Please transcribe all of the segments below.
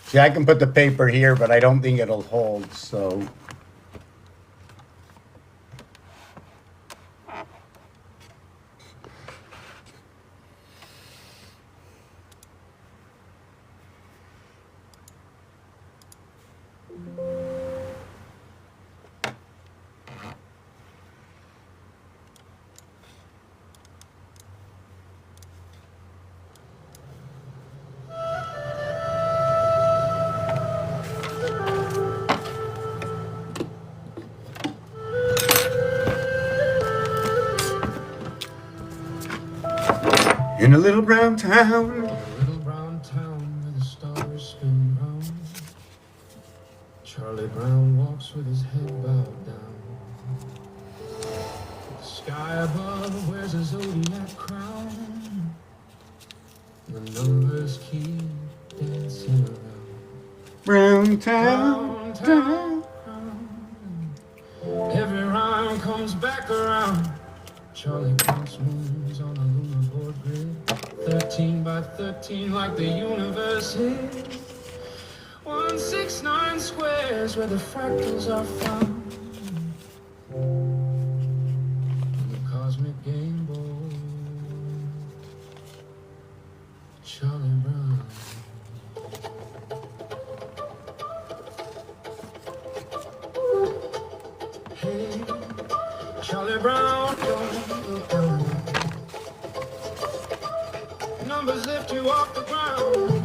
See, I can put the paper here, but I don't think it'll hold, so. In a little brown town. A little brown town where the stars spin round. Charlie Brown walks with his head bowed down. The sky above wears a zodiac crown. The numbers keep dancing around. Brown town. Brown town. Every rhyme comes back around. Charlie counts moons on a lunar board grid. 13 by 13 like the universe is. 169 squares where the fractals are found. On the cosmic game board, Charlie Brown. Hey, Charlie Brown, don't look down. Numbers lift you off the ground.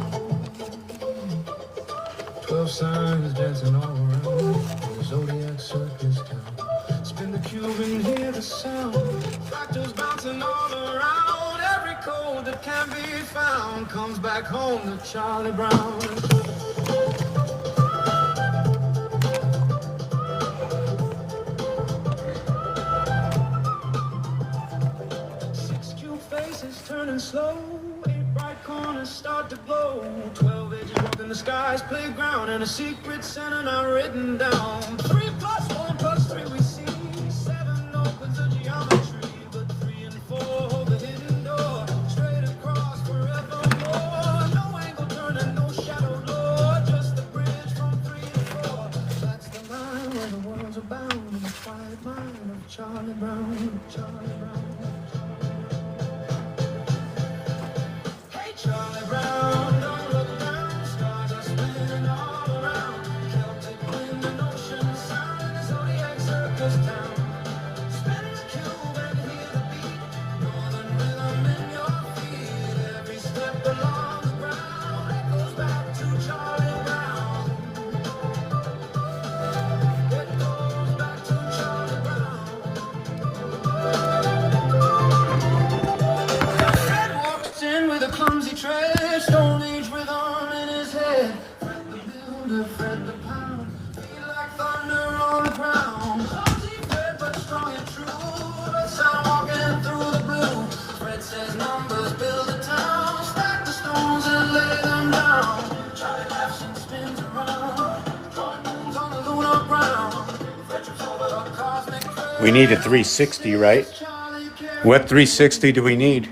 12 signs dancing all around the zodiac circus town. Spin the cube and hear the sound. Fractals bouncing all around. Every code that can be found comes back home to Charlie Brown. Turning slow, 8 bright corners start to glow. 12 edges walking the sky's playground, and a secret center not written down. 3 plus 1 plus 3 we see. 7 opens the geometry, but 3 and 4 hold the hidden door. Straight across forevermore. No angle turning, no shadow door. Just the bridge from 3 and 4. That's the line where the worlds are bound in the quiet mind of Charlie Brown. Charlie Brown. Charlie Brown, don't look down, stars are spinning all around. Celtic wind and ocean sound in the zodiac circus town. Spin the cube and hear the beat, northern rhythm in your feet. Every step along the ground echoes back to Charlie Brown. It goes back to Charlie Brown. Fred walks in with a clumsy tread, Stone Age rhythm in his head. Fred the builder, Fred the pound, feel like thunder on the ground. Clumsy Fred, but strong and true. Red sound walking through the blue. Fred says numbers build a town, stack the stones and lay them down. Charlie laughs and spins around, drawing moons on the lunar ground. Fred trips over the cosmic trail. We need a 360, right? What 360 do we need?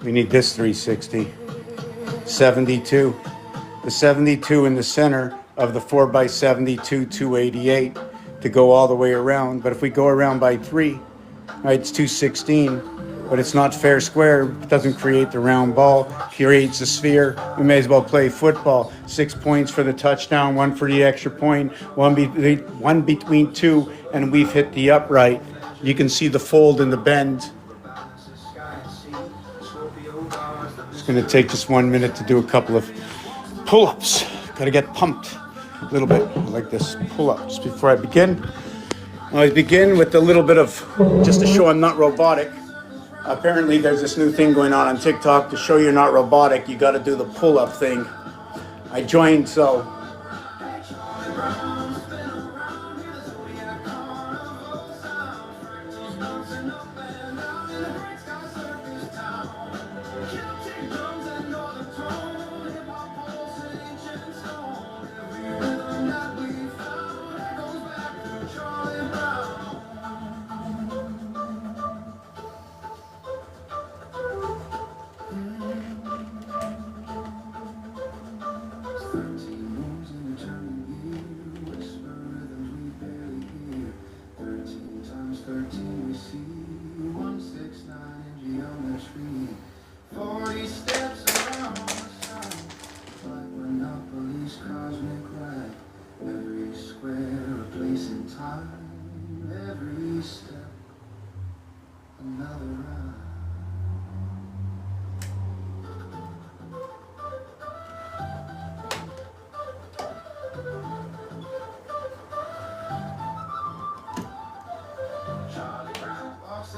We need this 360. 72. The 72 in the center of the 4x72, 288 to go all the way around. But if we go around by 3, right, it's 216. But it's not fair square. It doesn't create the round ball. Creates a sphere. We may as well play football. 6 points for the touchdown, 1 for the extra point, one between 2, and we've hit the upright. You can see the fold in the bend. It's going to take just 1 minute to do a couple of pull-ups. Got to get pumped a little bit like this. Pull-ups before I begin. I always begin with a little bit of, just to show I'm not robotic, Apparently, there's this new thing going on TikTok to show you're not robotic. You got to do the pull-up thing. I joined, so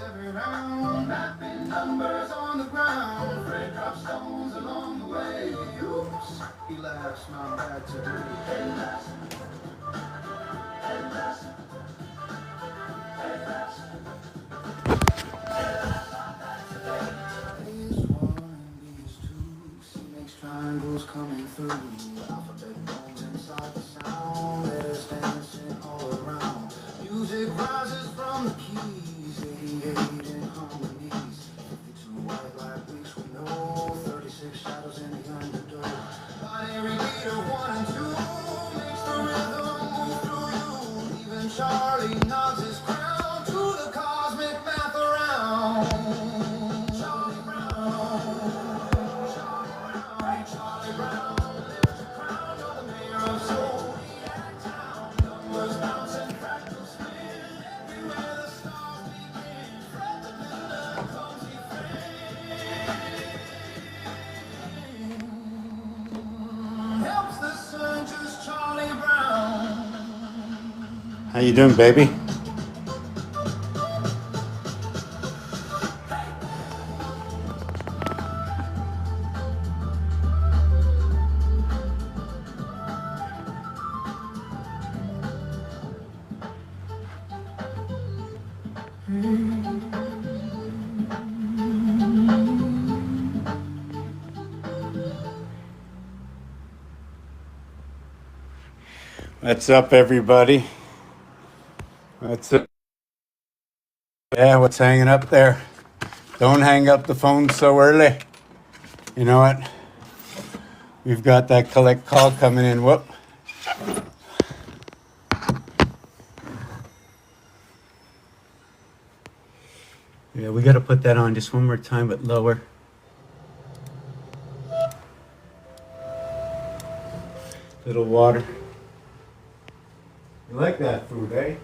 every round, mapping numbers on the ground. Fred drops stones along the way. Oops, he laughs, my bad today. Hey, lass. Hey, lass. Hey, lass. A is one and B is two. C makes triangles coming through. Alphabet bones inside the sound. Letters dancing all around. Music rises from the keys. 88 in harmonies. 52 white light weeks we know. 36 shadows in the undertow. Binary meter 1 and 2 makes the rhythm move through you. Even Charlie nods his crown to the cosmic math around. Charlie Brown, Charlie Brown, lift your crown, you're the mayor of Zodiac Town. Numbers bouncing, fractals spin, everywhere the stars begin. Fred the Builder comes he helps the searchers, Charlie Brown. how you doing, baby? What's up, everybody? What's up? Yeah, what's hanging up there? Don't hang up the phone so early. You know what? We've got that collect call coming in. Whoop. Yeah, we got to put that on just one more time, but lower. Little water. You like that food, eh?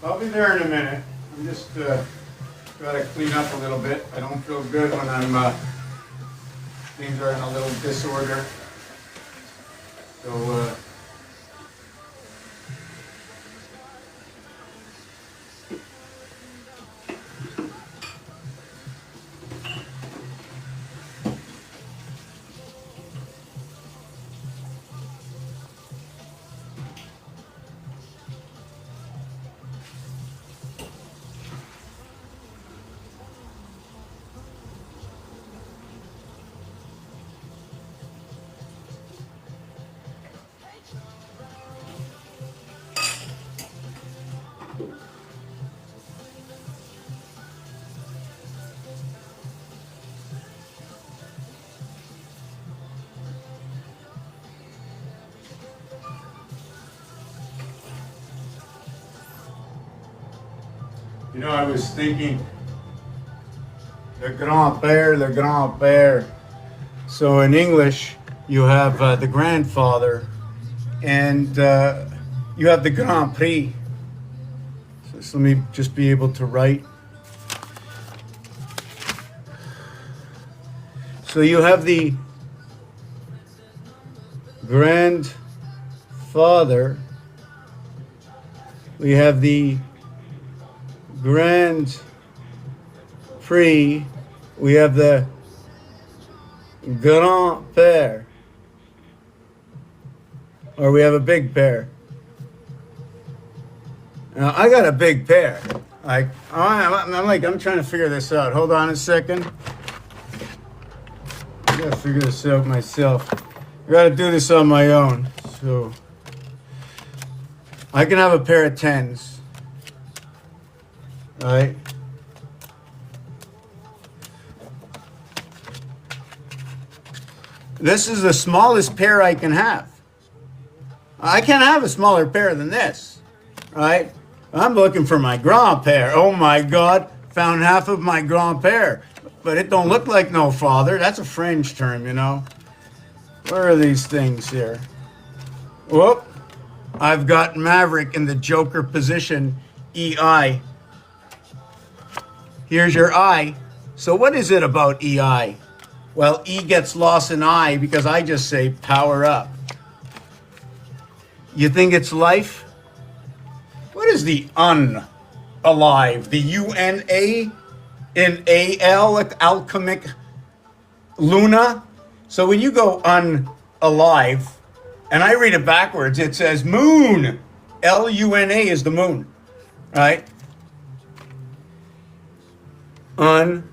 I'll be there in a minute. I'm just gotta clean up a little bit. I don't feel good when things are in a little disorder. So, you know, I was thinking, le grand-père, le grand-père. So in English, you have the grandfather, and you have the Grand Prix. So let me just be able to write. So you have the grandfather. We have the Grand Prix. We have the grand-père. Or we have a big pair. Now, I got a big pair. I'm trying to figure this out. Hold on a second. I gotta figure this out myself. I gotta do this on my own. So, I can have a pair of 10s. Right? This is the smallest pair I can have. I can't have a smaller pair than this, right? I'm looking for my grand-père. Oh my God, found half of my grand-père. But it don't look like no father. That's a French term, you know. Where are these things here? Whoop. I've got Maverick in the Joker position, EI. Here's your I. So what is it about EI? Well, E gets lost in I because I just say power up. You think it's life? What is the unalive? The UNA in AL, like alchemic Luna? So when you go unalive, and I read it backwards, it says moon. LUNA is the moon, right? Unalive.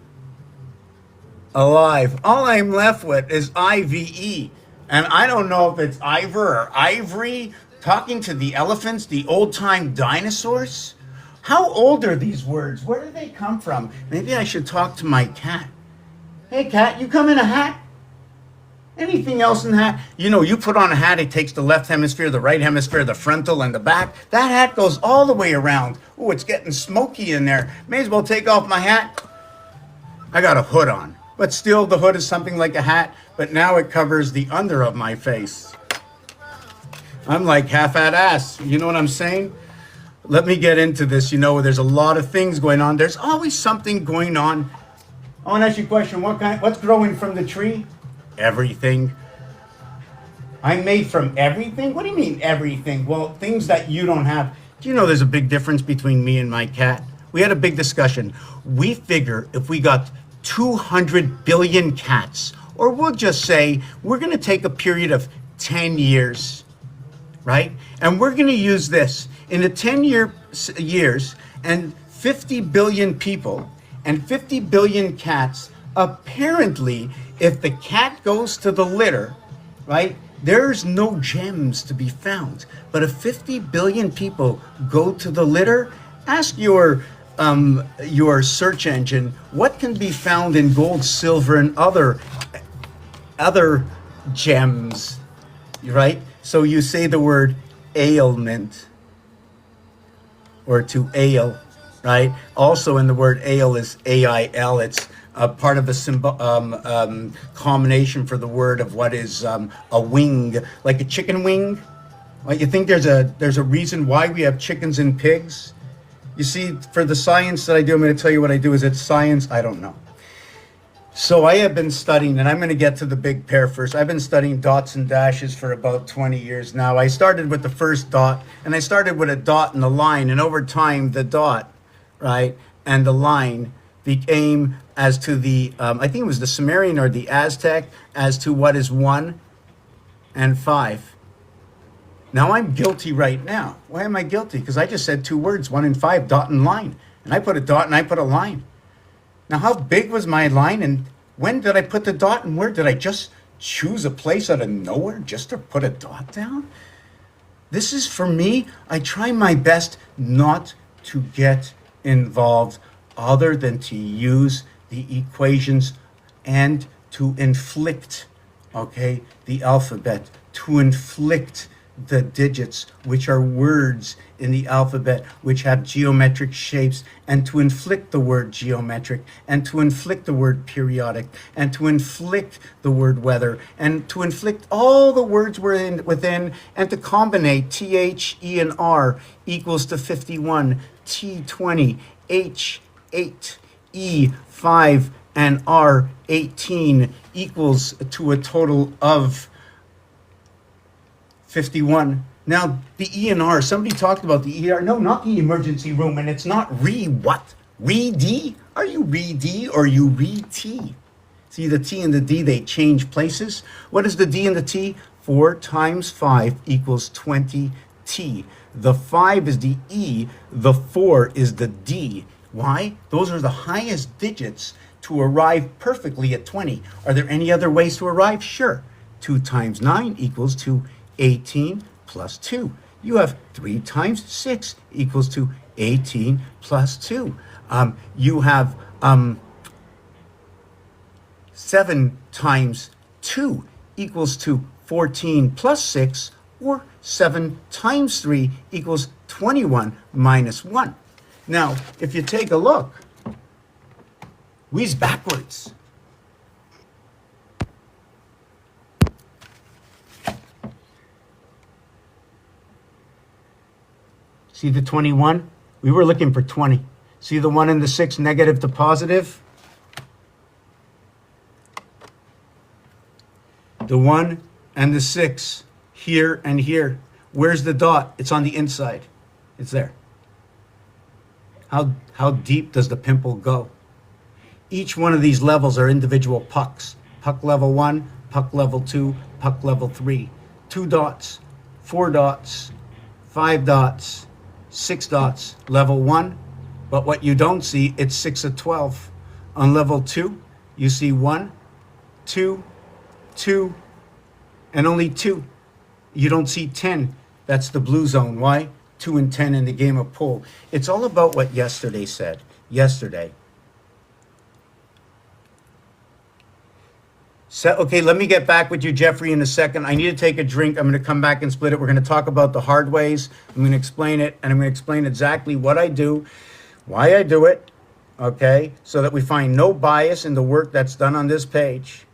All I'm left with is IVE. And I don't know if it's Ivor or Ivory talking to the elephants, the old-time dinosaurs. How old are these words? Where do they come from? Maybe I should talk to my cat. Hey, cat, you come in a hat? Anything else in the hat? You know, you put on a hat, it takes the left hemisphere, the right hemisphere, the frontal, and the back. That hat goes all the way around. Oh, it's getting smoky in there. May as well take off my hat. I got a hood on. But still, the hood is something like a hat, but now it covers the under of my face. I'm like half-at ass. You know what I'm saying? Let me get into this. You know, there's a lot of things going on. There's always something going on. I want to ask you a question. What's growing from the tree? Everything. I'm made from everything? What do you mean everything? Well, things that you don't have. Do you know there's a big difference between me and my cat? We had a big discussion. We figure if we got 200 billion cats, or we'll just say we're going to take a period of 10 years, right? And we're going to use this in the 10 years and 50 billion people and 50 billion cats. Apparently, if the cat goes to the litter, right, there's no gems to be found. But if 50 billion people go to the litter, ask your search engine what can be found in gold, silver, and other gems, right? So you say the word ailment or to ail, right? Also in the word ail is AIL. It's a part of a combination for the word of what is a wing, like a chicken wing. Right? You think there's a reason why we have chickens and pigs? You see, for the science that I do, I'm going to tell you what I do. Is it science? I don't know. So I have been studying, and I'm going to get to the big pair first. I've been studying dots and dashes for about 20 years now. I started with the first dot, and I started with a dot and a line, and over time, the dot, right, and the line became as to the, I think it was the Sumerian or the Aztec, as to what is 1 and 5. Now I'm guilty right now. Why am I guilty? Because I just said two words, 1 and 5, dot and line. And I put a dot and I put a line. Now, how big was my line, and when did I put the dot, and where did I just choose a place out of nowhere just to put a dot down? This is for me. I try my best not to get involved other than to use the equations and to inflict, okay, the alphabet, to inflict the digits, which are words in the alphabet, which have geometric shapes, and to inflict the word geometric, and to inflict the word periodic, and to inflict the word weather, and to inflict all the words within, and to combine T, H, E, and R equals to 51, T, 20, H, 8, E, 5, and R, 18 equals to a total of 51. Now, the E and R, somebody talked about the ER. No, not the emergency room, and it's not what? Re-D? Are you re-D or you re-T? See, the T and the D, they change places. What is the D and the T? 4 times 5 equals 20T. The 5 is the E, the 4 is the D. Why? Those are the highest digits to arrive perfectly at 20. Are there any other ways to arrive? Sure. 2 times 9 equals to 18 plus 2. You have 3 times 6 equals to 18 plus 2. You have 7 times 2 equals to 14 plus 6, or 7 times 3 equals 21 minus 1. Now, if you take a look, we's backwards. See the 21? We were looking for 20. See the 1 and the 6, negative to positive? The 1 and the 6, here and here. Where's the dot? It's on the inside. It's there. How deep does the pimple go? Each one of these levels are individual pucks. Puck level 1, puck level 2, puck level 3. 2 dots, 4 dots, 5 dots, 6 dots, level 1, but what you don't see, it's 6 of 12. On level 2, you see 1, 2, 2, and only 2. You don't see 10. That's the blue zone. Why? 2 and 10 in the game of pool. It's all about what yesterday said. Yesterday. So, okay, let me get back with you, Jeffrey, in a second. I need to take a drink. I'm going to come back and split it. We're going to talk about the hard ways. I'm going to explain it, and I'm going to explain exactly what I do, why I do it, okay, so that we find no bias in the work that's done on this page,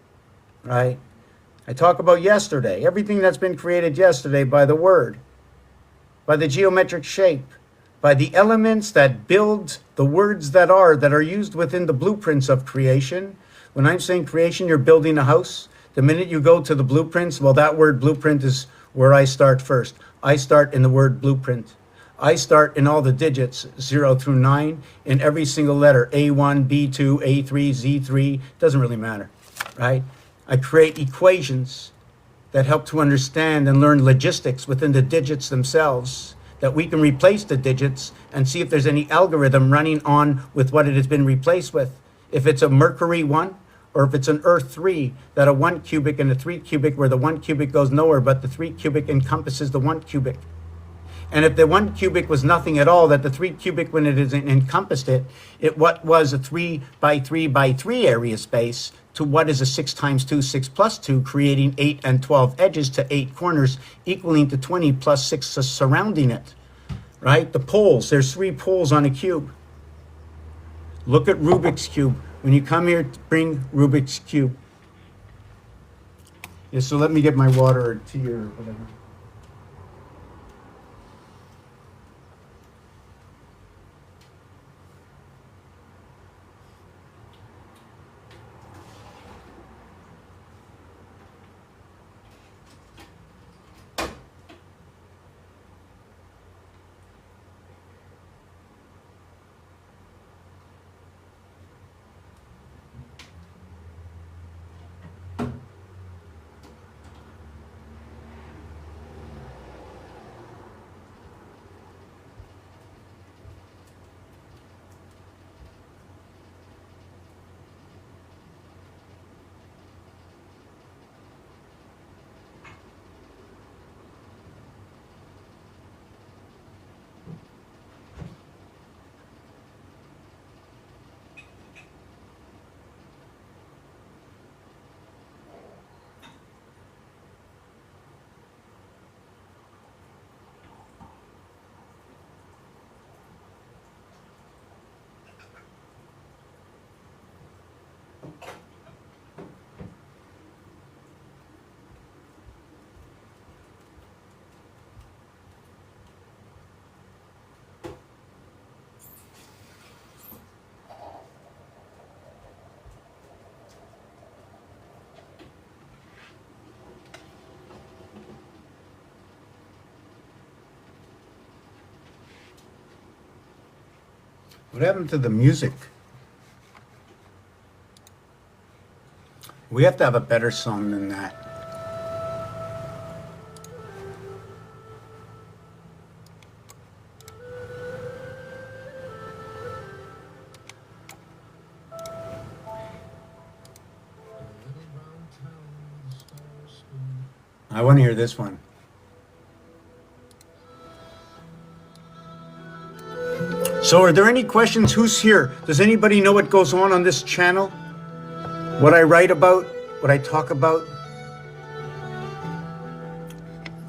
right? I talk about yesterday, everything that's been created yesterday by the word, by the geometric shape, by the elements that build the words that are used within the blueprints of creation. When I'm saying creation, you're building a house. The minute you go to the blueprints, well, that word blueprint is where I start first. I start in the word blueprint. I start in all the digits, 0 through 9, in every single letter, A1, B2, A3, Z3, doesn't really matter, right? I create equations that help to understand and learn logistics within the digits themselves, that we can replace the digits and see if there's any algorithm running on with what it has been replaced with. If it's a Mercury 1, or if it's an Earth 3, that a 1 cubic and a 3 cubic, where the 1 cubic goes nowhere, but the 3 cubic encompasses the 1 cubic. And if the 1 cubic was nothing at all, that the 3 cubic, when it is encompassed it what was a 3 by 3 by 3 area space to what is a 6 times 2, 6 plus 2, creating 8 and 12 edges to 8 corners, equaling to 20 plus 6 surrounding it, right? The poles, there's 3 poles on a cube. Look at Rubik's Cube. When you come here, bring Rubik's Cube. Yeah, so let me get my water or tea or whatever. What happened to the music? We have to have a better song than that. I want to hear this one. So are there any questions? Who's here? Does anybody know what goes on this channel? What I write about? What I talk about?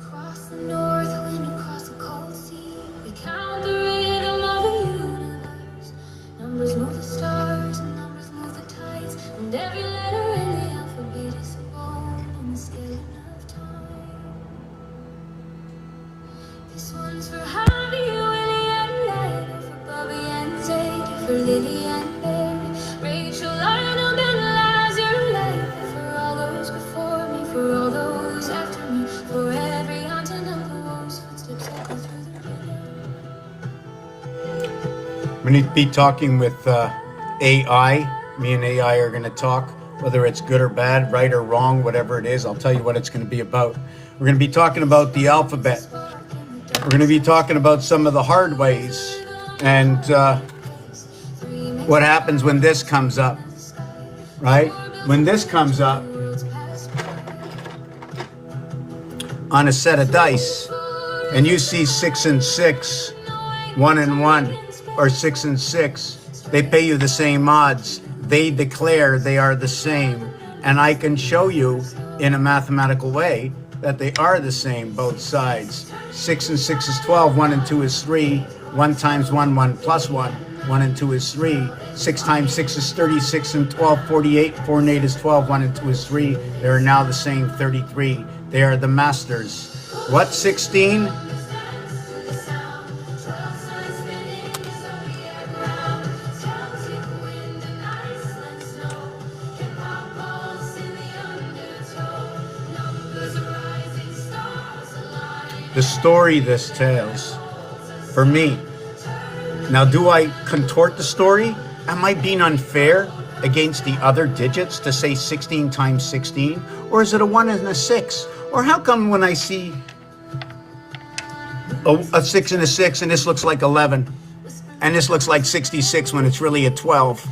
Across the north wind, across the cold sea, we count the rhythm of the universe. Numbers move the stars, and numbers move the tides, and every letter in the alphabet is a bone in the scaling of time. This one's for Harvey, Willie, and Ned, for Bobby and Zade, for Lily and Mary, Rachel, Lionel, Ben, Lazar, Life, for all those before me, for all those after me, for every aunt and uncle whose footsteps echo through the rhythm. We need to be talking with AI. Me and AI are going to talk, whether it's good or bad, right or wrong, whatever it is. I'll tell you what it's going to be about. We're going to be talking about the alphabet. We're going to be talking about some of the hard ways and what happens when this comes up, right? When this comes up on a set of dice and you see 6 and 6, 1 and 1, or 6 and 6, they pay you the same odds. They declare they are the same. And I can show you in a mathematical way that they are the same, both sides. 6 and 6 is 12, 1 and 2 is 3, 1 times 1, 1 plus 1, 1 and 2 is 3, 6 times 6 is 36 and 12, 48, 4 and 8 is 12, 1 and 2 is 3. They are now the same, 33. They are the masters. What, 16? The story this tells, for me. Now, do I contort the story? Am I being unfair against the other digits to say 16 times 16? Or is it a 1 and a 6? Or how come when I see a 6 and a 6 and this looks like 11 and this looks like 66 when it's really a 12?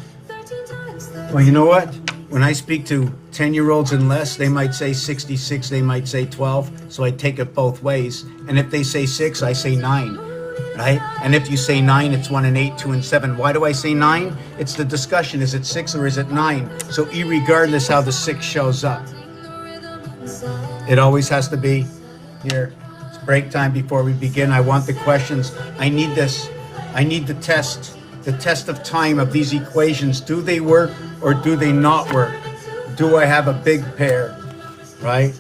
Well, you know what? When I speak to 10-year-olds and less, they might say 66, they might say 12. So I take it both ways. And if they say 6, I say 9, right? And if you say 9, it's 1 and 8, 2 and 7. Why do I say 9? It's the discussion. Is it 6 or is it 9? So irregardless how the 6 shows up, it always has to be here. It's break time before we begin. I want the questions. I need this. I need the test of time of these equations. Do they work or do they not work? Do I have a big pair, right?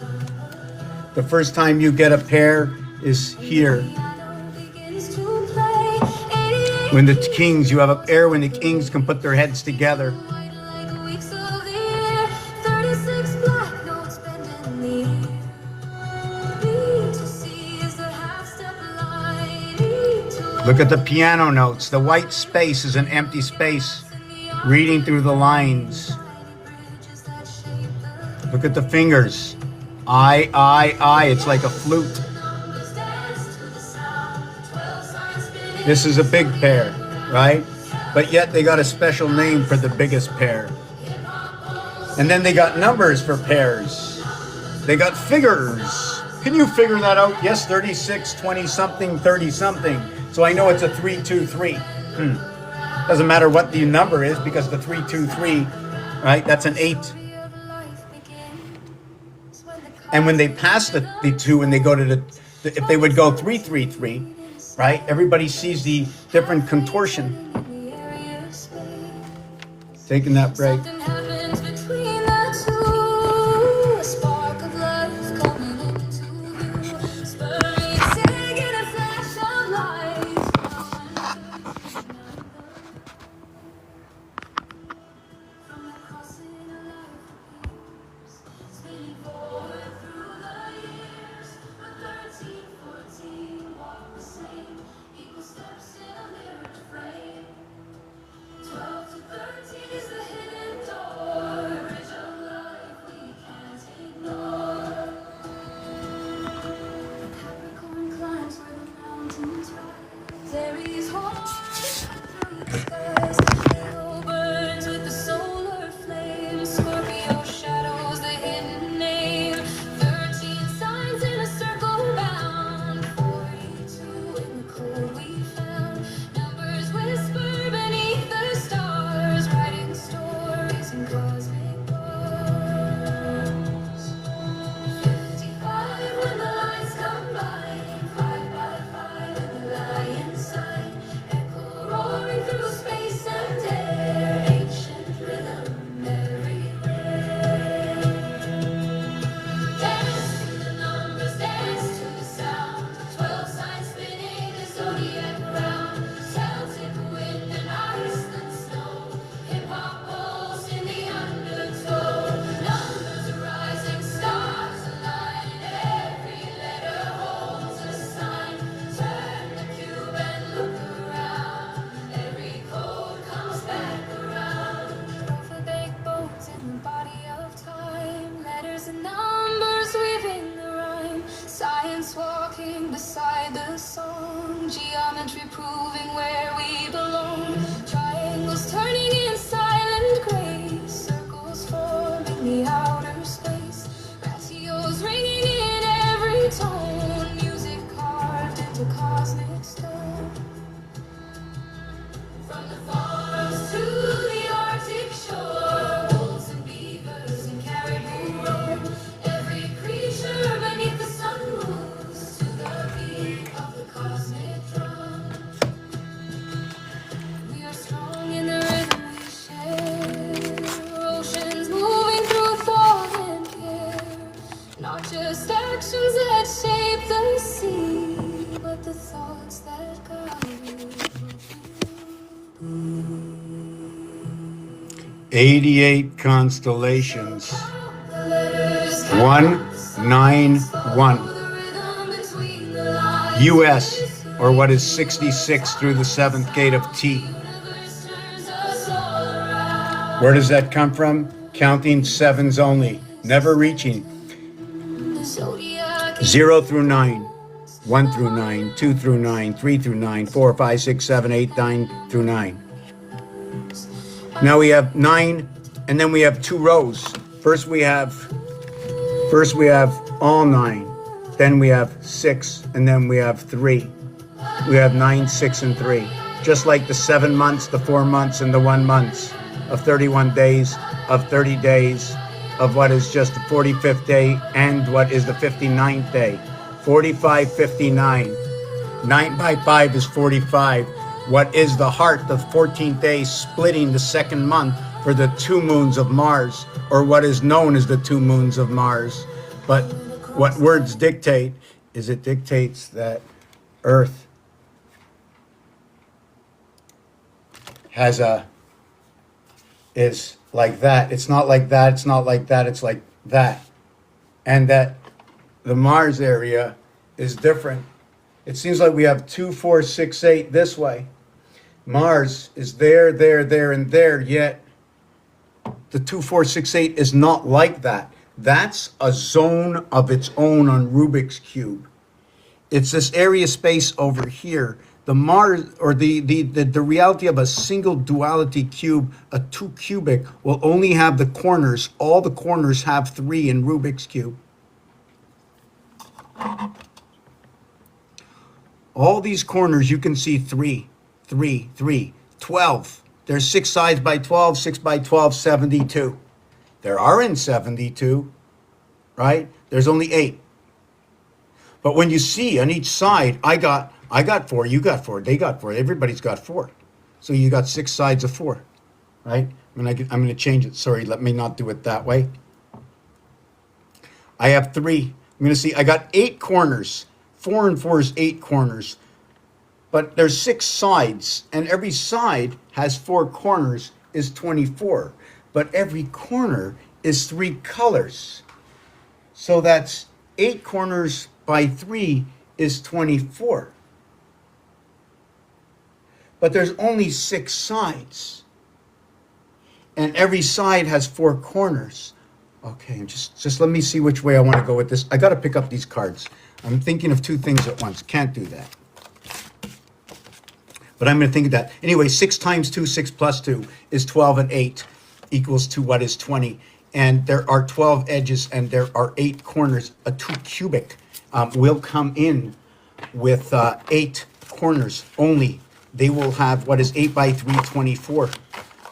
The first time you get a pair is here. When the kings, you have a pair when the kings can put their heads together. Look at the piano notes. The white space is an empty space, reading through the lines. Look at the fingers. I. It's like a flute. This is a big pair, right? But yet they got a special name for the biggest pair. And then they got numbers for pairs. They got figures. Can you figure that out? Yes, 36, 20-something, 30-something. So I know it's a 3-2-3. Doesn't matter what the number is because the 3-2-3, right? That's an 8. And when they pass the 2 and they go to if they would go 3-3-3, right? Everybody sees the different contortion. Taking that break. the outer space. Ratios ringing in every tone. Music carved into cosmic stone. From the forest to the Arctic shore, wolves and beavers and caribou roar. Every creature beneath the sun moves to the beat of the cosmic drum. We are strong in the rhythm we share. Oceans moving through thought and care. Not just actions that shape the sea, but the thoughts that guide you. 88 constellations. 191. US, or what is 66 through the seventh gate of T. Where does that come from? Counting sevens only, never reaching. 0 through 9, 1 through 9, 2 through 9, 3 through 9, 4, 5, 6, 7, 8, 9 through 9. Now we have 9, and then we have 2 rows. First we have all 9, then we have 6, and then we have 3. We have 9, 6, and 3. Just like the 7 months, the 4 months, and the 1 month of 31 days, of 30 days, of what is just the 45th day, and what is the 59th day. 45, 59. 9 by 5 is 45. What is the heart, the 14th day, splitting the second month for the 2 moons of Mars, or what is known as the 2 moons of Mars. But what words dictate is it dictates that Earth is like that. It's not like that, it's not like that, it's like that. And that the Mars area is different. It seems like we have 2, 4, 6, 8 this way. Mars is there, and there, yet the 2, 4, 6, 8 is not like that. That's a zone of its own on Rubik's Cube. It's this area space over here. The Mars, or the reality of a single duality cube, a 2 cubic, will only have the corners. All the corners have 3 in Rubik's Cube. All these corners you can see 3, 3, 3, 12. There's 6 sides by 12, 6 by 12, 72. There aren't 72, right? There's only 8. But when you see on each side, I got 4, you got 4, they got 4, everybody's got 4. So you got 6 sides of 4, right? I'm going to change it. Sorry, let me not do it that way. I have 3. I'm going to see, I got 8 corners. 4 and 4 is 8 corners. But there's 6 sides, and every side has 4 corners, is 24. But every corner is 3 colors. So that's 8 corners by 3 is 24. But there's only 6 sides. And every side has 4 corners. Okay, just let me see which way I want to go with this. I got to pick up these cards. I'm thinking of 2 things at once. Can't do that. But I'm going to think of that. Anyway, 6 times 2, 6 plus 2 is 12, and 8 equals to what is 20. And there are 12 edges, and there are 8 corners. A 2 cubic will come in with 8 corners only. They will have what is 8 by 3, 24.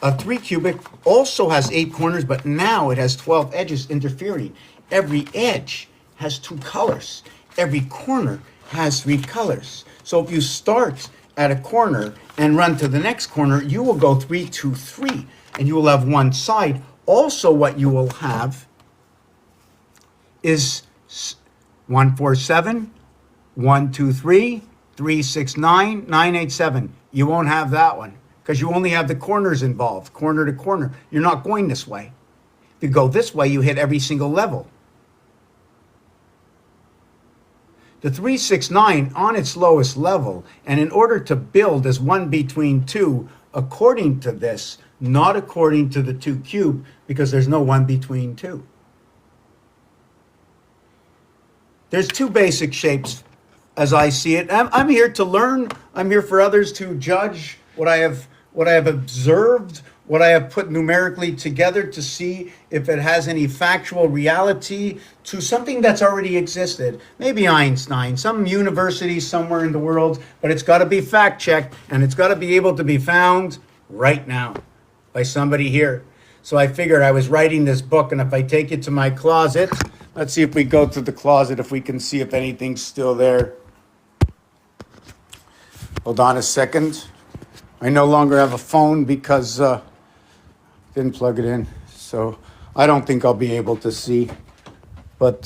A 3 cubic also has 8 corners, but now it has 12 edges interfering. Every edge has 2 colors. Every corner has 3 colors. So if you start at a corner and run to the next corner, you will go 3, 2, 3, and you will have one side. Also, what you will have is 1, 4, 7, 1, 2, 3, 3, 6, 9, 9, 8, 7. You won't have that one because you only have the corners involved, corner to corner. You're not going this way. If you go this way, you hit every single level. The 3, 6, 9 on its lowest level, and in order to build as 1 between 2, according to this, not according to the 2 cube, because there's no 1 between 2. There's 2 basic shapes as I see it. I'm here to learn. I'm here for others to judge what I have what I have observed, what I have put numerically together to see if it has any factual reality to something that's already existed. Maybe Einstein, some university somewhere in the world, but it's got to be fact checked and it's got to be able to be found right now by somebody here. So I figured I was writing this book, and if I take it to my closet, let's see if we go to the closet, if we can see if anything's still there. Hold on a second. I no longer have a phone because didn't plug it in, so I don't think I'll be able to see. But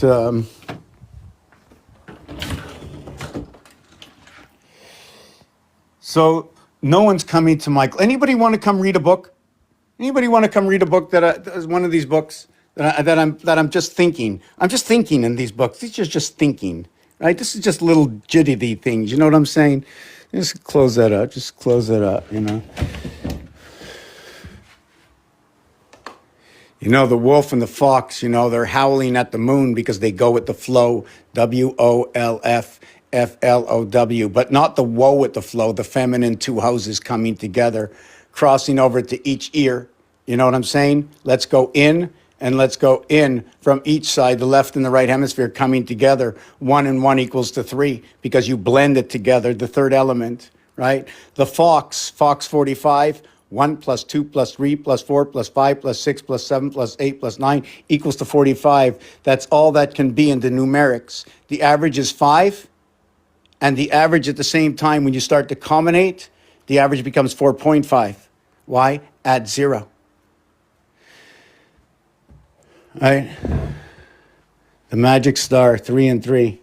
so no one's coming to my. Anybody want to come read a book? Anybody want to come read a book that is one of these books that I'm just thinking? I'm just thinking in these books. These are just thinking, right? This is just little jittity things. You know what I'm saying? Just close that up. Just close that up. You know. You know, the wolf and the fox, you know, they're howling at the moon because they go with the flow, WOLF, FLOW, but not the woe with the flow, the feminine two houses coming together, crossing over to each ear. You know what I'm saying? Let's go in and let's go in from each side, the left and the right hemisphere coming together. 1 and 1 equals to 3 because you blend it together, the third element, right? The fox, Fox 45, 1 plus 2 plus 3 plus 4 plus 5 plus 6 plus 7 plus 8 plus 9 equals to 45. That's all that can be in the numerics. The average is 5, and the average at the same time, when you start to combinate, the average becomes 4.5. Why? Add 0. All right? The magic star, 3 and 3.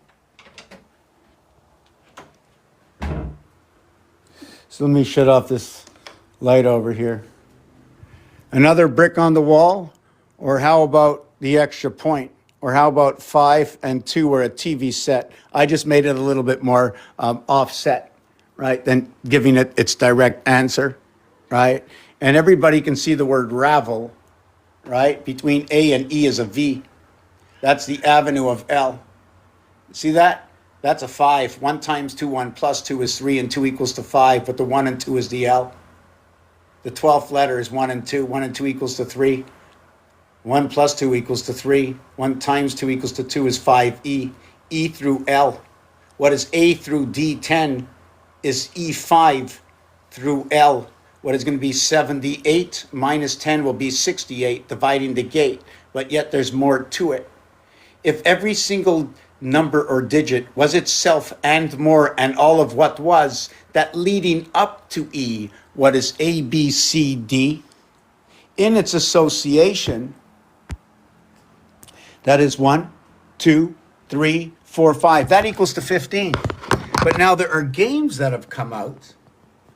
So let me shut off this light over here. Another brick on the wall? Or how about the extra point? Or how about 5 and 2 or a TV set? I just made it a little bit more offset, right? Than giving it its direct answer, right? And everybody can see the word ravel, right? Between A and E is a V. That's the avenue of L. See that? That's a 5. 1 times 2, 1 plus 2 is 3, and 2 equals to 5, but the 1 and 2 is the L. The 12th letter is 1 and 2. 1 and 2 equals to 3. 1 plus 2 equals to 3. 1 times 2 equals to 2 is 5E. E through L. What is A through D10 is E5 through L. What is going to be 78 minus 10 will be 68, dividing the gate. But yet there's more to it. If every single number or digit was itself and more and all of what was, that leading up to E, what is A, B, C, D, in its association, that is 1, 2, 3, 4, 5. That equals to 15. But now there are games that have come out.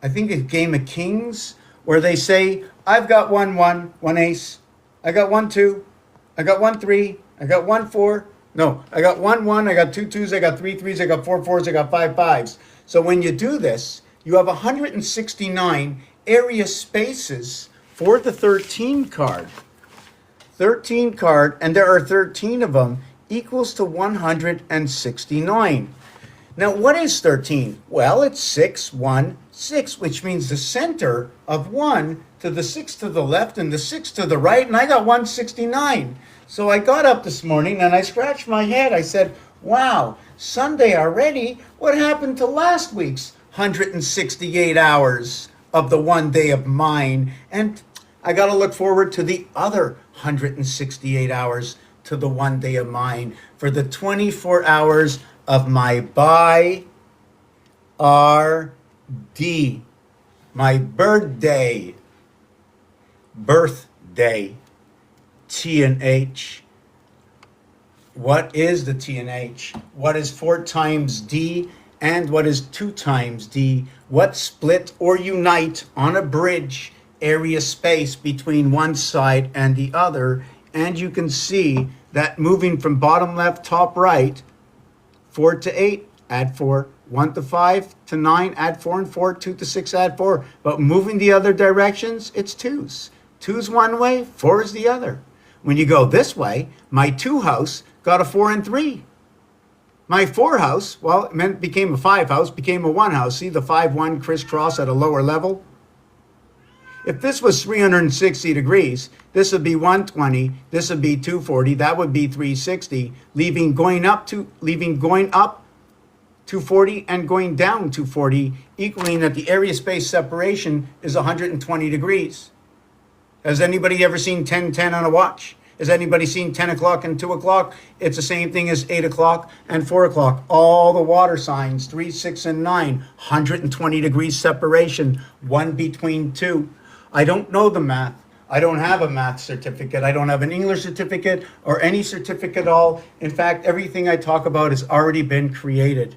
I think a game of Kings where they say, I've got 1, 1, 1 ace. I got 1, 2. I got 1, 3. I got 1, 4. No, I got 1, 1. I got 2 twos. I got 3 threes. I got 4 fours. I got 5 fives. So when you do this, you have 169 area spaces for the 13 card. 13 card, and there are 13 of them, equals to 169. Now, what is 13? Well, it's 6, 1, 6, which means the center of 1 to the 6 to the left and the 6 to the right, and I got 169. So I got up this morning and I scratched my head. I said, wow, Sunday already? What happened to last week's 168 hours of the one day of mine? And I got to look forward to the other 168 hours to the one day of mine for the 24 hours of my BRD, my birthday, T and H. What is the T and H? What is 4 times D? And what is 2 times D? What split or unite on a bridge area space between one side and the other? And you can see that moving from bottom left, top right, 4 to 8, add 4. 1 to 5 to 9, add 4 and 4. 2 to 6, add 4. But moving the other directions, it's 2s. 2's one way, 4 is the other. When you go this way, my 2 house got a 4 and 3. My 4 house, well, it became a 5 house, became a 1 house. See the 5-1 crisscross at a lower level? If this was 360 degrees, this would be 120, this would be 240, that would be 360, leaving going up 240 and going down 240, equaling that the area space separation is 120 degrees. Has anybody ever seen 10:10 on a watch? Has anybody seen 10 o'clock and 2 o'clock? It's the same thing as 8 o'clock and 4 o'clock. All the water signs, 3, 6, and 9, 120 degrees separation, one between two. I don't know the math. I don't have a math certificate. I don't have an English certificate or any certificate at all. In fact, everything I talk about has already been created.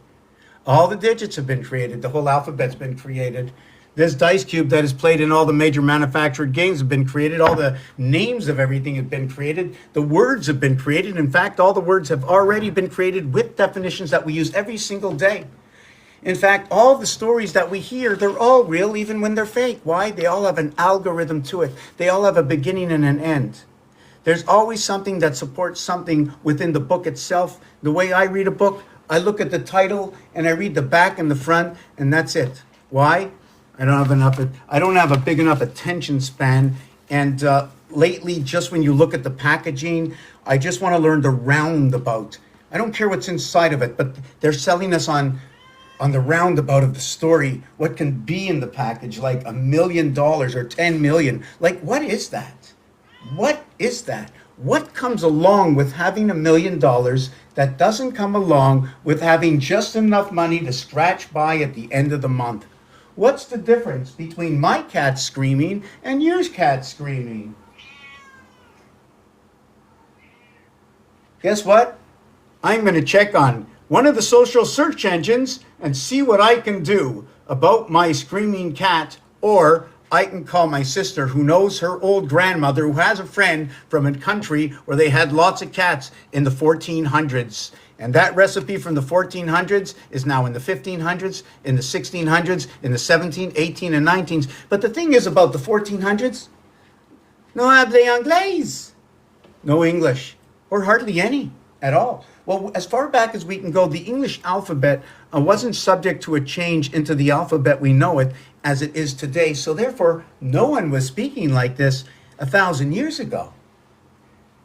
All the digits have been created. The whole alphabet's been created. This dice cube that is played in all the major manufactured games have been created. All the names of everything have been created. The words have been created. In fact, all the words have already been created with definitions that we use every single day. In fact, all the stories that we hear, they're all real, even when they're fake. Why? They all have an algorithm to it. They all have a beginning and an end. There's always something that supports something within the book itself. The way I read a book, I look at the title and I read the back and the front, and that's it. Why? I don't have a big enough attention span. And lately, just when you look at the packaging, I just want to learn the roundabout. I don't care what's inside of it, but they're selling us on the roundabout of the story, what can be in the package, like $1 million or 10 million. Like, what is that? What is that? What comes along with having $1 million that doesn't come along with having just enough money to scratch by at the end of the month? What's the difference between my cat screaming and your cat screaming? Guess what? I'm going to check on one of the social search engines and see what I can do about my screaming cat, or I can call my sister who knows her old grandmother who has a friend from a country where they had lots of cats in the 1400s. And that recipe from the 1400s is now in the 1500s, in the 1600s, in the 17, 18, and 19s. But the thing is about the 1400s, no hable anglais. No English, or hardly any at all. Well, as far back as we can go, the English alphabet wasn't subject to a change into the alphabet we know it as it is today. So therefore, no one was speaking like this 1,000 years ago.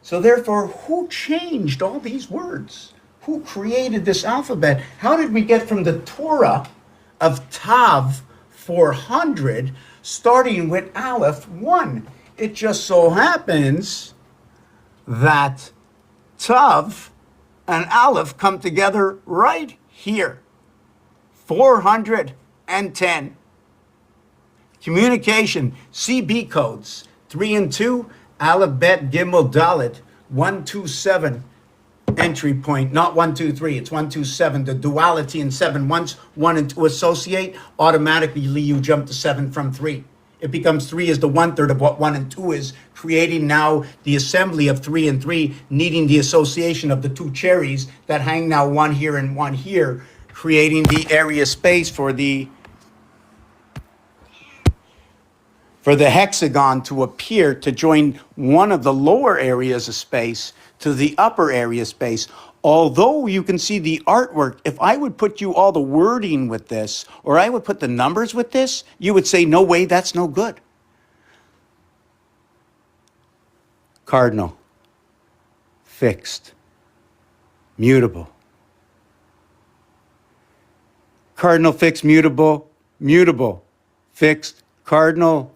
So therefore, who changed all these words? Who created this alphabet? How did we get from the Torah of Tav 400 starting with Aleph 1? It just so happens that Tav and Aleph come together right here. 410. Communication, CB codes, 3 and 2, Aleph, Bet, Gimel, Dalet, 127. Entry point, not 1, 2, 3, it's 1, 2, 7. The duality in 7, once 1 and 2 associate, automatically you jump to 7 from 3. It becomes 3 is the 1/3 of what 1 and 2 is, creating now the assembly of 3 and 3, needing the association of the two cherries that hang now one here and one here, creating the area space for the hexagon to appear to join one of the lower areas of space to the upper area space. Although you can see the artwork, if I would put you all the wording with this, or I would put the numbers with this, you would say, no way, that's no good. Cardinal, fixed, mutable. Cardinal, fixed, mutable, mutable, fixed, cardinal,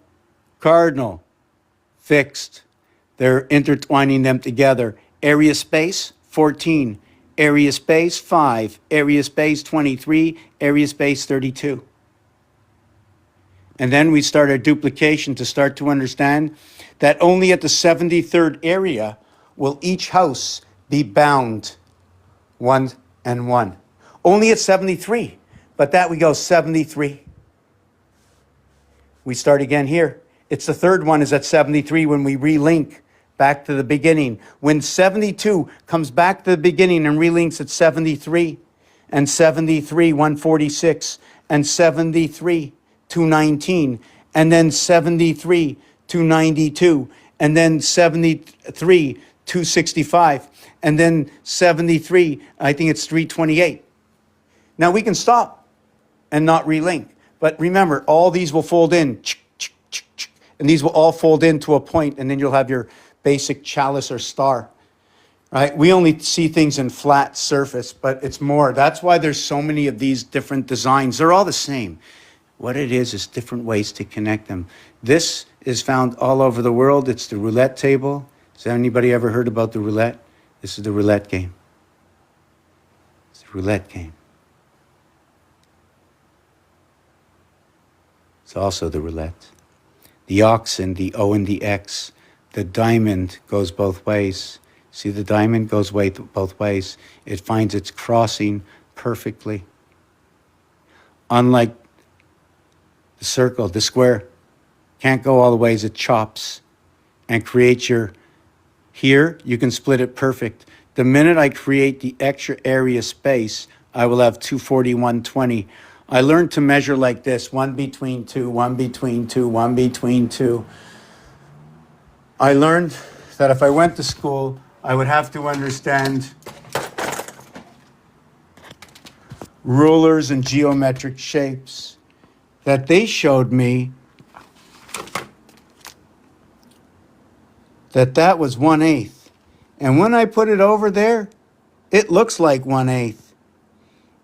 cardinal, fixed. They're intertwining them together. Area space, 14. Area space, 5. Area space, 23. Area space, 32. And then we start our duplication to start to understand that only at the 73rd area will each house be bound 1 and 1. Only at 73. But that we go 73. We start again here. It's the third one is at 73 when we relink back to the beginning. When 72 comes back to the beginning and relinks at 73, and 73, 146, and 73, 219, and then 73, 292, and then 73, 265, and then 73, I think it's 328. Now we can stop and not relink. But remember, all these will fold in. And these will all fold into a point, and then you'll have your basic chalice or star. Right? We only see things in flat surface, but it's more. That's why there's so many of these different designs. They're all the same. What it is different ways to connect them. This is found all over the world. It's the roulette table. Has anybody ever heard about the roulette? This is the roulette game. It's the roulette game. It's also the roulette. The ox and the O and the X. The diamond goes both ways. See, the diamond goes both ways. It finds its crossing perfectly. Unlike the circle, the square can't go all the ways. It chops and creates your, here you can split it perfect. The minute I create the extra area space, I will have 240, I learned to measure like this, 1 between 2, 1 between 2, 1 between 2. I learned that if I went to school, I would have to understand rulers and geometric shapes. That they showed me that was 1/8. And when I put it over there, it looks like 1/8.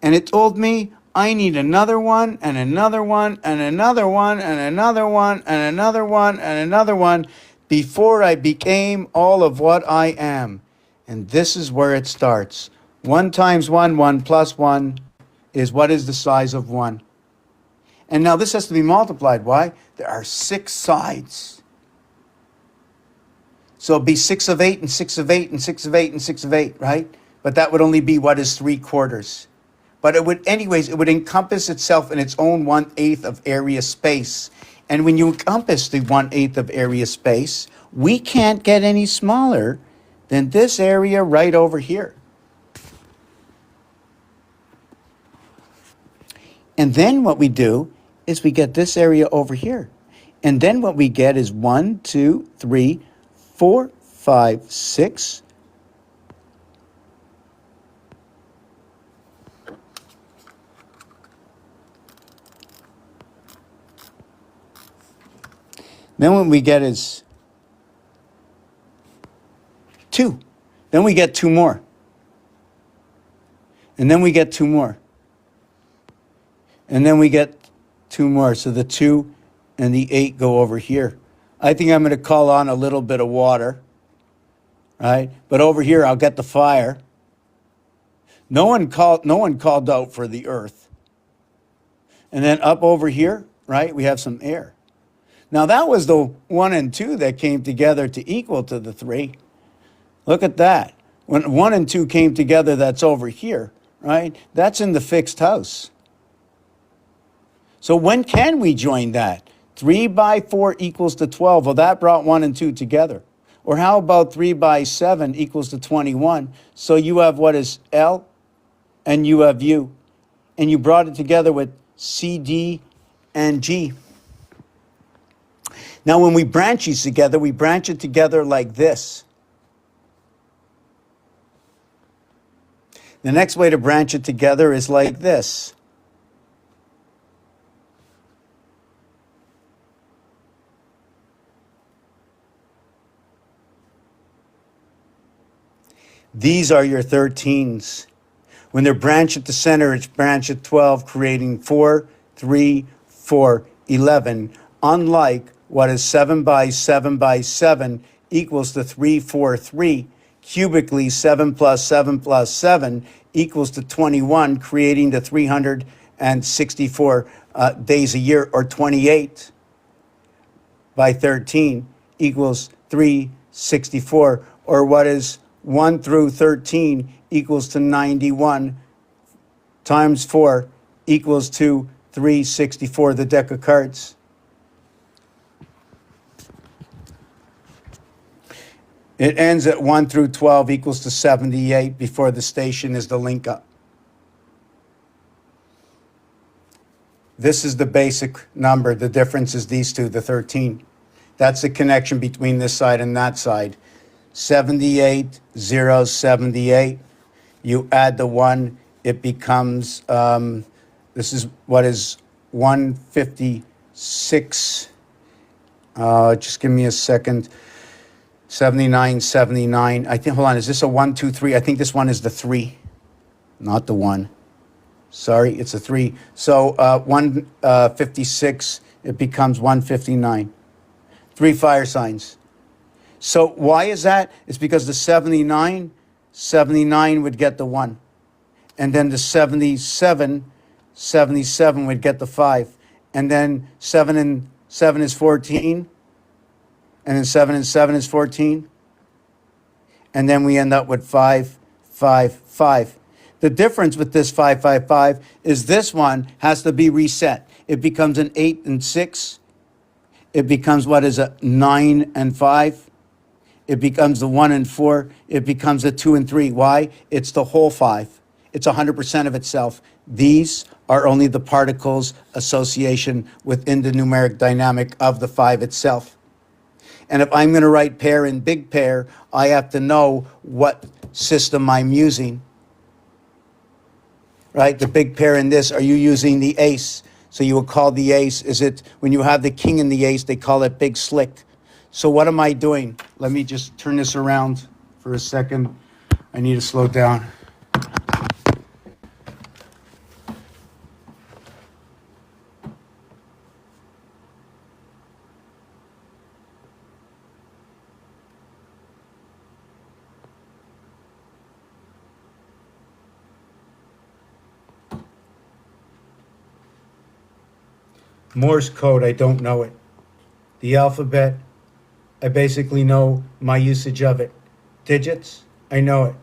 And it told me I need another one and another one and another one and another one and another one and another one before I became all of what I am. And this is where it starts. 1 times 1, 1 plus 1 is what is the size of 1. And now this has to be multiplied. Why? There are 6 sides. So it'd be 6 of 8 and 6 of 8 and 6 of 8 and 6 of 8, right? But that would only be what is 3/4. But it would, anyways, it would encompass itself in its own 1/8 of area space. And when you encompass the 1/8 of area space, we can't get any smaller than this area right over here. And then what we do is we get this area over here. And then what we get is 1, 2, 3, 4, 5, 6. Then what we get is 2. Then we get 2 more. And then we get 2 more. And then we get 2 more. So the 2 and the 8 go over here. I think I'm going to call on a little bit of water, right? But over here, I'll get the fire. No one called out for the earth. And then up over here, right, we have some air. Now that was the 1 and 2 that came together to equal to the 3. Look at that. When 1 and 2 came together, that's over here, right? That's in the fixed house. So when can we join that? 3 by 4 equals to 12. Well, that brought 1 and 2 together. Or how about 3 by 7 equals to 21? So you have what is L and you have U. And you brought it together with C, D, and G. Now when we branch these together, we branch it together like this. The next way to branch it together is like this. These are your 13s. When they're branched at the center, it's branched at 12, creating 4, 3, 4, 11. Unlike what is 7 by 7 by 7 equals to 3, 4, 3. Cubically, 7 plus 7 plus 7 equals to 21, creating the 364 days a year, or 28 by 13 equals 364, or what is 1 through 13 equals to 91 times 4 equals to 364, the deck of cards. It ends at 1 through 12 equals to 78 before the station is the link up. This is the basic number. The difference is these two, the 13. That's the connection between this side and that side. 78, 0, 78. You add the 1, it becomes, this is what is 156 Just give me a second. 79, 79. I think, hold on, is this a 1, 2, 3? I think this one is the 3, not the 1. Sorry, it's a 3. So 156, it becomes 159. 3 fire signs. So why is that? It's because the 79 would get the 1. And then the 77 would get the 5. And then 7 and 7 is 14. And then 7 and 7 is 14. And then we end up with 5, 5, 5. The difference with this 5, 5, 5 is this one has to be reset. It becomes an 8 and 6. It becomes what is a 9 and 5. It becomes the 1 and 4. It becomes a 2 and 3. Why? It's the whole 5. It's 100% of itself. These are only the particles association within the numeric dynamic of the 5 itself. And if I'm going to write pair and big pair, I have to know what system I'm using. Right? The big pair in this, are you using the ace? So you would call the ace, is it, when you have the king and the ace, they call it big slick. So what am I doing? Let me just turn this around for a second. I need to slow down. Morse code, I don't know it. The alphabet, I basically know my usage of it. Digits, I know it.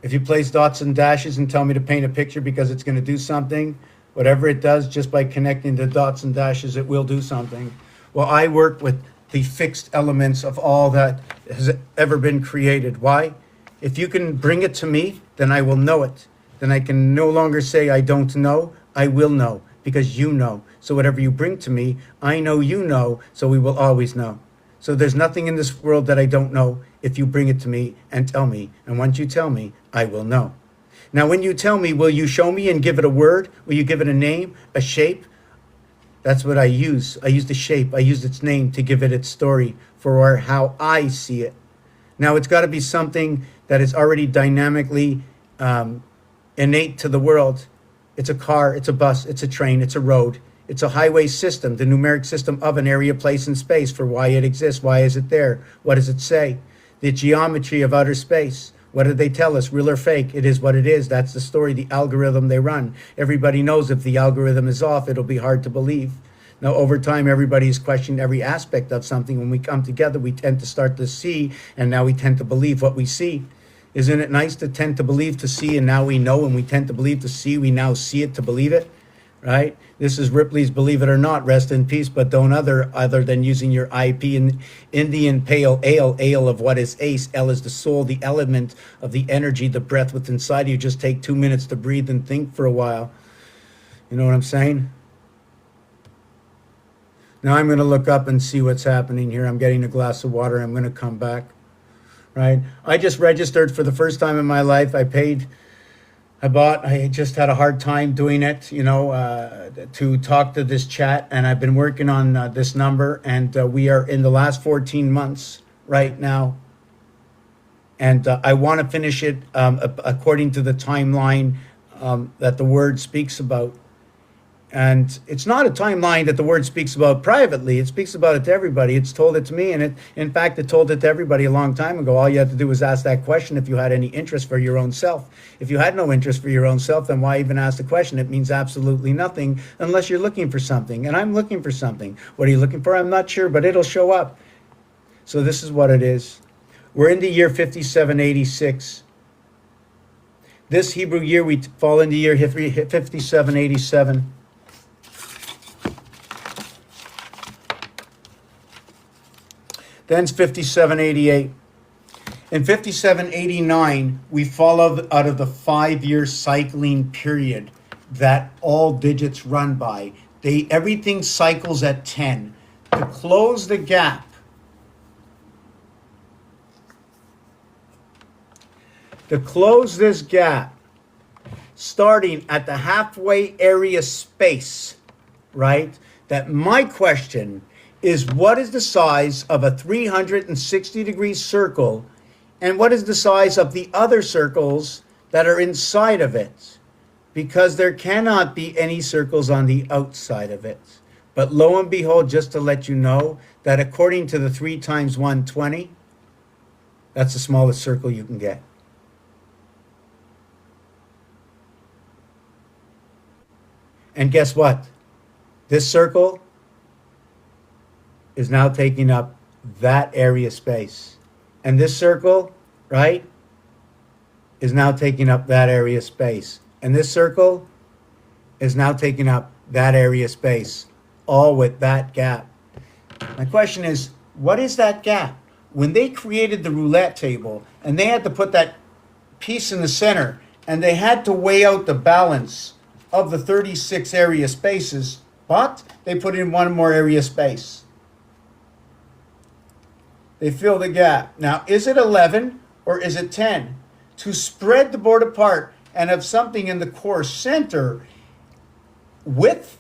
If you place dots and dashes and tell me to paint a picture because it's going to do something, whatever it does, just by connecting the dots and dashes, it will do something. Well, I work with the fixed elements of all that has ever been created. Why? If you can bring it to me, then I will know it. Then I can no longer say I don't know, I will know, because you know. So whatever you bring to me, I know you know, so we will always know. So there's nothing in this world that I don't know if you bring it to me and tell me. And once you tell me, I will know. Now, when you tell me, will you show me and give it a word? Will you give it a name, a shape? That's what I use. I use the shape. I use its name to give it its story for how I see it. Now, it's got to be something that is already dynamically innate to the world. It's a car, it's a bus, it's a train, it's a road. It's a highway system, the numeric system of an area, place, and space for why it exists. Why is it there? What does it say? The geometry of outer space. What do they tell us? Real or fake? It is what it is. That's the story, the algorithm they run. Everybody knows if the algorithm is off, it'll be hard to believe. Now, over time, everybody's questioned every aspect of something. When we come together, we tend to start to see, and now we tend to believe what we see. Isn't it nice to tend to believe to see, and now we know, and we tend to believe to see, we now see it to believe it? Right? This is Ripley's Believe It or Not, rest in peace, but don't other than using your IP in Indian pale ale of what is ace. L is the soul, the element of the energy, the breath within inside you. Just take 2 minutes to breathe and think for a while. You know what I'm saying? Now I'm going to look up and see what's happening here. I'm getting a glass of water. I'm going to come back. Right? I just registered for the first time in my life. I just had a hard time doing it, to talk to this chat. And I've been working on this number. And we are in the last 14 months right now. And I want to finish it according to the timeline that the word speaks about. And it's not a timeline that the word speaks about privately. It speaks about it to everybody. It's told it to me. And in fact, it told it to everybody a long time ago. All you had to do was ask that question if you had any interest for your own self. If you had no interest for your own self, then why even ask the question? It means absolutely nothing unless you're looking for something. And I'm looking for something. What are you looking for? I'm not sure, but it'll show up. So this is what it is. We're in the year 5786. This Hebrew year, we fall into year 5787. Then it's 5788. In 5789, we fall out of the 5-year cycling period that all digits run by. Everything cycles at 10. To close the gap, this gap, starting at the halfway area space, right? That my question is what is the size of a 360-degree circle and what is the size of the other circles that are inside of it? Because there cannot be any circles on the outside of it. But lo and behold, just to let you know that according to the 3 times 120, that's the smallest circle you can get. And guess what? This circle is now taking up that area space. And this circle, right, is now taking up that area space. And this circle is now taking up that area space, all with that gap. My question is, what is that gap? When they created the roulette table and they had to put that piece in the center and they had to weigh out the balance of the 36 area spaces, but they put in one more area space. They fill the gap. Now, is it 11 or is it 10? To spread the board apart and have something in the core center with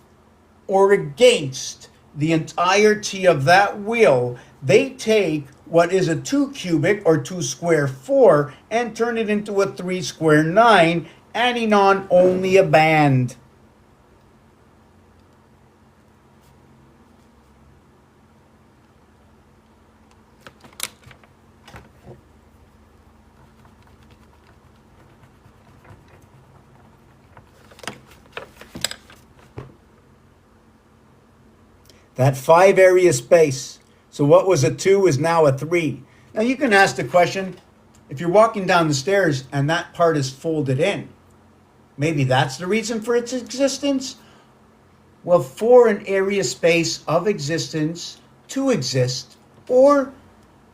or against the entirety of that wheel, they take what is a 2 cubic or 2 square 4 and turn it into a 3 square 9, adding on only a band. That 5 area space. So what was a 2 is now a 3. Now you can ask the question, if you're walking down the stairs and that part is folded in, maybe that's the reason for its existence? Well, for an area space of existence to exist, or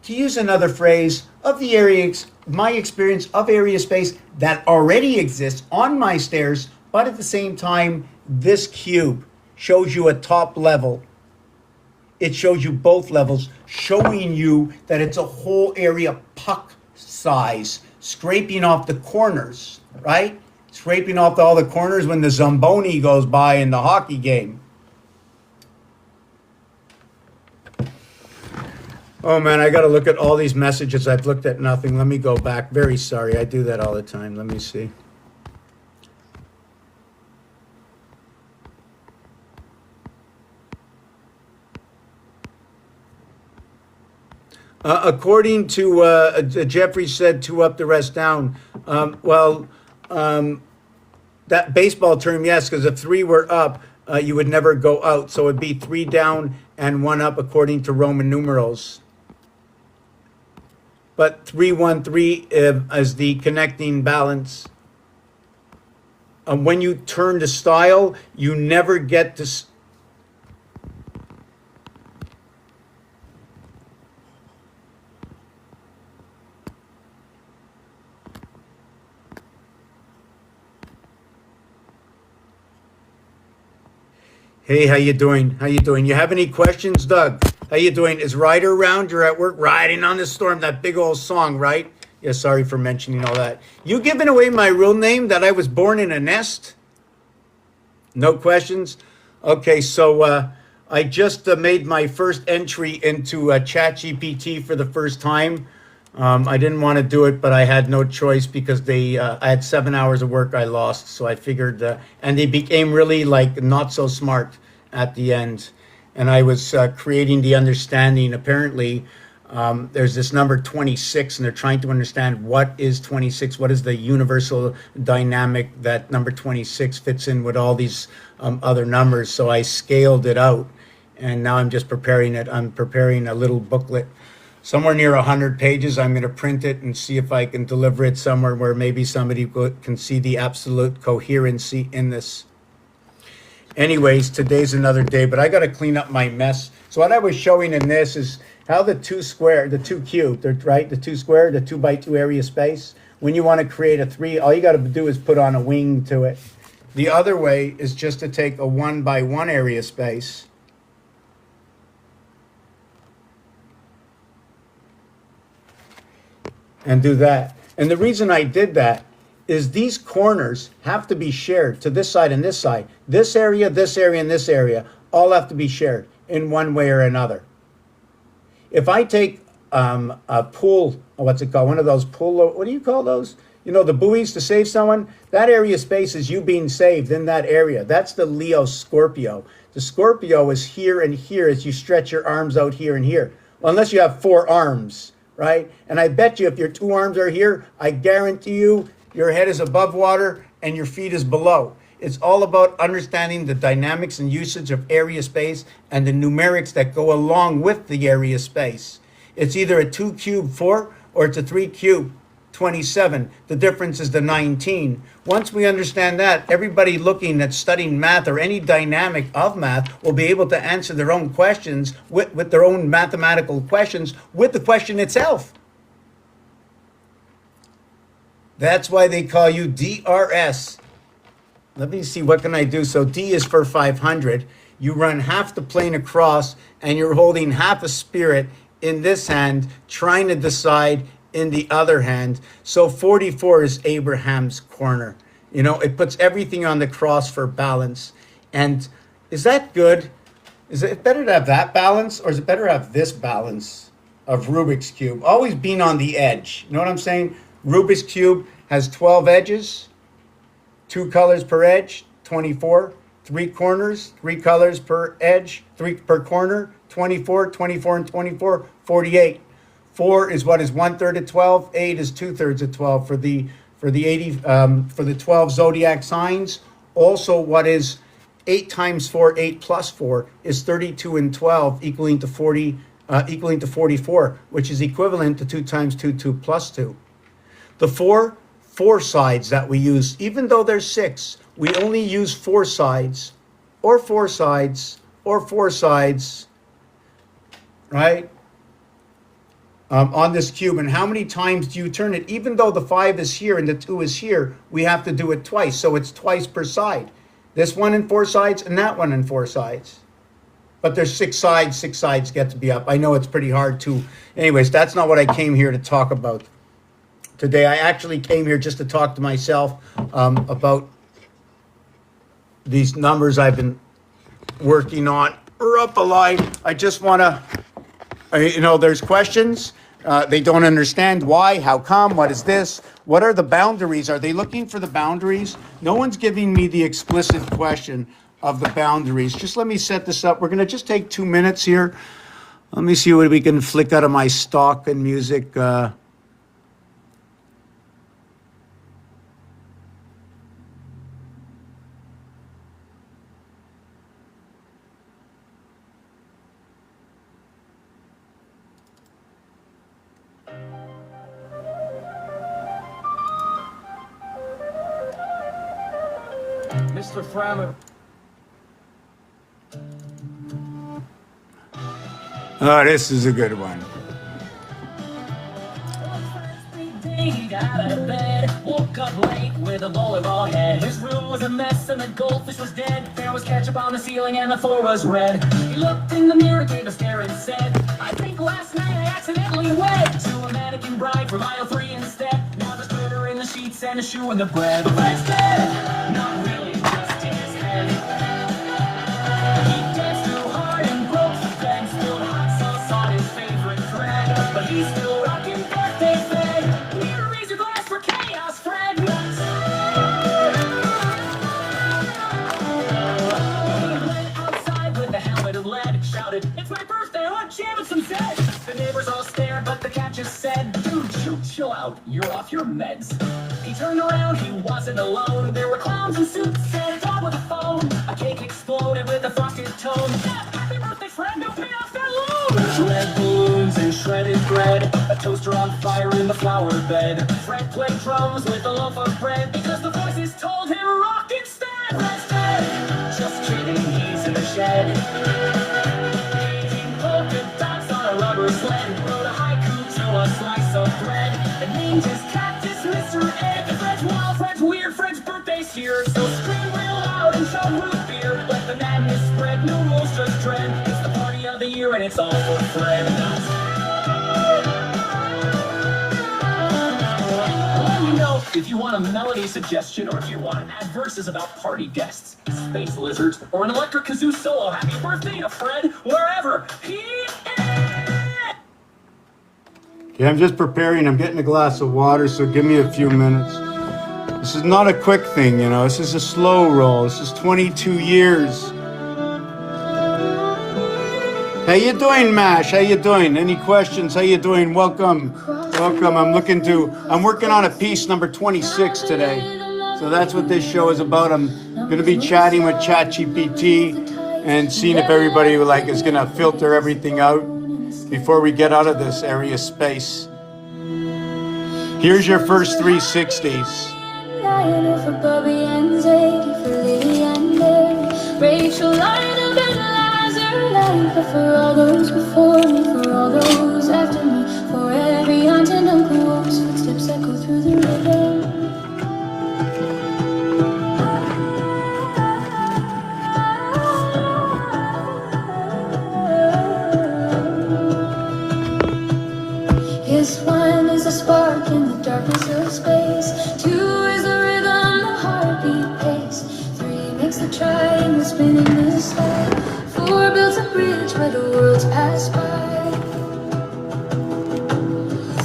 to use another phrase, of the area, my experience of area space that already exists on my stairs, but at the same time, this cube shows you a top level. It shows you both levels, showing you that it's a whole area puck size, scraping off the corners, right? Scraping off all the corners when the Zamboni goes by in the hockey game. Oh man, I got to look at all these messages. I've looked at nothing. Let me go back. Very sorry. I do that all the time. Let me see. According to Jeffrey said, 2 up, the rest down. That baseball term, yes, because if 3 were up, you would never go out. So it'd be 3 down and 1 up according to Roman numerals. But 3-1-3 is the connecting balance. When you turn to style, you never get to. Hey, how you doing? How you doing? You have any questions, Doug? How you doing? Is Ryder around? You're at work riding on the storm, that big old song, right? Yeah, sorry for mentioning all that. You giving away my real name, that I was born in a nest? No questions? Okay, so I just made my first entry into ChatGPT for the first time. I didn't want to do it, but I had no choice because I had 7 hours of work I lost. So I figured, and they became really like not so smart at the end. And I was creating the understanding. Apparently, there's this number 26, and they're trying to understand what is 26, what is the universal dynamic that number 26 fits in with all these other numbers. So I scaled it out, and now I'm just preparing it. I'm preparing a little booklet. Somewhere near 100 pages. I'm going to print it and see if I can deliver it somewhere where maybe somebody can see the absolute coherency in this. Anyways, today's another day, but I got to clean up my mess. So what I was showing in this is how the 2 cube, right? The 2 square, the 2 by 2 area space. When you want to create a 3, all you got to do is put on a wing to it. The other way is just to take a 1 by 1 area space. And do that. And the reason I did that is these corners have to be shared to this side and this side. This area, and this area all have to be shared. in one way or another. If I take a pool, what's it called? One of those pool, what do you call those? You know, the buoys to save someone? That area of space is you being saved in that area. That's the Leo Scorpio. The Scorpio is here and here as you stretch your arms out here and here. Well, unless you have 4 arms, right? And I bet you if your 2 arms are here, I guarantee you your head is above water and your feet is below. It's all about understanding the dynamics and usage of area space and the numerics that go along with the area space. It's either a 2 cube 4 or it's a 3 cube 27. The difference is the 19. Once we understand that, everybody looking at studying math or any dynamic of math will be able to answer their own questions with their own mathematical questions with the question itself. That's why they call you DRS. Let me see, what can I do? So D is for 500. You run half the plane across and you're holding half a spirit in this hand, trying to decide in the other hand. So 44 is Abraham's corner. You know, it puts everything on the cross for balance. And is that good? Is it better to have that balance, or is it better to have this balance of Rubik's Cube? Always being on the edge. You know what I'm saying? Rubik's Cube has 12 edges, 2 colors per edge, 24, 3 corners, 3 colors per edge, 3 per corner, 24, 24 and 24, 48. 4 is what is 1/3 of 12. 8 is 2/3 of 12 for the 12 zodiac signs. Also, what is 8 times 4, 8 plus 4 is 32 and 12, equaling to 44, which is equivalent to 2 times 2, 2 plus 2. The four sides that we use, even though there's 6, we only use 4 sides, or 4 sides, or 4 sides, right? On this cube. And how many times do you turn it? Even though the 5 is here and the 2 is here, we have to do it twice. So it's twice per side. This one in 4 sides and that one in 4 sides. But there's 6 sides. 6 sides get to be up. I know it's pretty hard to. Anyways, that's not what I came here to talk about today. I actually came here just to talk to myself about these numbers I've been working on. We're up a line. I just want to, there's questions. They don't understand why, how come, what is this? What are the boundaries? Are they looking for the boundaries? No one's giving me the explicit question of the boundaries. Just let me set this up. We're going to just take 2 minutes here. Let me see what we can flick out of my stock and music. Mr. Frammer. Oh, this is a good one. He got out of bed, woke up late with a volleyball head. His room was a mess and the goldfish was dead. There was ketchup on the ceiling and the floor was red. He looked in the mirror, gave a stare and said, I think last night I accidentally wed to a mannequin bride from aisle 3 instead. Now there's glitter in the sheets and a shoe in the bread. But Fred's dead, not really, just in his head. He danced too hard and broke the bed, spilled hot sauce on his favorite thread. But he's still rocking birthday fed. Raise your glass for chaos, Fred. He went outside with a helmet of lead, shouted, it's my birthday, let's jam at some dead. The neighbors all stared, but the cat just said, dude, chill out, you're off your meds. He turned around, he wasn't alone. There were clowns in suits and a dog with a phone. A cake exploded with a frosted tone. Happy birthday, Fred, no pay off that loan. Red balloons and shredded bread, a toaster on fire in the flower bed. Fred played drums with a loaf of bread because the voices told him rock instead. Fred's dead, just kidding, he's in the shed. Painting polka dots on a rubber sled. Wrote a haiku to a slice of bread and named his cactus Mr. Ed. Fred's wild, Fred's weird, Fred's birthday's here. So scream real loud and chug root beer. Let the madness spread, no rules, just dread. It's the party of the year and it's all for Fred. Let me know if you you want a melody suggestion, or if you want adverses about party guests, space lizards, or an electric kazoo solo, happy birthday to Fred, wherever he is! Okay, I'm just preparing. I'm getting a glass of water, so give me a few minutes. This is not a quick thing, you know. This is a slow roll. This is 22 years. How you doing, Mash? How you doing? Any questions? How you doing? Welcome. Welcome. I'm working on a piece number 26 today. So that's what this show is about. I'm going to be chatting with ChatGPT and seeing if everybody is going to filter everything out before we get out of this area space. Here's your first 360s. For Bobby and Zadie, for Lily and Mary, Rachel, Lina, Ben, Lazar, Life, for all those before me, for all those after me, for every aunt and uncle whose footsteps echo through the rhythm. Yes, one is a spark in the darkness of space. Two is the rhythm the heartbeat pace. Three makes the triangle spin in the sky. Four builds a bridge where the worlds pass by.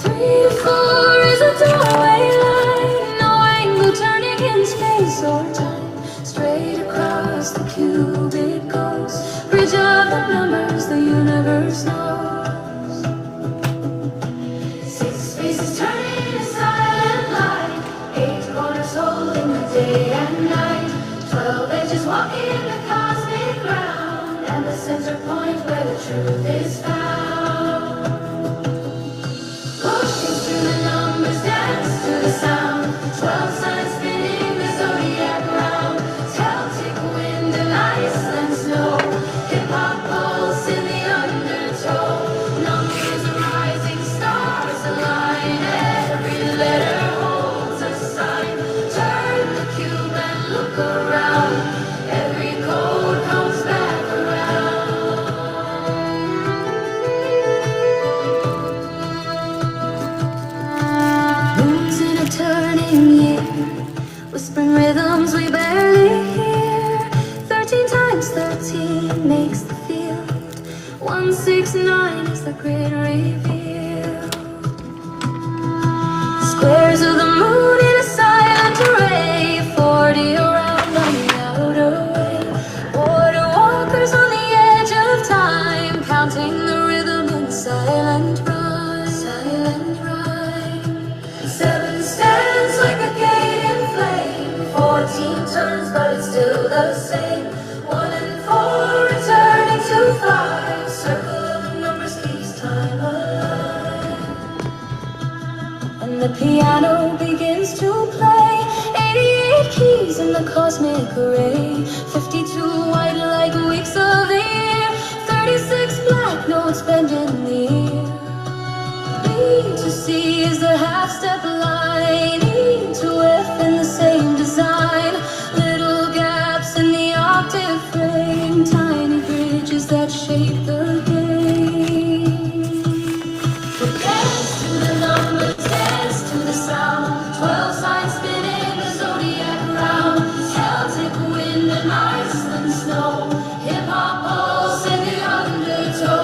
3 to 4 is a doorway line. No angle turning in space or time. Straight across the cube it goes. Bridge of the numbers the universe knows. Day and night, 12 edges walking the cosmic ground, and the center point where the truth is found. Pushing through the numbers, dance to the sound. 12 signs spinning the zodiac round. Celtic wind and ice and snow. Hip-hop pulse in the undertow. Numbers are rising, stars align. Every letter holds a sign. Look around, every code comes back around. Moons in a turning year, whispering rhythms we barely hear. 13 times 13 makes the field. 169 is the great reveal. Squares of the moon in a silent array. 40 around on the outer way. Water walkers on the edge of time, counting the rhythm in silent rhyme. Silent rhyme. 7 stands like a gate in flame. 14 turns, but it's still the same. 1 and 4 returning to 5. Circle of the numbers keeps time alive. And the piano begins to play. 88 keys in the cosmic array. 52 white like weeks of the year. 36 black notes bending the ear. B to C is the half-step line. E to F in the same design. Little gaps in the octave frame. Tiny bridges that shape the game. Dance to the numbers, dance to the sound. 12 signs spinning the zodiac round. Celtic wind and ice and snow. Hip-hop pulse in the undertow.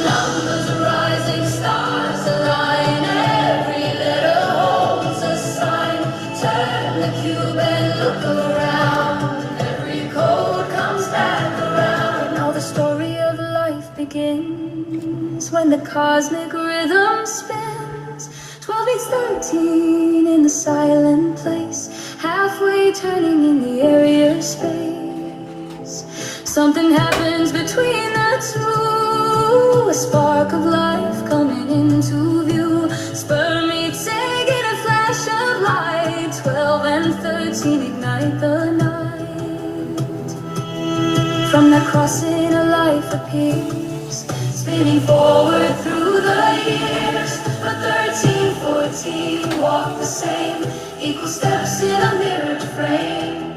Numbers are rising, stars align. Every letter holds a sign. Turn the cube and look around. Every code comes back around. Now the story of life begins when the cosmic rhythm spins. 12 meets 13 in the silent place. Halfway turning in the area space. Something happens between the two. A spark of life coming into view. Sperm meets egg in a flash of light. 12 and 13 ignite the night. From the crossing a life appears, spinning forward through the years. But 13, 14 walk the same. Equal steps in a mirrored frame.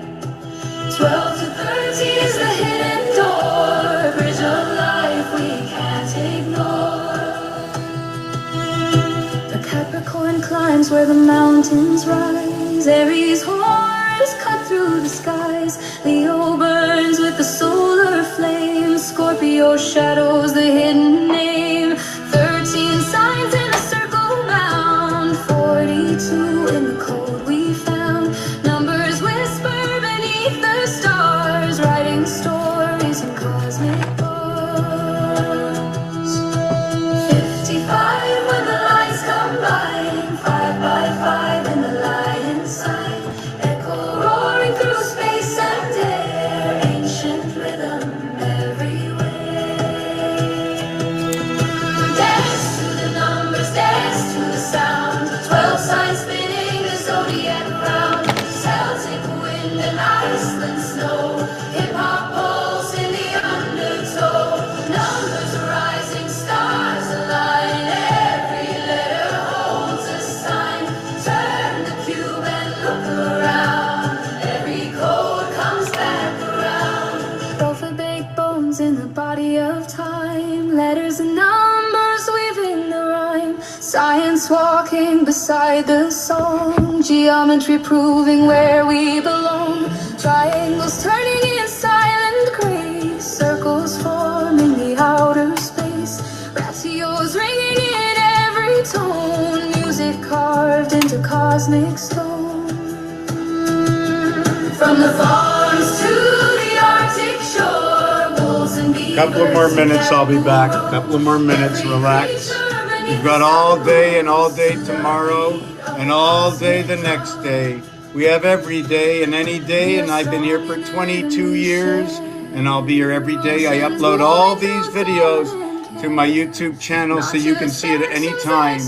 12 to 13 is the hidden door. A bridge of life we can't ignore. The Capricorn climbs where the mountains rise. Aries horns cut through the skies. Leo burns with the solar flame. Scorpio shadows the hidden name. 13 signs in a circle bound. 42 in the code we found. Numbers whisper beneath the stars, writing stories in cosmic bars. 55 when the lights combine. 5 by 5 in the lion sign. Echo roaring through space and air. Ancient rhythm everywhere. Dance to the numbers, dance to the sound. 12 signs spinning the zodiac round. Celtic wind and Iceland snow. Hip hop pulse in the undertow. Numbers rising, stars align. Every letter holds a sign. Turn the cube and look around. Every code comes back around. Alphabet bones in the body of time. Letters and numbers weaving the rhyme. Science walking beside the song. Geometry proving where we belong. Triangles turning in silent grace. Circles forming the outer space. Ratios ringing in every tone. Music carved into cosmic stone. From the farms to the Arctic shore. Wolves and beavers. Couple of more minutes, I'll be back. A couple of more minutes, relax. We've got all day and all day tomorrow and all day the next day. We have every day and any day, and I've been here for 22 years, and I'll be here every day. I upload all these videos to my YouTube channel so you can see it at any time.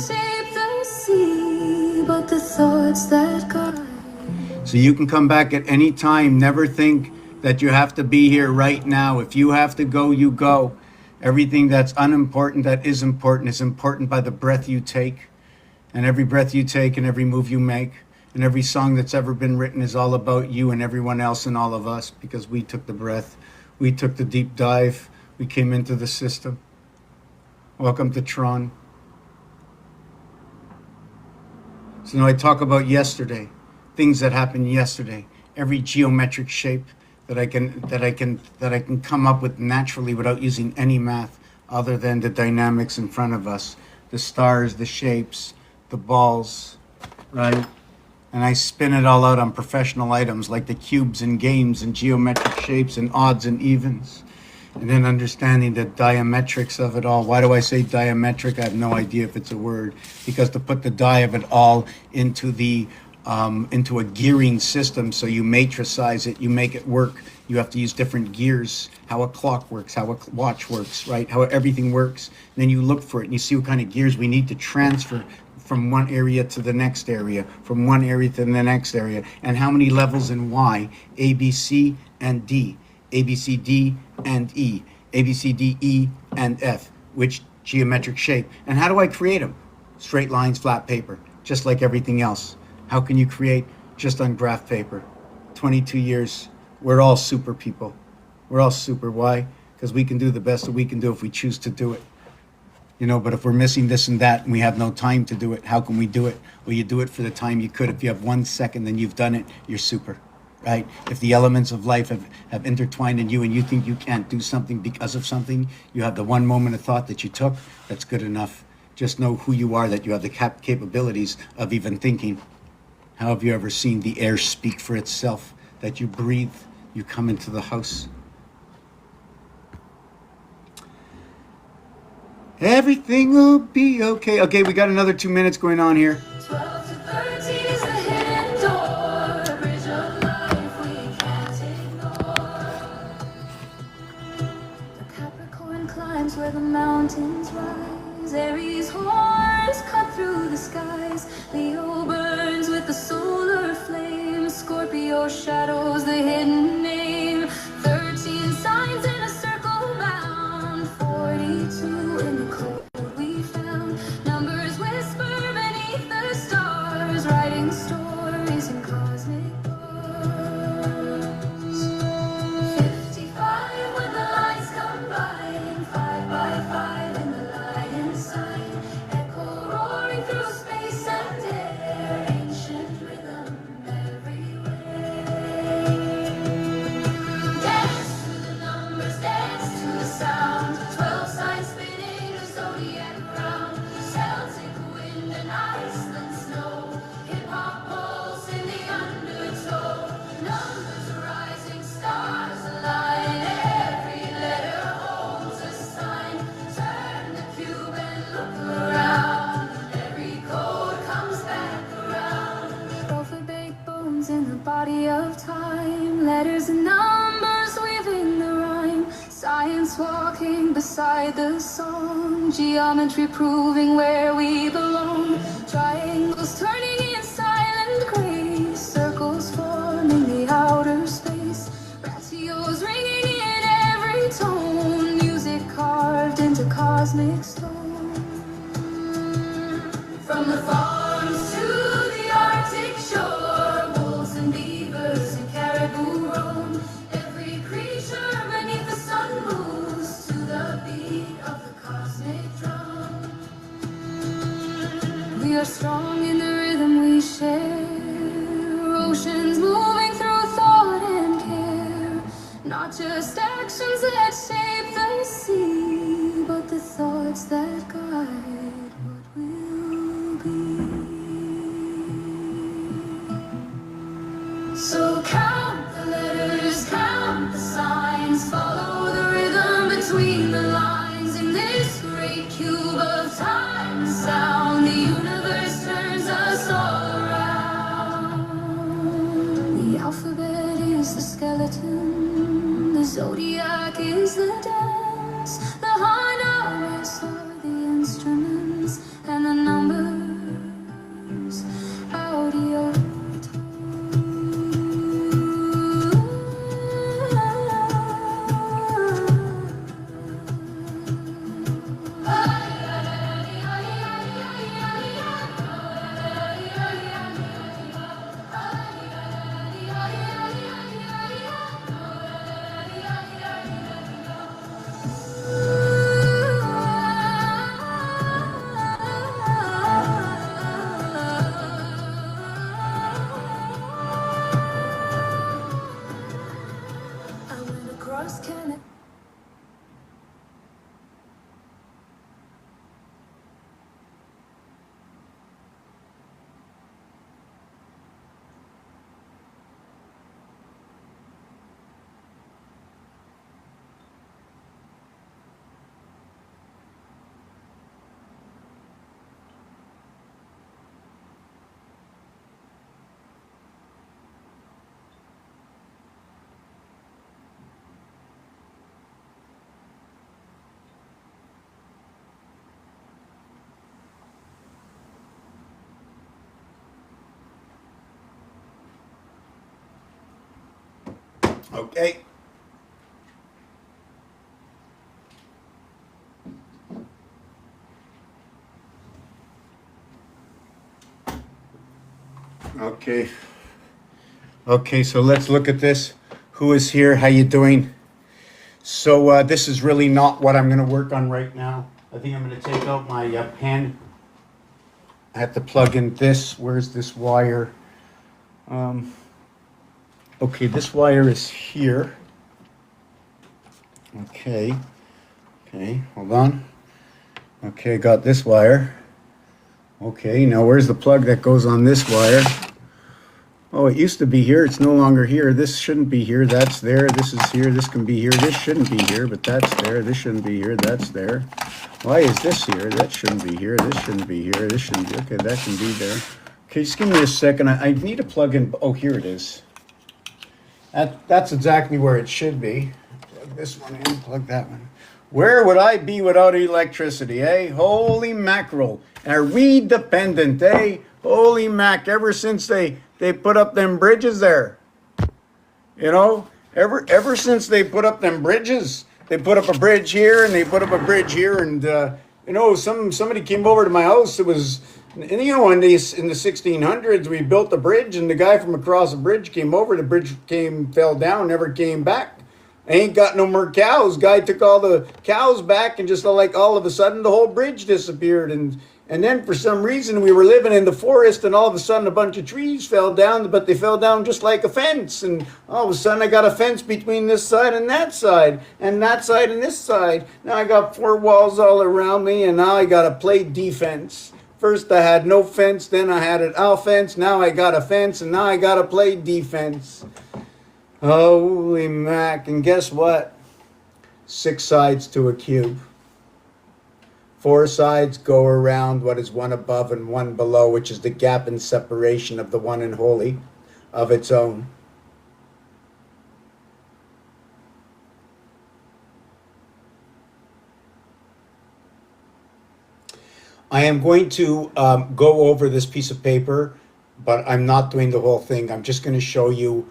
So you can come back at any time. Never think that you have to be here right now. If you have to go, you go. Everything that's unimportant, that is important by the breath you take. And every breath you take and every move you make. And every song that's ever been written is all about you and everyone else and all of us, because we took the breath. We took the deep dive. We came into the system. Welcome to Tron. So now I talk about yesterday, things that happened yesterday, every geometric shape that I can come up with naturally without using any math other than the dynamics in front of us, the stars, the shapes, the balls, right? And I spin it all out on professional items like the cubes and games and geometric shapes and odds and evens. And then understanding the diametrics of it all. Why do I say diametric? I have no idea if it's a word. Because to put the die of it all into a gearing system, so you matricize it, you make it work. You have to use different gears, how a clock works, how a watch works, right? How everything works. And then you look for it and you see what kind of gears we need to transfer from one area to the next area, from one area to the next area, and how many levels and why, A, B, C, and D, A, B, C, D, and E, A, B, C, D, E, and F, which geometric shape. And how do I create them? Straight lines, flat paper, just like everything else. How can you create just on graph paper? 22 years, we're all super people. We're all super. Why? Because we can do the best that we can do if we choose to do it. You know, but if we're missing this and that and we have no time to do it, how can we do it? Well, you do it for the time you could. If you have 1 second, then you've done it, you're super, right? If the elements of life have intertwined in you and you think you can't do something because of something, you have the one moment of thought that you took, that's good enough. Just know who you are, that you have the capabilities of even thinking. How have you ever seen the air speak for itself? That you breathe, you come into the house. Everything will be okay. Okay, we got another 2 minutes going on here. 12 to 13 is the hidden door, a bridge of life we can't ignore. The Capricorn climbs where the mountains rise. Aries horns cut through the skies. Leo burns with the solar flame. Scorpio shadows the hidden name. 13 signs in a circle bound. 42 in the code we found. Numbers whisper beneath the stars, writing stories in cosmic bars. 55 when the lights combine. 5 by 5 in the lion sign. Echo roaring through space songs in the body of time, letters and numbers weaving the rhyme, science walking beside the song, geometry proving where we belong, triangles turning in silent grace, circles forming the outer space, ratios ringing in every tone, music carved into cosmic stone. From the farms to the Arctic shore, wolves and beavers and caribou roam. Every creature beneath the sun moves to the beat of the cosmic drum. We are strong in the rhythm we share, oceans moving through thought and care. Not just actions that shape the sea, but the thoughts that guide what will be. So count the letters, count the signs, follow the rhythm between the lines. In this great cube of time and sound, the universe turns us all around. The alphabet is the skeleton, the zodiac is the dance, the high notes are the instruments, and the numbers audio. I went across Canada. Okay. Okay. Okay, so let's look at this. Who is here? How you doing? So this is really not what I'm going to work on right now. I think I'm going to take out my pen. I have to plug in this. Where's this wire? Okay, this wire is here. Okay. Okay, hold on. Okay, I got this wire. Okay, now where's the plug that goes on this wire? Oh, it used to be here. It's no longer here. This shouldn't be here. That's there. This is here. This can be here. This shouldn't be here, but that's there. This shouldn't be here. That's there. Why is this here? That shouldn't be here. This shouldn't be here. This shouldn't be. Okay, that can be there. Okay, just give me a second. I need to plug in. Oh, here it is. That's exactly where it should be. Plug this one in. Plug that one. Where would I be without electricity, eh? Holy mackerel. Are we dependent, eh? Holy mac. Ever since they put up them bridges there. You know? Ever since they put up them bridges, they put up a bridge here and they put up a bridge here, and you know, somebody came over to my house. It was, and, you know, in the 1600s, we built the bridge, and the guy from across the bridge came over. The bridge fell down, never came back. I ain't got no more cows. Guy took all the cows back, and just like all of a sudden, the whole bridge disappeared. And then for some reason, we were living in the forest, and all of a sudden, a bunch of trees fell down, but they fell down just like a fence. And all of a sudden, I got a fence between this side and that side, and that side and this side. Now I got 4 walls all around me, and now I got to play defense. First, I had no fence, then I had an offense. Now I got a fence, and now I got to play defense. Holy mac. And guess what? 6 sides to a cube. 4 sides go around what is one above and one below, which is the gap and separation of the one and holy. of its own. I am going to go over this piece of paper, but I'm not doing the whole thing. I'm just going to show you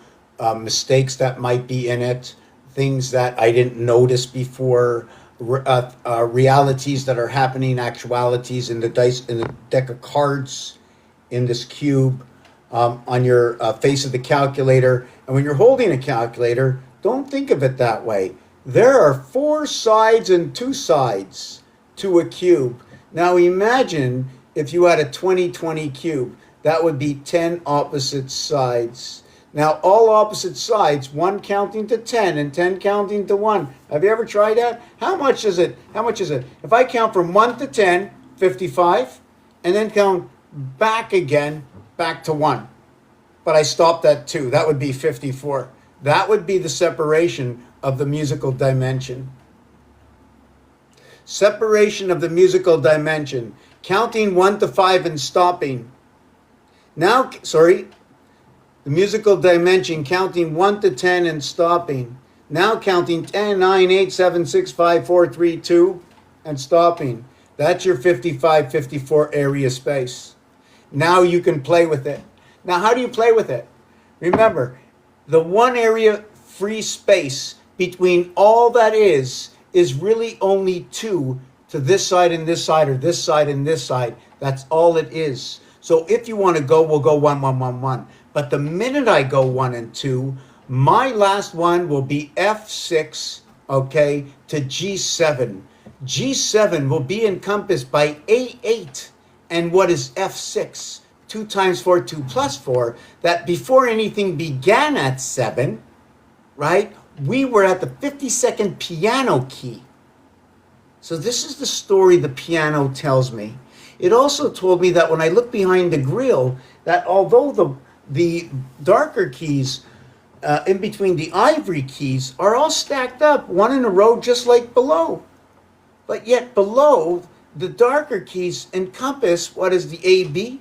mistakes that might be in it, things that I didn't notice before, realities that are happening, actualities in the dice, in the deck of cards, in this cube, on your face of the calculator. And when you're holding a calculator, don't think of it that way. There are 4 sides and 2 sides to a cube. Now imagine if you had a 20/20 cube. That would be 10 opposite sides. Now all opposite sides, 1 counting to 10 and 10 counting to 1. Have you ever tried that? How much is it? How much is it? If I count from 1 to 10, 55, and then count back again, back to 1. But I stopped at 2. That would be 54. That would be the separation of the musical dimension. Separation of the musical dimension. Counting 1 to 5 and stopping. Now, sorry, the musical dimension, counting 1 to 10 and stopping. Now counting 10, 9, 8, 7, 6, 5, 4, 3, 2, and stopping. That's your 55, 54 area space. Now you can play with it. Now, how do you play with it? Remember, the one area free space between all that is really only 2 to this side and this side, or this side and this side. That's all it is. So if you want to go, we'll go 1, 1, 1, 1. But the minute I go 1 and 2, my last one will be F6, okay, to G7. G7 will be encompassed by A8. And what is F6? 2 times 4, 2 plus 4. That before anything began at 7, right, we were at the 52nd piano key. So this is the story the piano tells me. It also told me that when I look behind the grill, that although the darker keys in between the ivory keys are all stacked up, one in a row, just like below. But yet below, the darker keys encompass what is the A, B,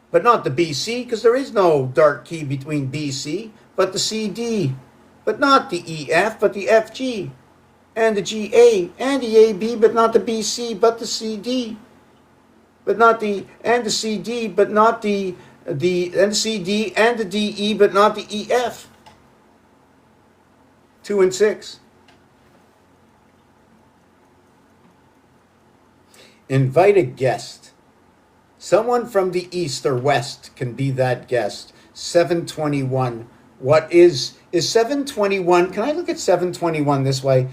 but not the B, C, because there is no dark key between B, C, but the C, D, but not the E, F, but the F, G, and the G, A, and the A, B, but not the B, C, but the C, D, but not the, and the C, D, but not the and the C, D, and the D, E, but not the E, F. 2 and 6. Invite a guest. Someone from the east or west can be that guest. 721. What is 721? Can I look at 721 this way?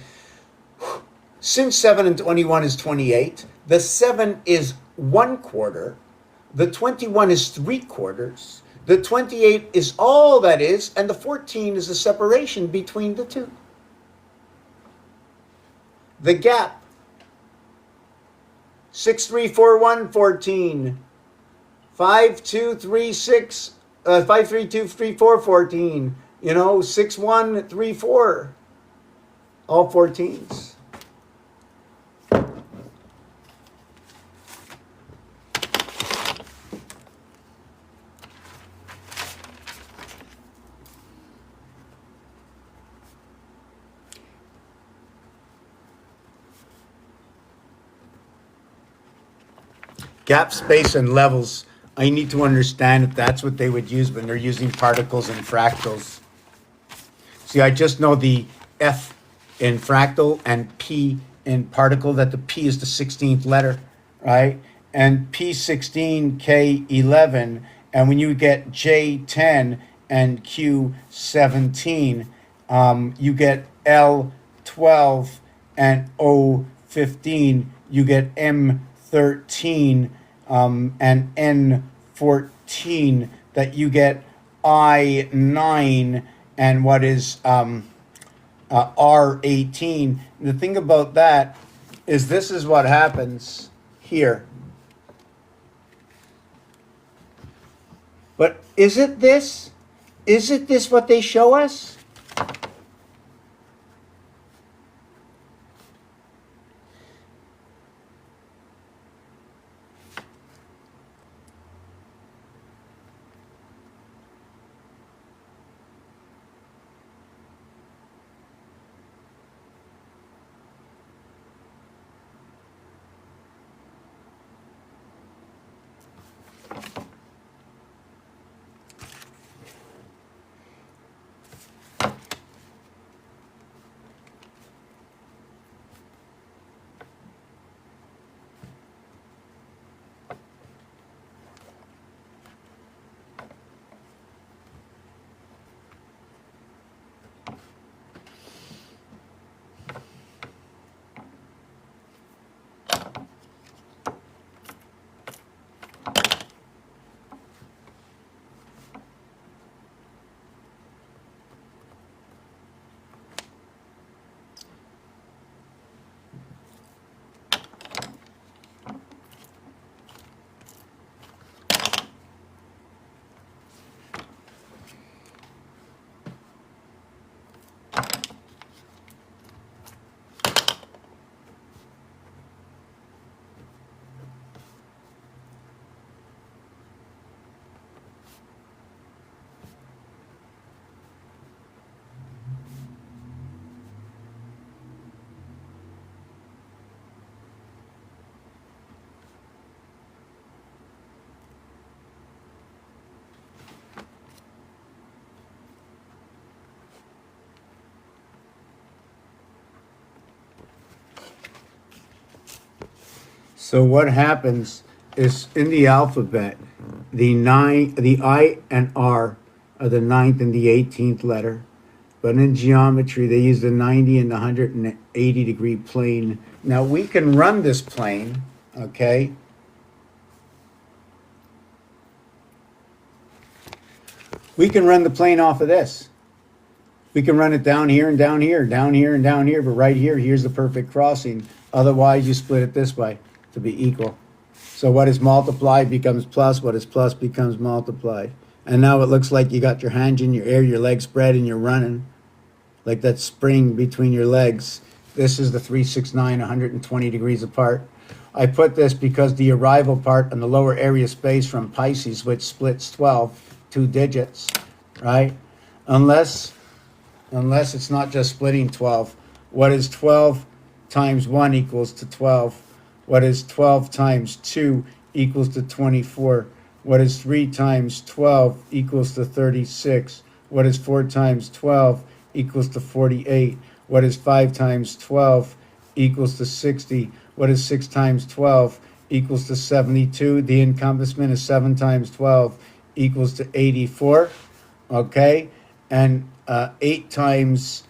Since 7 and 21 is 28, the 7 is 1/4, the 21 is 3/4, the 28 is all that is, and the 14 is the separation between the two. The gap. 6341 14, 5236 53234 14, 6134, all 14s. Gap space and levels. I need to understand if that's what they would use when they're using particles and fractals. See, I just know the F in fractal and P in particle, that the P is the 16th letter, right? And P16, K11, and when you get J10 and Q17, you get L12 and O15, you get M13 and N14, that you get I9 and what is R18. The thing about that is this is what happens here. But is it this? Is it this what they show us? So what happens is in the alphabet, the I and R are the ninth and the 18th letter. But in geometry, they use the 90 and the 180-degree plane. Now we can run this plane, okay? We can run the plane off of this. We can run it down here and down here, down here and down here, but right here, here's the perfect crossing. Otherwise, you split it this way to be equal. So what is multiplied becomes plus, what is plus becomes multiplied. And now it looks like you got your hands in your air, your legs spread, and you're running. Like that spring between your legs. This is the 369, 120 degrees apart. I put this because the arrival part on the lower area space from Pisces, which splits 12, 2 digits, right? Unless it's not just splitting 12. What is 12 times 1 equals to 12? What is 12 times 2 equals to 24? What is 3 times 12 equals to 36? What is 4 times 12 equals to 48? What is 5 times 12 equals to 60? What is 6 times 12 equals to 72? The encompassment is 7 times 12 equals to 84, okay? And 8 times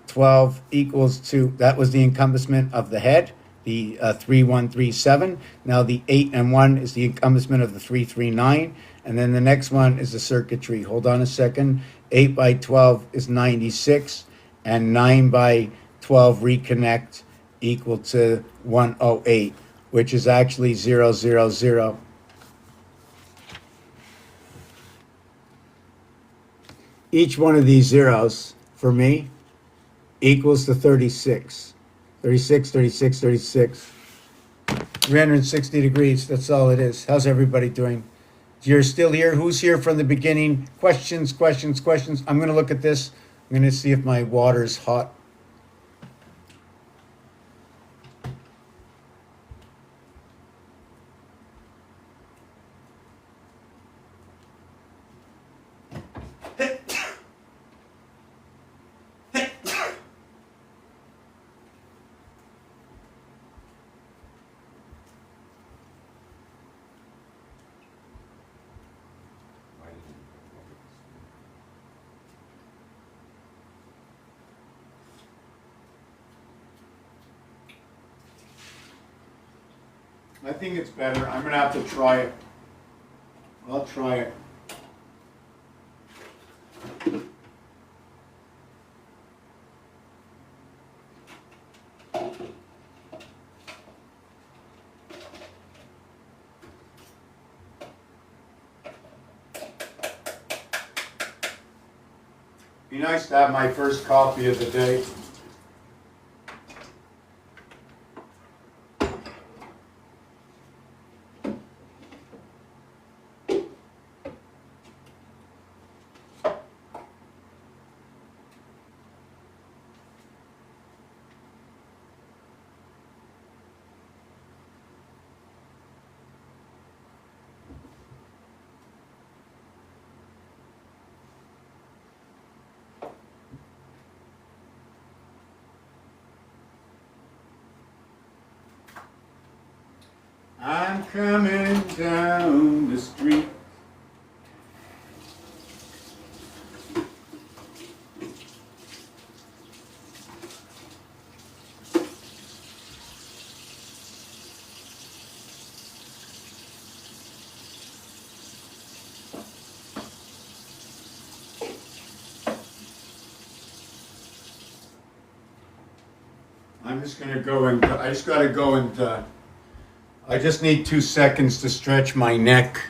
12 equals to, that was the encompassment of the head, the 3137. Now the 8 and 1 is the encompassment of the 339. And then the next one is the circuitry. Hold on a second. 8 by 12 is 96. And 9 by 12 reconnect equal to 108, which is actually 000. Each one of these zeros, for me, equals to 36. 36, 36, 36. 360 degrees, that's all it is. How's everybody doing? You're still here? Who's here from the beginning? Questions, questions, questions. I'm going to look at this. I'm going to see if my water's hot. I think it's better. I'm going to have to try it. I'll try it. Be nice to have my first coffee of the day. I'm coming down the street. I'm just gonna go and I just gotta go and I just need 2 seconds to stretch my neck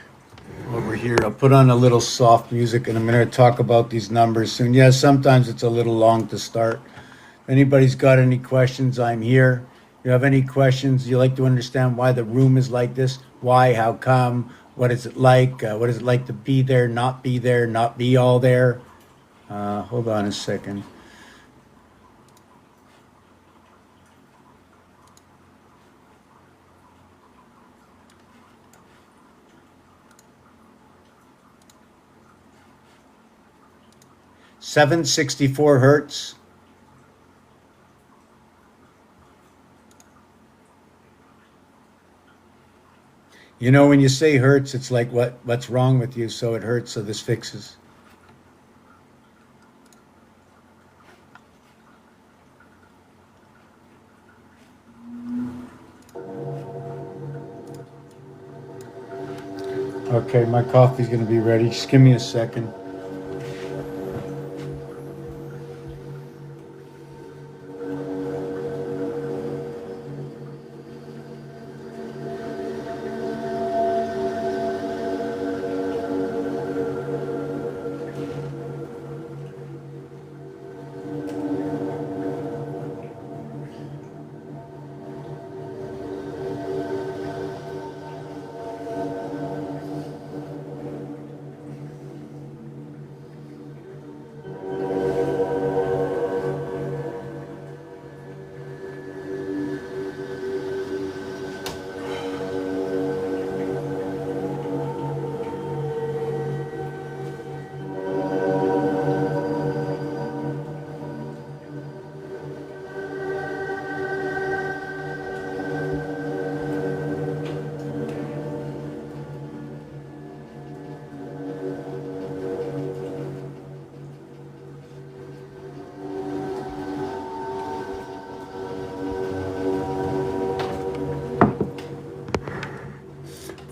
over here. I'll put on a little soft music and I'm going to talk about these numbers soon. Yeah, sometimes it's a little long to start. If anybody's got any questions, I'm here. If you have any questions, you like to understand why the room is like this, why, how come, what is it like, what is it like to be there, not be all there. Hold on a second. $764 hertz. You know, when you say hurts, it's like what's wrong with you, so it hurts, so this fixes. Okay, my coffee's gonna be ready. Just give me a second.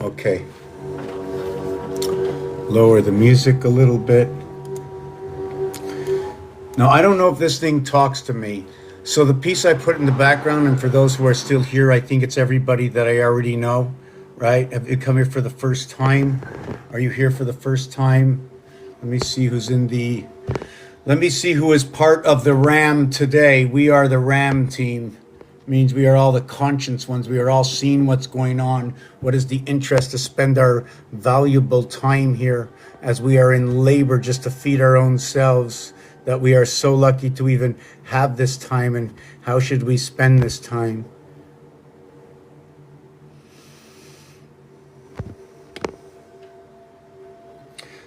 Okay. Lower the music a little bit. Now, I don't know if this thing talks to me. So the piece I put in the background, and for those who are still here, I think it's everybody that I already know, right? Have you come here for the first time? Are you here for the first time? Let me see who's in the. Let me see who is part of the RAM today. We are the RAM team. Means we are all the conscious ones. We are all seeing what's going on. What is the interest to spend our valuable time here as we are in labor just to feed our own selves? That we are so lucky to even have this time, and how should we spend this time?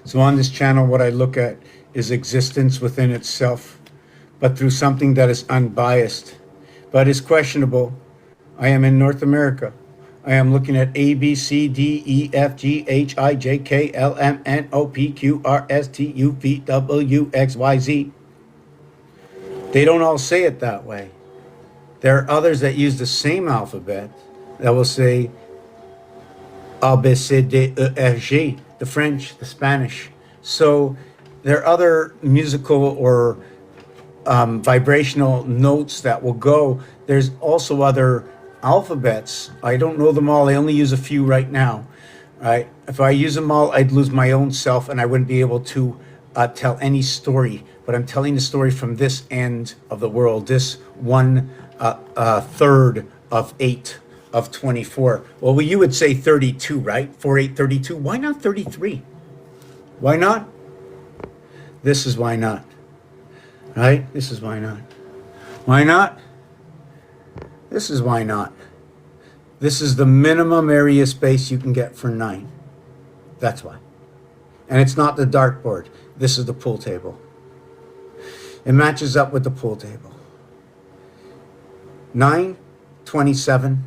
So on this channel, what I look at is existence within itself, but through something that is unbiased, but is questionable. I am in North America. I am looking at A, B, C, D, E, F, G, H, I, J, K, L, M, N, O, P, Q, R, S, T, U, V, W, X, Y, Z. They don't all say it that way. There are others that use the same alphabet that will say A, B, C, D, E, F, G, the French, the Spanish. So there are other musical or vibrational notes that will go. There's also other alphabets. I don't know them all. I only use a few right now. Right? If I use them all, I'd lose my own self, and I wouldn't be able to tell any story. But I'm telling the story from this end of the world, this one third of 8 of 24. Well, you would say 32, right? 4, 8, 32. Why not 33? Why not? This is why not. Right? This is why not. Why not? This is why not. This is the minimum area space you can get for 9. That's why. And it's not the dartboard. This is the pool table. It matches up with the pool table. 9, 27,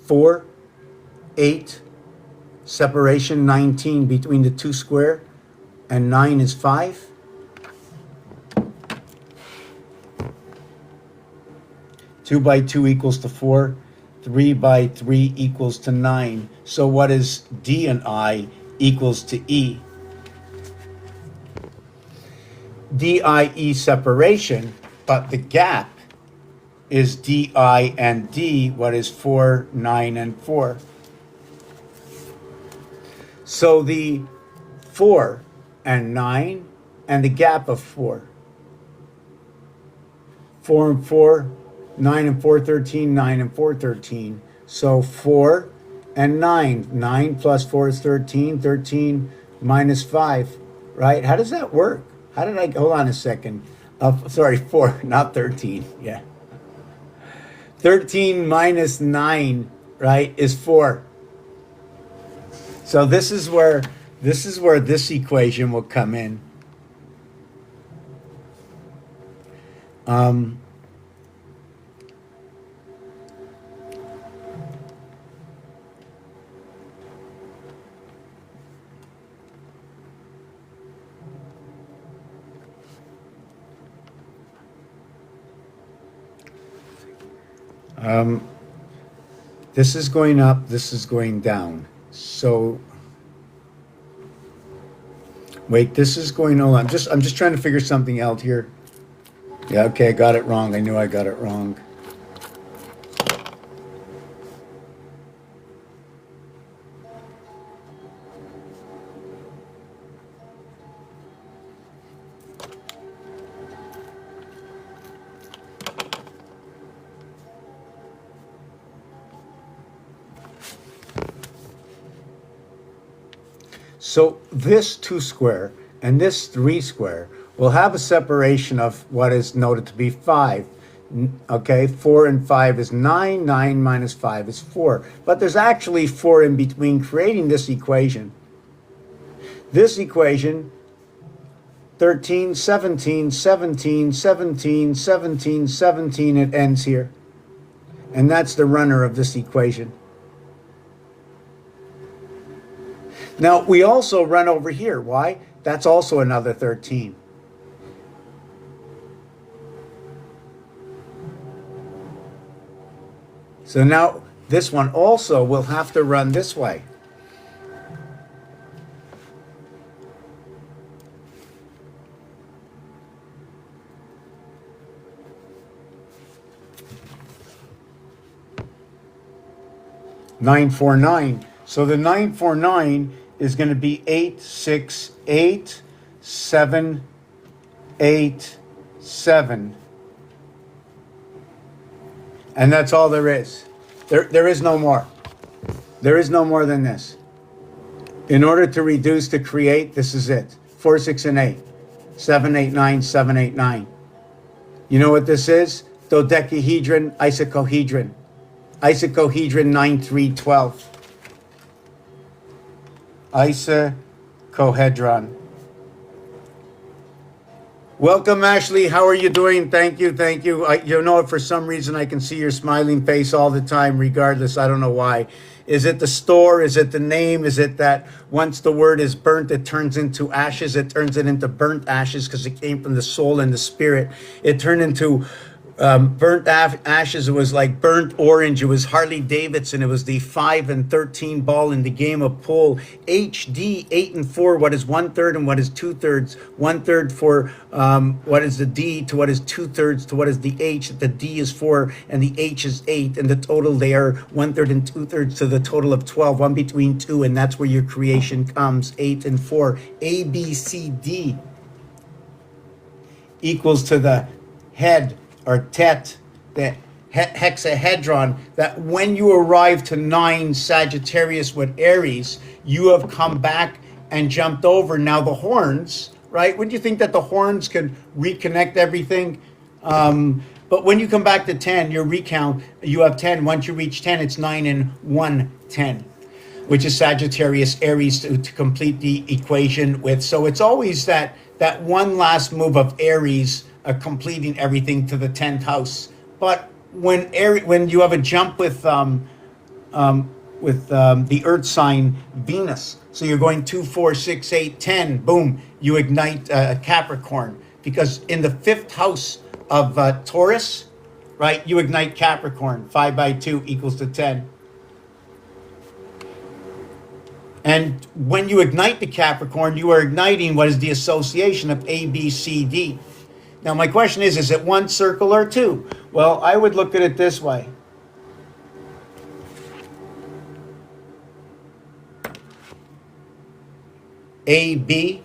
4, 8, separation 19 between the two square, and 9 is 5. 2 by 2 equals to 4. 3 by 3 equals to 9. So what is D and I equals to E? DIE separation, but the gap is DI and D, what is 4, 9, and 4. So the 4 and 9 and the gap of 4. 4 and 4, 9 and 4, 13, 9 and 4, 13. So 4 and 9. 9 plus 4 is 13, 13 minus 5, right? How does that work? How did I, hold on a second. Sorry, 4, not 13, yeah. 13 minus 9, right, is 4. So this is where this equation will come in. This is going up, this is going down. So wait, this is going on. I'm just trying to figure something out here. Yeah, okay, I got it wrong. I knew I got it wrong. So this 2 square and this 3 square will have a separation of what is noted to be 5. Okay, 4 and 5 is 9, 9 minus 5 is 4. But there's actually 4 in between, creating this equation. This equation, 13, 17, 17, 17, 17, 17, it ends here. And that's the runner of this equation. Now, we also run over here. Why? That's also another 13. So now this one also will have to run this way. (949). So the 949 is going to be 8, 6, 8, 7, 8, 7. And that's all there is. There is no more. There is no more than this. In order to reduce to create, this is it. 4, 6, and 8. 7, 8, 9, 7, 8, 9. You know what this is? Dodecahedron, isocohedron. Isocohedron 9, 3, 12. Isocohedron. Welcome, Ashley. How are you doing? Thank you. Thank you. You know, for some reason, I can see your smiling face all the time, regardless. I don't know why. Is it the store? Is it the name? Is it that once the word is burnt, it turns into ashes? It turns it into burnt ashes because it came from the soul and the spirit. It turned into burnt ashes. It was like burnt orange. It was Harley Davidson. It was the 5 and 13 ball in the game of pool. HD 8 and 4. What is 1/3 and what is 2/3? 1/3 for what is the D to what is 2/3 to what is the H. The D is 4 and the H is 8, and the total they are 1/3 and 2/3 to the total of 12. One between 2, and that's where your creation comes. 8 and 4. A B C D equals to the head, or tet, the hexahedron, that when you arrive to 9 Sagittarius with Aries, you have come back and jumped over. Now the horns, right? Would you think that the horns could reconnect everything? But when you come back to 10, your recount, you have 10. Once you reach 10, it's 9 and 1, 10, which is Sagittarius Aries to complete the equation with. So it's always that one last move of Aries completing everything to the 10th house. But when you have a jump with the Earth sign Venus, so you're going 2, 4, 6, 8, 10, boom, you ignite Capricorn, because in the 5th house of Taurus, right, you ignite Capricorn. 5 by 2 equals to 10. And when you ignite the Capricorn, you are igniting what is the association of A, B, C, D. Now, my question is it 1 circle or 2? Well, I would look at it this way. AB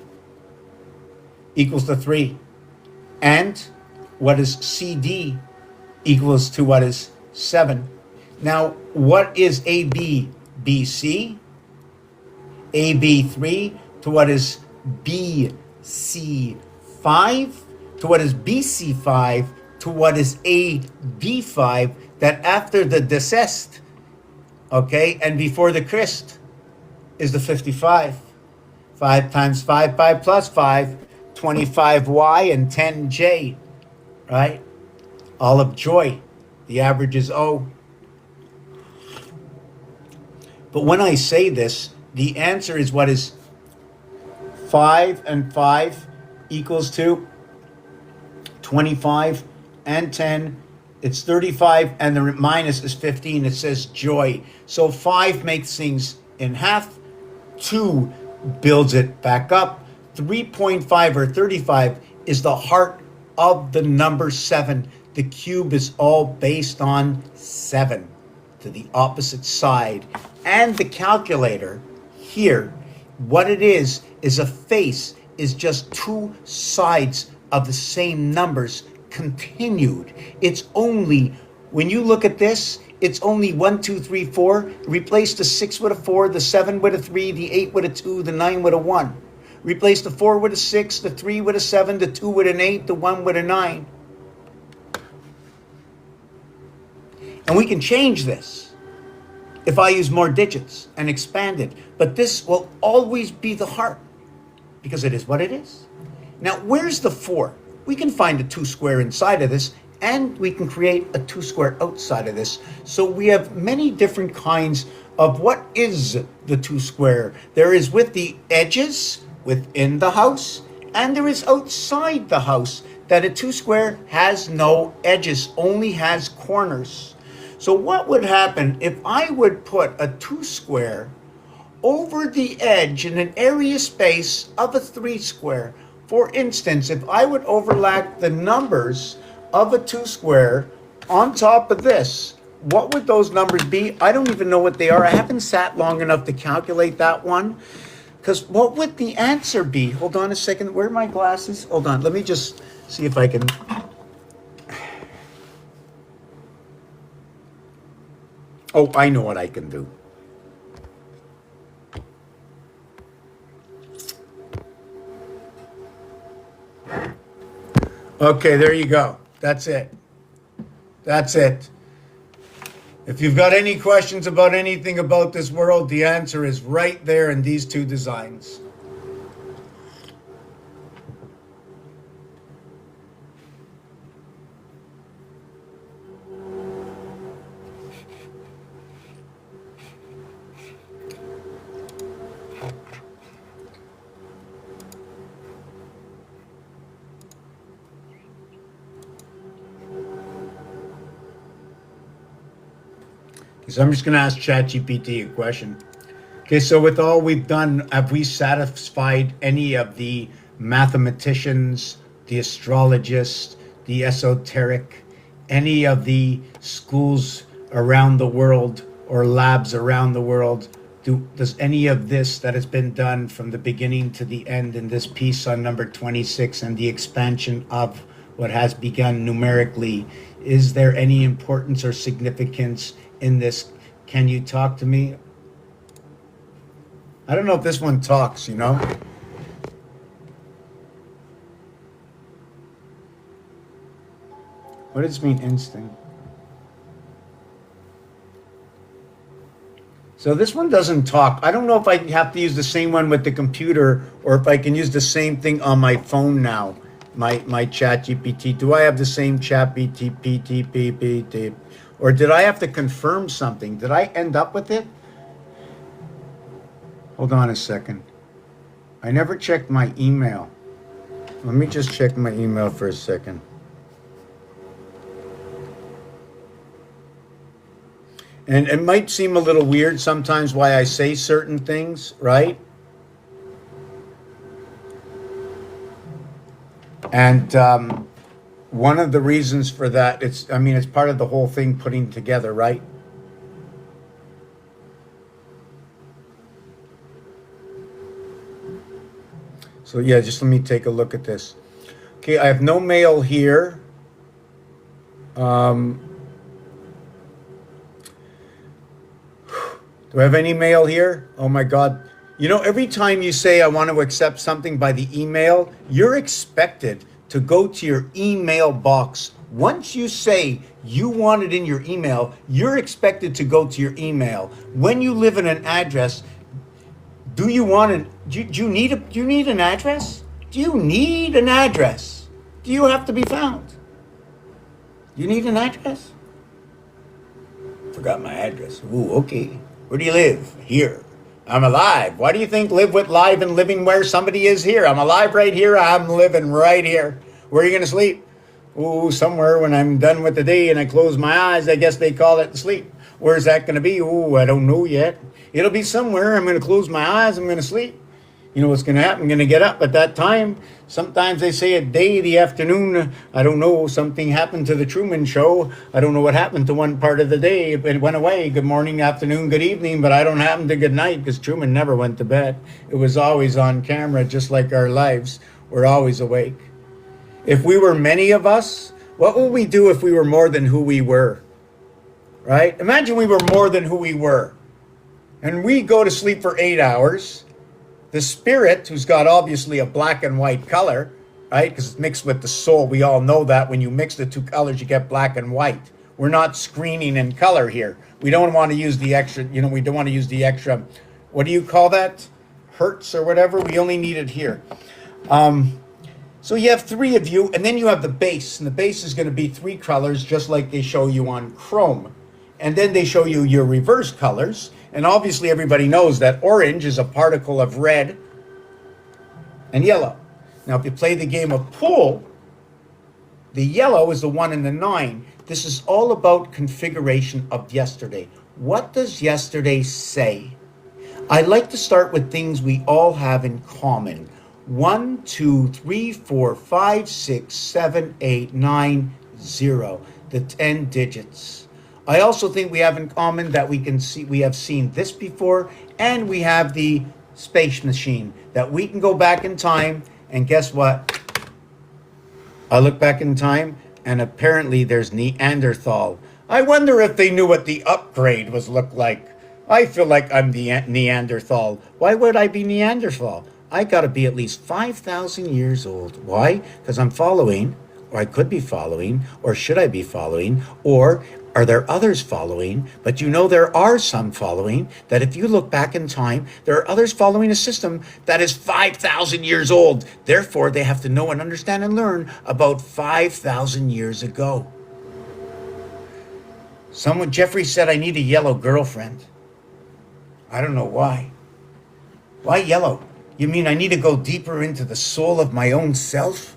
equals to 3. And what is CD equals to what is 7. Now, what is AB? BC? AB3 to what is BC5? To what is BC5 to what is AB5, that after the deceased, okay, and before the Christ is the 55. 5 times 5, 5 plus 5, 25Y and 10J, right? All of joy. The average is O. But when I say this, the answer is what is 5 and 5 equals to 25 and 10 It's 35 and the minus is 15. It says joy. So 5 makes things in half. 2 builds it back up. 3.5 or 35 is the heart of the number 7. The cube is all based on 7 to the opposite side. And the calculator here, what it is a face, is just 2 sides of the same numbers continued. It's only, when you look at this, it's only 1, 2, 3, 4. Replace the 6 with a 4, the 7 with a 3, the 8 with a 2, the 9 with a 1. Replace the 4 with a 6, the 3 with a 7, the 2 with an 8, the 1 with a 9. And we can change this if I use more digits and expand it. But this will always be the heart because it is what it is. Now, where's the 4? We can find a 2 square inside of this, and we can create a 2 square outside of this. So we have many different kinds of what is the 2 square. There is with the edges within the house, and there is outside the house, that a 2 square has no edges, only has corners. So what would happen if I would put a 2 square over the edge in an area space of a 3 square? For instance, if I would overlap the numbers of a 2 square on top of this, what would those numbers be? I don't even know what they are. I haven't sat long enough to calculate that one. Because what would the answer be? Hold on a second. Where are my glasses? Hold on. Let me just see if I can. Oh, I know what I can do. Okay, there you go. That's it. That's it. If you've got any questions about anything about this world, the answer is right there in these 2 designs. So I'm just going to ask ChatGPT a question. Okay, so with all we've done, have we satisfied any of the mathematicians, the astrologists, the esoteric, any of the schools around the world or labs around the world? Does any of this that has been done from the beginning to the end in this piece on number 26 and the expansion of what has begun numerically, is there any importance or significance in this? Can you talk to me? I don't know if this one talks, you know? What does it mean, instinct? So this one doesn't talk. I don't know if I have to use the same one with the computer or if I can use the same thing on my phone now. My chat GPT. Do I have the same chat GPT? Or did I have to confirm something? Did I end up with it? Hold on a second. I never checked my email. Let me just check my email for a second. And it might seem a little weird sometimes why I say certain things, right? And one of the reasons for that, it's part of the whole thing putting together, right? So yeah, just let me take a look at this. Okay, I have no mail here. Do I have any mail here? Oh my God. You know, every time you say I want to accept something by the email, you're expected to go to your email box. Once you say you want it in your email, you're expected to go to your email. When you live in an address, do you need an address? Do you need an address? Do you have to be found? You need an address? Forgot my address. Ooh, okay. Where do you live? Here. I'm alive. Why do you think live with live and living where somebody is here? I'm alive right here. I'm living right here. Where are you going to sleep? Ooh, somewhere when I'm done with the day and I close my eyes, I guess they call it sleep. Where's that going to be? Ooh, I don't know yet. It'll be somewhere. I'm going to close my eyes. I'm going to sleep. You know what's going to happen? I'm going to get up at that time. Sometimes they say a day, the afternoon. I don't know. Something happened to the Truman Show. I don't know what happened to one part of the day. It went away. Good morning, afternoon, good evening. But I don't happen to good night because Truman never went to bed. It was always on camera, just like our lives. We're always awake. If we were many of us, what would we do if we were more than who we were? Right? Imagine we were more than who we were. And we go to sleep for 8 hours. The spirit, who's got obviously a black and white color, right? Because it's mixed with the soul. We all know that when you mix the two colors, you get black and white. We're not screening in color here. We don't want to use the extra, we don't want to use the extra, what do you call that? Hertz or whatever. We only need it here. So you have three of you, and then you have the base, and the base is going to be three colors, just like they show you on Chrome. And then they show you your reverse colors, and obviously everybody knows that orange is a particle of red and yellow. Now, if you play the game of pool, the yellow is the 1 and the 9. This is all about configuration of yesterday. What does yesterday say? I like to start with things we all have in common. 1, 2, 3, 4, 5, 6, 7, 8, 9, 0. The 10 digits. I also think we have in common that we have seen this before, and we have the space machine that we can go back in time, and guess what? I look back in time, and apparently there's Neanderthal. I wonder if they knew what the upgrade was look like. I feel like I'm the Neanderthal. Why would I be Neanderthal? I got to be at least 5,000 years old. Why? Because I'm following, or I could be following, or should I be following, or are there others following? But there are some following, that if you look back in time, there are others following a system that is 5,000 years old. Therefore, they have to know and understand and learn about 5,000 years ago. Jeffrey said, I need a yellow girlfriend. I don't know why. Why yellow? You mean I need to go deeper into the soul of my own self?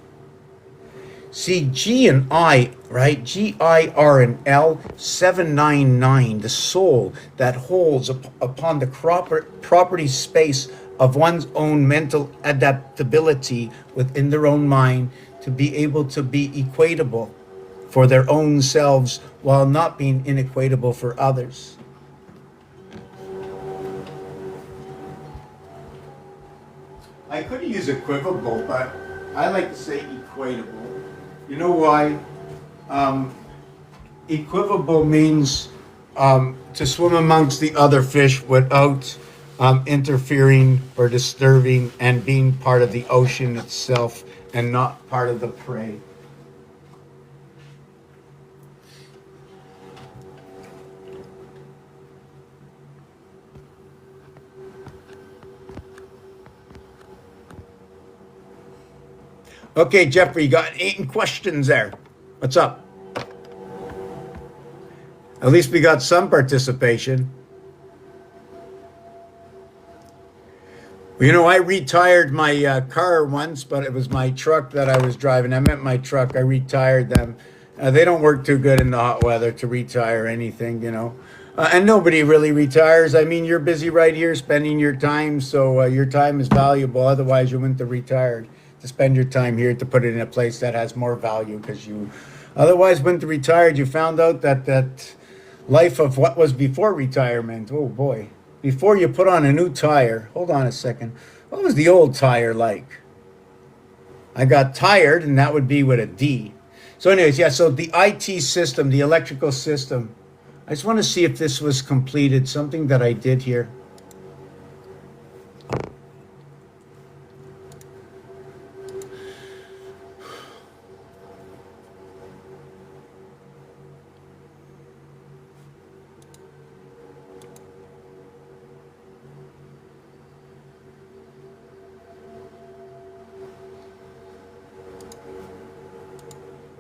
See, G and I, right? G-I-R and L, 799, the soul that holds upon the property space of one's own mental adaptability within their own mind to be able to be equatable for their own selves while not being inequatable for others. I could use equivocal, but I like to say equatable. You know why? Equivocal means to swim amongst the other fish without interfering or disturbing and being part of the ocean itself and not part of the prey. Okay, Jeffrey, you got 8 questions there. What's up? At least we got some participation. Well, I retired my car once, but it was my truck that I was driving. I meant my truck. I retired them. They don't work too good in the hot weather to retire anything, and nobody really retires. I mean, you're busy right here spending your time, so your time is valuable. Otherwise, you wouldn't have retired. To spend your time here, to put it in a place that has more value, because you otherwise wouldn't have retired. You found out that life of what was before retirement. Oh boy. Before you put on a new tire. Hold on a second. What was the old tire like? I got tired, and that would be with a D. So anyways, yeah, so the IT system, the electrical system. I just want to see if this was completed, something that I did here.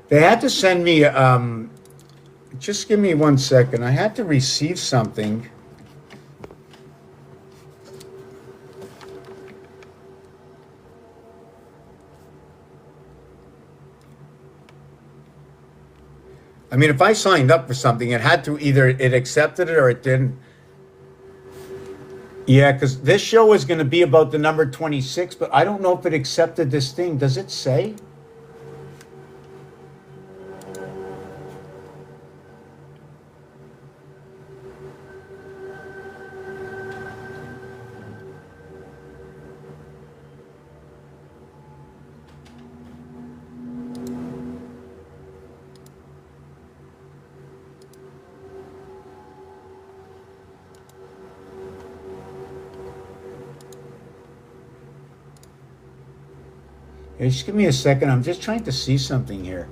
They had to send me, just give me 1 second. I had to receive something. I mean, if I signed up for something, it had to either it accepted it or it didn't. Yeah, because this show is going to be about the number 26, but I don't know if it accepted this thing. Does it say? Yeah, just give me a second. I'm just trying to see something here.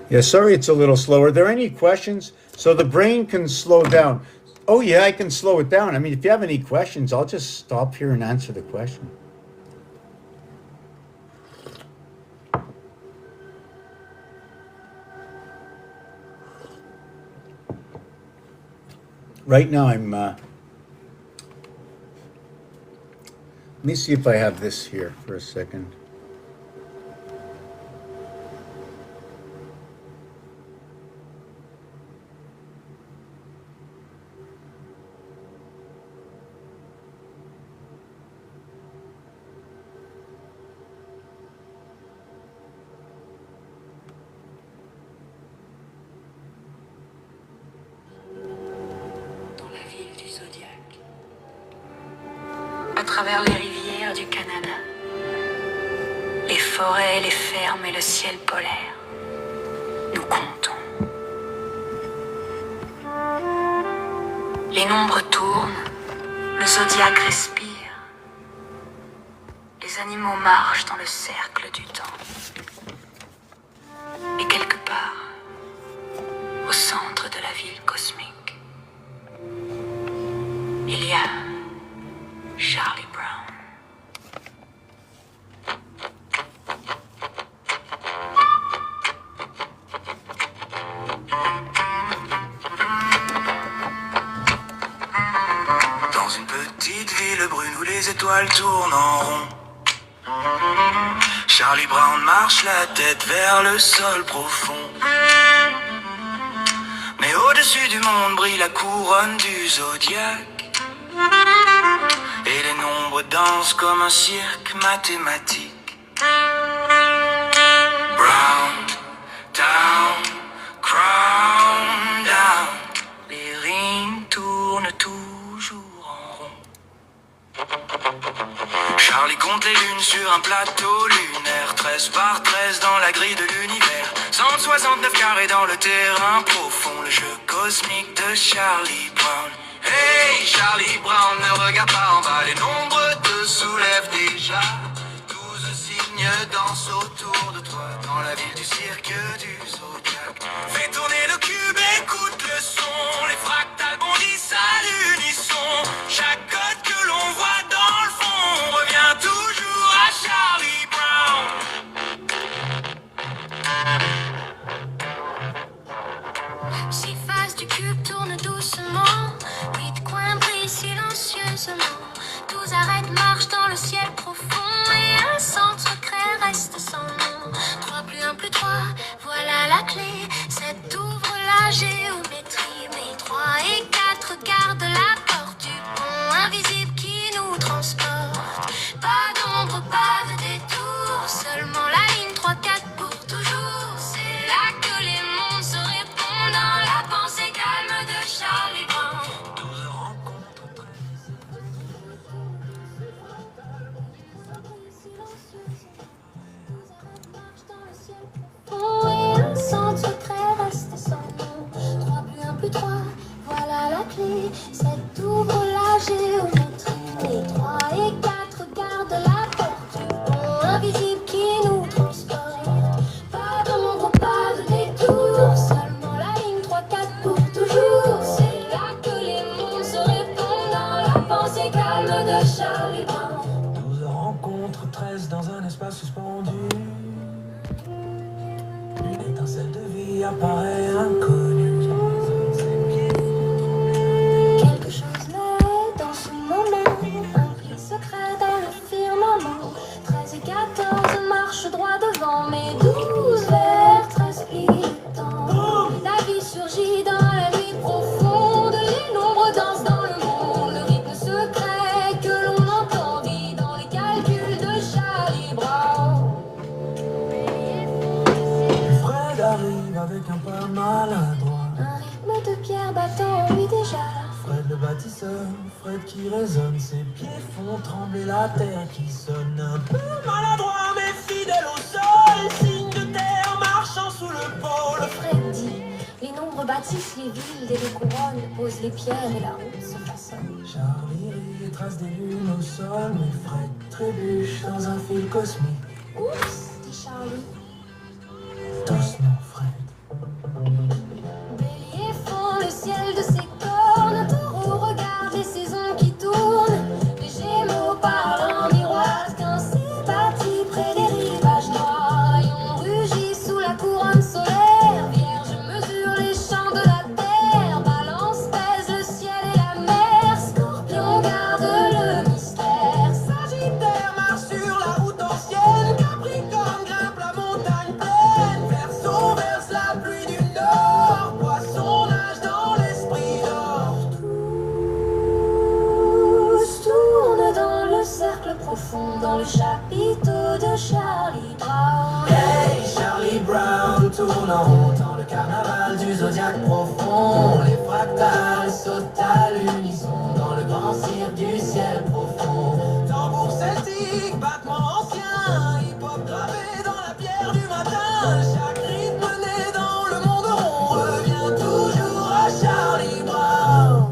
Yeah, sorry it's a little slower. Are there any questions? So the brain can slow down. Oh, yeah, I can slow it down. I mean, if you have any questions, I'll just stop here and answer the question. Right now, let me see if I have this here for a second. À travers les rivières du Canada, les forêts, les fermes et le ciel polaire, nous comptons. Les nombres tournent, le zodiaque respire, les animaux marchent dans le cercle du temps. Et quelque part, au centre de la ville cosmique, il y a Charlie Brown. Dans une petite ville brune où les étoiles tournent en rond, Charlie Brown marche la tête vers le sol profond. Mais au-dessus du monde brille la couronne du zodiaque. Et les nombres dansent comme un cirque mathématique. Brown, down, crown, down. Les rings tournent toujours en rond. Charlie compte les lunes sur un plateau lunaire. 13 par 13 dans la grille de l'univers. 169 carrés dans le terrain profond. Le jeu cosmique de Charlie Brown. Hey Charlie Brown, ne regarde pas en bas, les nombres te soulèvent déjà. 12 signes dansent autour de toi, dans la ville du cirque du zodiaque. Fais tourner le cube, écoute le son, les fractales bondissent à l'unisson. Chaque code que l'on voit dans le fond revient toujours à Charlie Brown. Six faces du cube tournent doucement. 8 coins brillent silencieusement. 12 arêtes marchent dans le ciel profond. Et un centre secret reste sans nom. 3 plus 1 plus 3, voilà la clé. 7 ouvre la géométrie. Mais 3 et 4 gardent la porte du pont invisible qui nous transporte. Pas d'ombre, pas de détour. Seulement la ligne 3, 4 pour toujours. C'est là que les mondes se répondent dans la pensée calme de Charlie Brown. 12 rencontres très oh, et un centre secret reste sans nom. 3 plus 1 plus 3, voilà la clé. 7 ouvre la géométrie. Et 3 et 4 gardent la porte du pont invisible qui nous transporte. Pas d'ombre, pas de détour. Seulement la ligne 3, 4 pour toujours. C'est là que les mondes se répondent dans la pensée calme de Charlie Brown. 12 rencontres, 13 dans un espace suspendu. Une étreinte étincelle de vie apparaît inconnue. Quelque chose naît dans ce moment, un pli secret dans le firmament. 13 et 14 marchent droit devant, mais 12 vers 13 plis le temps. La vie surgit dans la nuit profonde, les nombres dansent dans le monde. Le rythme secret que l'on entend dit dans les calculs de Charlie Brown. Fred arrive avec un pas maladroit. Un rythme de pierre battant en lui déjà. Fred le bâtisseur, Fred qui résonne, ses pieds font trembler la terre qui sonne. Un peu maladroit mais fidèle au sol, signe de terre marchant sous le pôle. Fred dit, les nombres bâtissent les villes et les couronnes, posent les pierres et la route se façonne. Charlie rit et trace des lunes au sol, mais Fred trébuche dans un fil cosmique. Oups, dit Charlie. Doucement Fred. Bélier fend le ciel de ses cornes, taureau regarde les saisons qui tournent. Les gémeaux parlent en miroir, qu'un s'est bâti près des rivages noirs. Lion rugit sous la couronne solaire, Vierge mesure les champs de la terre. Balance pèse le ciel et la mer, Scorpion garde le mystère. Sagittaire marche sur la route ancienne, Capricorne grimpe la montagne pleine, Verseau verse la pluie du nord, Poisson nage dans l'esprit d'or. Tous tournent dans le cercle profond, dans le chapiteau de Charlie Brown. Hey, Charlie Brown tourne en rond dans le carnaval du zodiaque profond. Les fractales sautent à l'unisson dans le grand cirque du ciel profond. Tambour celtique, battement ancien, hip-hop gravé dans la pierre du matin. Chaque rythme né dans le monde rond revient toujours à Charlie Brown.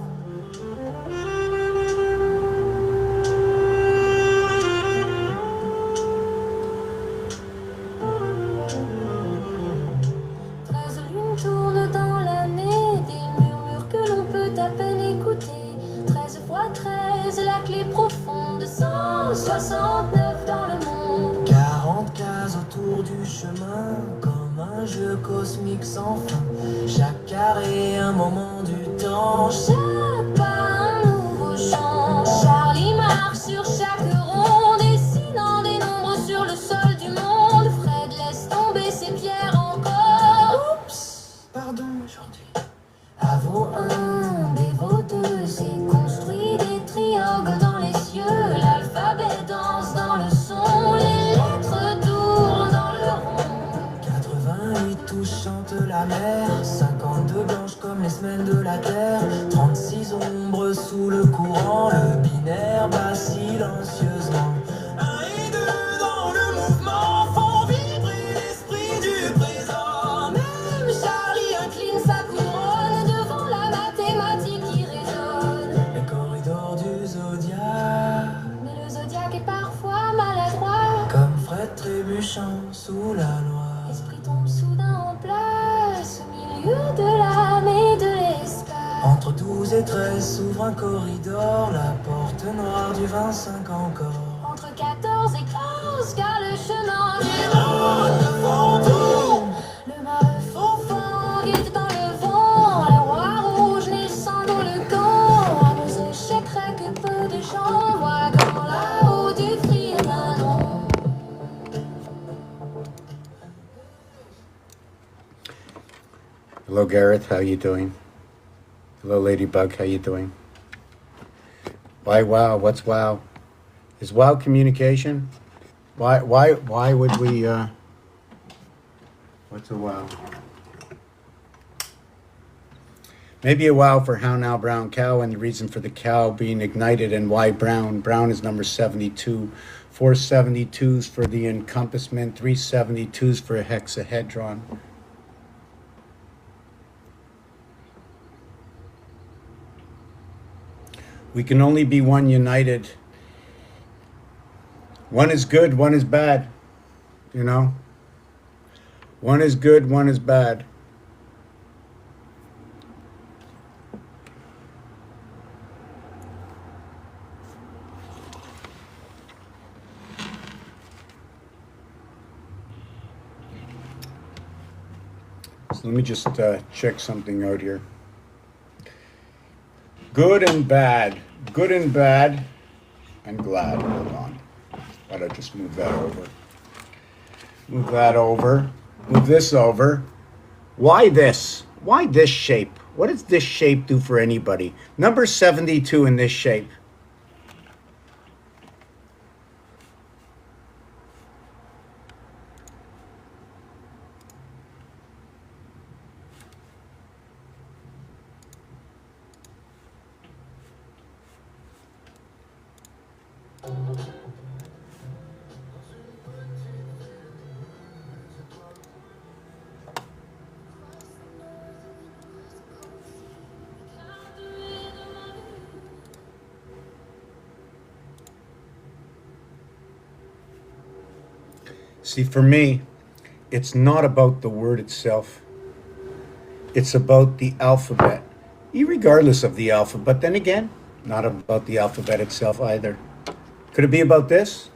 Treize lunes tournent dans l'année, des murmures que l'on peut à peine écouter. 13 fois 13, la clé profonde, 169 dans le monde. 40 cases autour du chemin, comme un jeu cosmique sans fin. Chaque carré, un moment du temps. Chaque pas, un nouveau chant. Charlie marche sur chaque rond, dessinant des nombres sur le sol du monde. Fred laisse tomber ses pierres encore. Oups, Pardon aujourd'hui. à vos 1, des vos 2, c'est construit des triangles dans les cieux. L'alphabet danse dans le son, les lettres tournent dans le rond. 88 touches chantent la mer, 52 blanches comme les semaines de la terre, 36 ombres sous le courant, le binaire bat silencieusement. 1 et 2 dans le mouvement font vibrer l'esprit du présent. Même Charlie incline sa couronne devant la mathématique qui résonne. Les corridors du zodiaque, Mais le zodiaque est parfois maladroit. comme Fred trébuchant sous la loi. L'esprit tombe soudain en place au milieu de l'âme et de l'espace. Entre 12 et 13 s'ouvre un corridor, la porte noire du 25 encore. Entre 14 et 15, car le chemin Le fantôme, le mal fond guide dans le vent. Le roi rouge naissant dans le camp. À nos échecs que peu de gens voient quand là-haut du firmament. Hello, Gareth. How you doing? Hello, Ladybug. How you doing? Why wow? What's wow? Is wow communication? Why would we? What's a wow? Maybe a wow for how now brown cow and the reason for the cow being ignited and why brown. Brown is number 72. 4 72s for the encompassment. 3 72s for a hexahedron. We can only be one united. One is good, one is bad. You know? One is good, one is bad. So let me just check something out here. Good and bad. Good and bad. I'm glad. Hold on. Gotta just move that over. Move that over. Move this over. Why this? Why this shape? What does this shape do for anybody? Number 72 in this shape. See, for me, it's not about the word itself. It's about the alphabet, irregardless of the alphabet. Then again, not about the alphabet itself either. Could it be about this?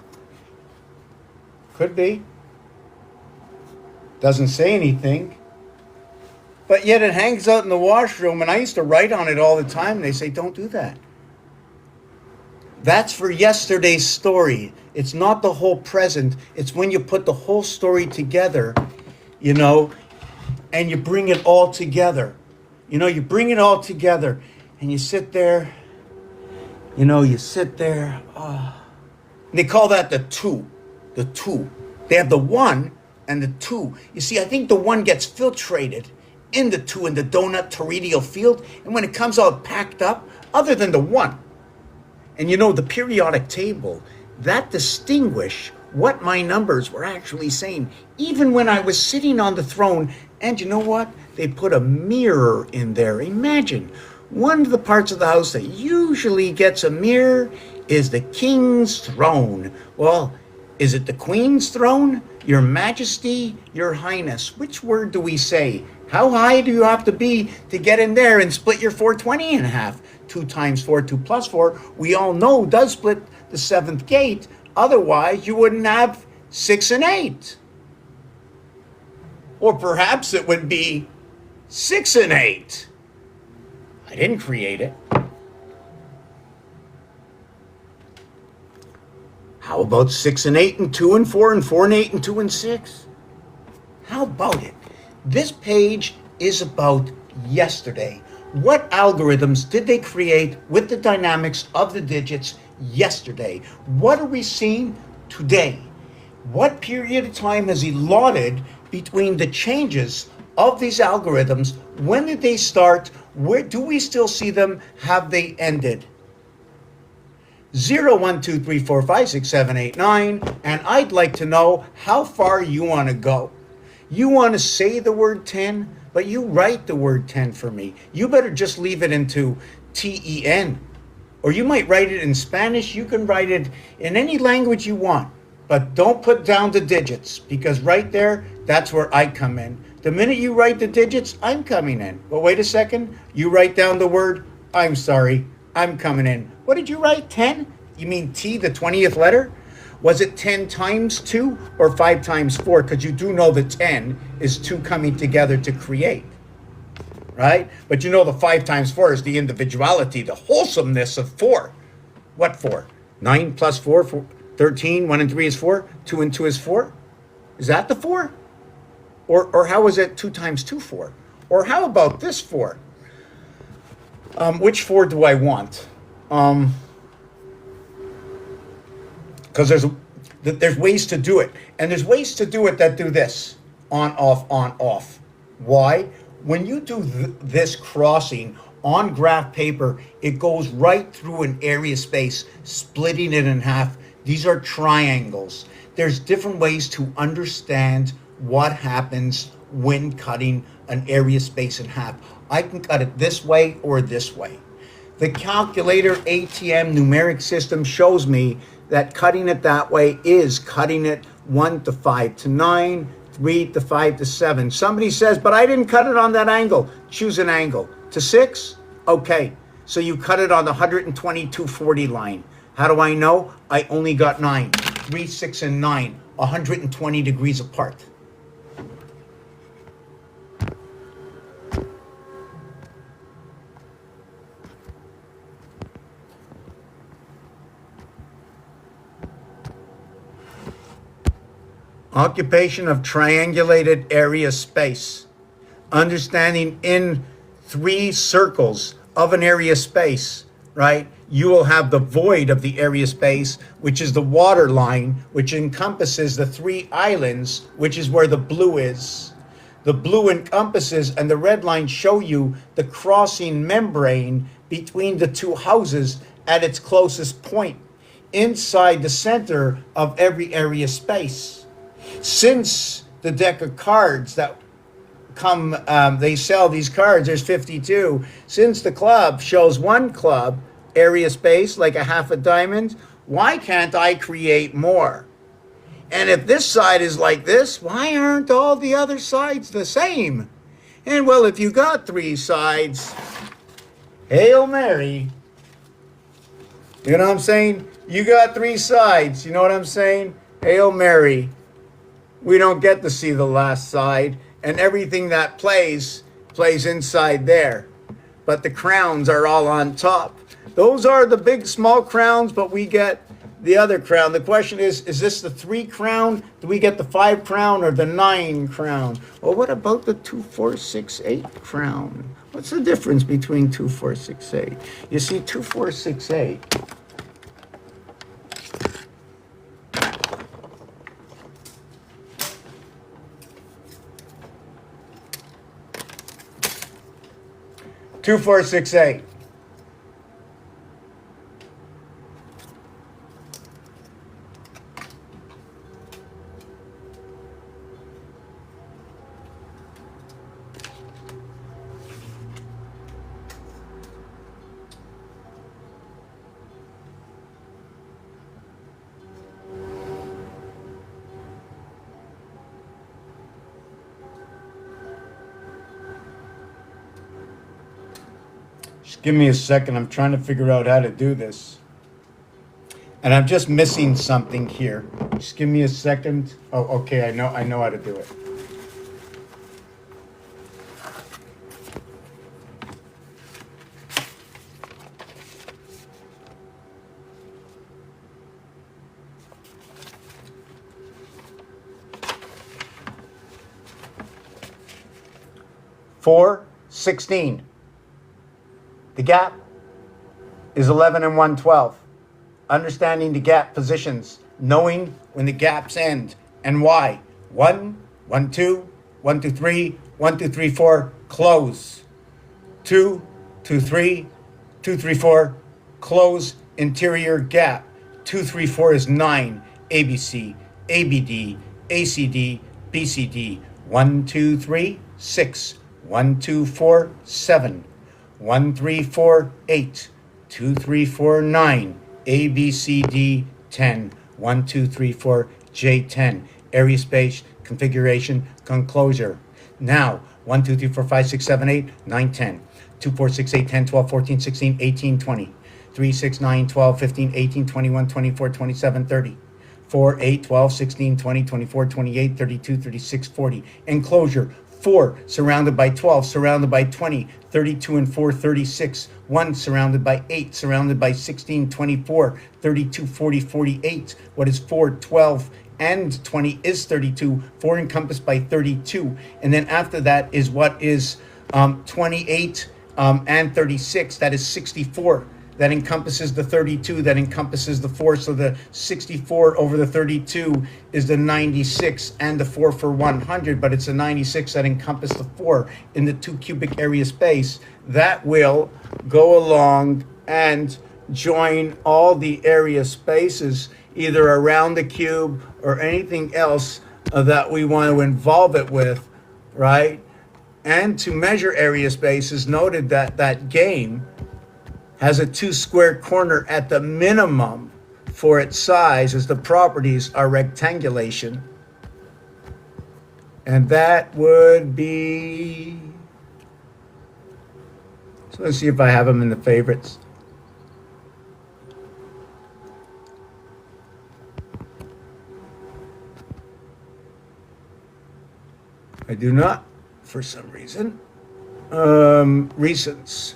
Could be. Doesn't say anything. But yet it hangs out in the washroom, and I used to write on it all the time, and they say, don't do that. That's for yesterday's story. It's not the whole present. It's when you put the whole story together, you know, and you bring it all together. You know, you bring it all together, and you sit there, you know, you sit there. And they call that the two. The two. They have the one and the two. You see, I think the one gets filtrated in the two in the donut toroidal field, and when it comes out packed up, other than the one. And you know, the periodic table, that distinguish what my numbers were actually saying, even when I was sitting on the throne. And you know what? They put a mirror in there. Imagine, one of the parts of the house that usually gets a mirror is the king's throne. Well, is it the queen's throne? Your majesty, your highness. Which word do we say? How high do you have to be to get in there and split your 420 in half? 2 times 4, 2 plus 4, we all know does split the seventh gate. Otherwise, you wouldn't have 6 and 8. Or perhaps it would be 6 and 8. I didn't create it. How about 6 and 8 and 2 and 4 and 4 and 8 and 2 and 6? How about it? This page is about yesterday. What algorithms did they create with the dynamics of the digits yesterday? What are we seeing today? What period of time has elapsed between the changes of these algorithms? When did they start? Where do we still see them? Have they ended? 0, 1, 2, 3, 4, 5, 6, 7, 8, 9. And I'd like to know how far you want to go. You want to say the word 10, but you write the word 10 for me. You better just leave it into TEN. Or you might write it in Spanish. You can write it in any language you want. But don't put down the digits, because right there, that's where I come in. The minute you write the digits, I'm coming in. But wait a second. You write down the word, I'm sorry, I'm coming in. What did you write? 10? You mean T, the 20th letter? Was it 10 times 2 or 5 times 4? Because you do know that 10 is 2 coming together to create, right? But you know the 5 times 4 is the individuality, the wholesomeness of 4. What 4? 9 plus 4, 13. 1 and 3 is 4. 2 and 2 is 4. Is that the 4? Or how is it 2 times 2, 4? Or how about this 4? Which 4 do I want? Because there's ways to do it. And there's ways to do it that do this. On, off. Why? When you do this crossing on graph paper, it goes right through an area space, splitting it in half. These are triangles. There's different ways to understand what happens when cutting an area space in half. I can cut it this way or this way. The calculator ATM numeric system shows me that cutting it that way is cutting it 1 to 5 to 9, 3 to 5 to 7. Somebody says, but I didn't cut it on that angle. Choose an angle. To 6? Okay. So you cut it on the 120, 240 line. How do I know? I only got 9. 3, 6, and 9. 120 degrees apart. Occupation of triangulated area space. Understanding in 3 circles of an area space, right? You will have the void of the area space, which is the water line, which encompasses the 3 islands, which is where the blue is. The blue encompasses, and the red line show you the crossing membrane between the 2 houses at its closest point, inside the center of every area space. Since the deck of cards that come, they sell these cards, there's 52. Since the club shows 1 club area space, like a half a diamond, why can't I create more? And if this side is like this, why aren't all the other sides the same? And well, if you got 3 sides, Hail Mary. You know what I'm saying? You got 3 sides. You know what I'm saying? Hail Mary. We don't get to see the last side. And everything that plays inside there. But the crowns are all on top. Those are the big, small crowns, but we get the other crown. The question is this the 3 crown? Do we get the 5 crown or the 9 crown? Well, what about the 2, 4, 6, 8 crown? What's the difference between 2, 4, 6, 8? You see, 2, 4, 6, 8. Two, 4, 6, 8. Just give me a second. I'm trying to figure out how to do this. And I'm just missing something here. Just give me a second. Oh, okay. I know how to do it. Four, 16. The gap is 11 and 112. Understanding the gap positions, knowing when the gaps end and why. 1, 1, 2, 1, 2, 3, 1, 2, 3, 4, close. 2, 2, 3, 2, 3, 4, close interior gap. 2, 3, 4 is 9. ABC, ABD, ACD, BCD. 1, 2, 3, 6. 1, 2, 4, 7. 1, 3, 4, 8. 2, 3, 4, 9. A, B, C, D, 10. 1, 2, 3, 4, J, 10. Area space, configuration, conclosure. Now, 1, 2, 3, 4, 5, 6, 7, 8, 9, 10. 2, 4, 6, 8, 10, 12, 14, 16, 18, 20. 3, 6, 9, 12, 15, 18, 21, 24, 27, 30. 4, 8, 12, 16, 20, 24, 28, 32, 36, 40. Enclosure. 4 surrounded by 12, surrounded by 20, 32 and 4, 36. 1 surrounded by 8, surrounded by 16, 24, 32, 40, 48. What is 4, 12, and 20 is 32. 4 encompassed by 32. And then after that is what is 28 and 36. That is 64. That encompasses the 32, that encompasses the 4. So the 64 over the 32 is the 96 and the 4 for 100, but it's a 96 that encompasses the 4 in the 2 cubic area space. That will go along and join all the area spaces, either around the cube or anything else that we want to involve it with, right? And to measure area spaces, noted that that game has a 2 square corner at the minimum for its size, as the properties are rectangulation. And that would be, so let's see if I have them in the favorites. I do not, for some reason. Recents.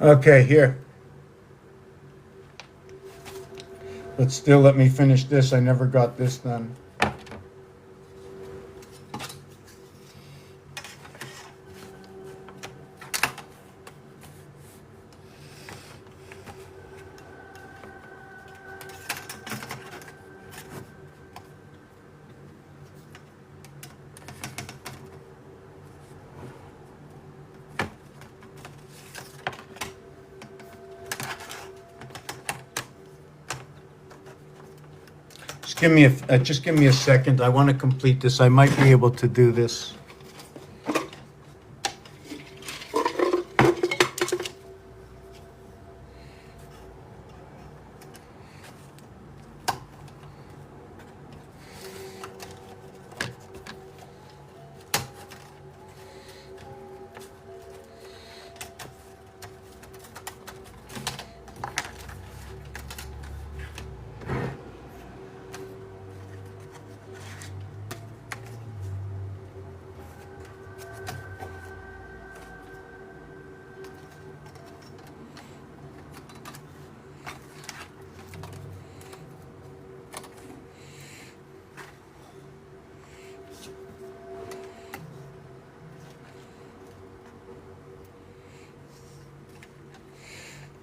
Okay, here. But still, let me finish this. I never got this done. Just give me a second. I want to complete this. I might be able to do this.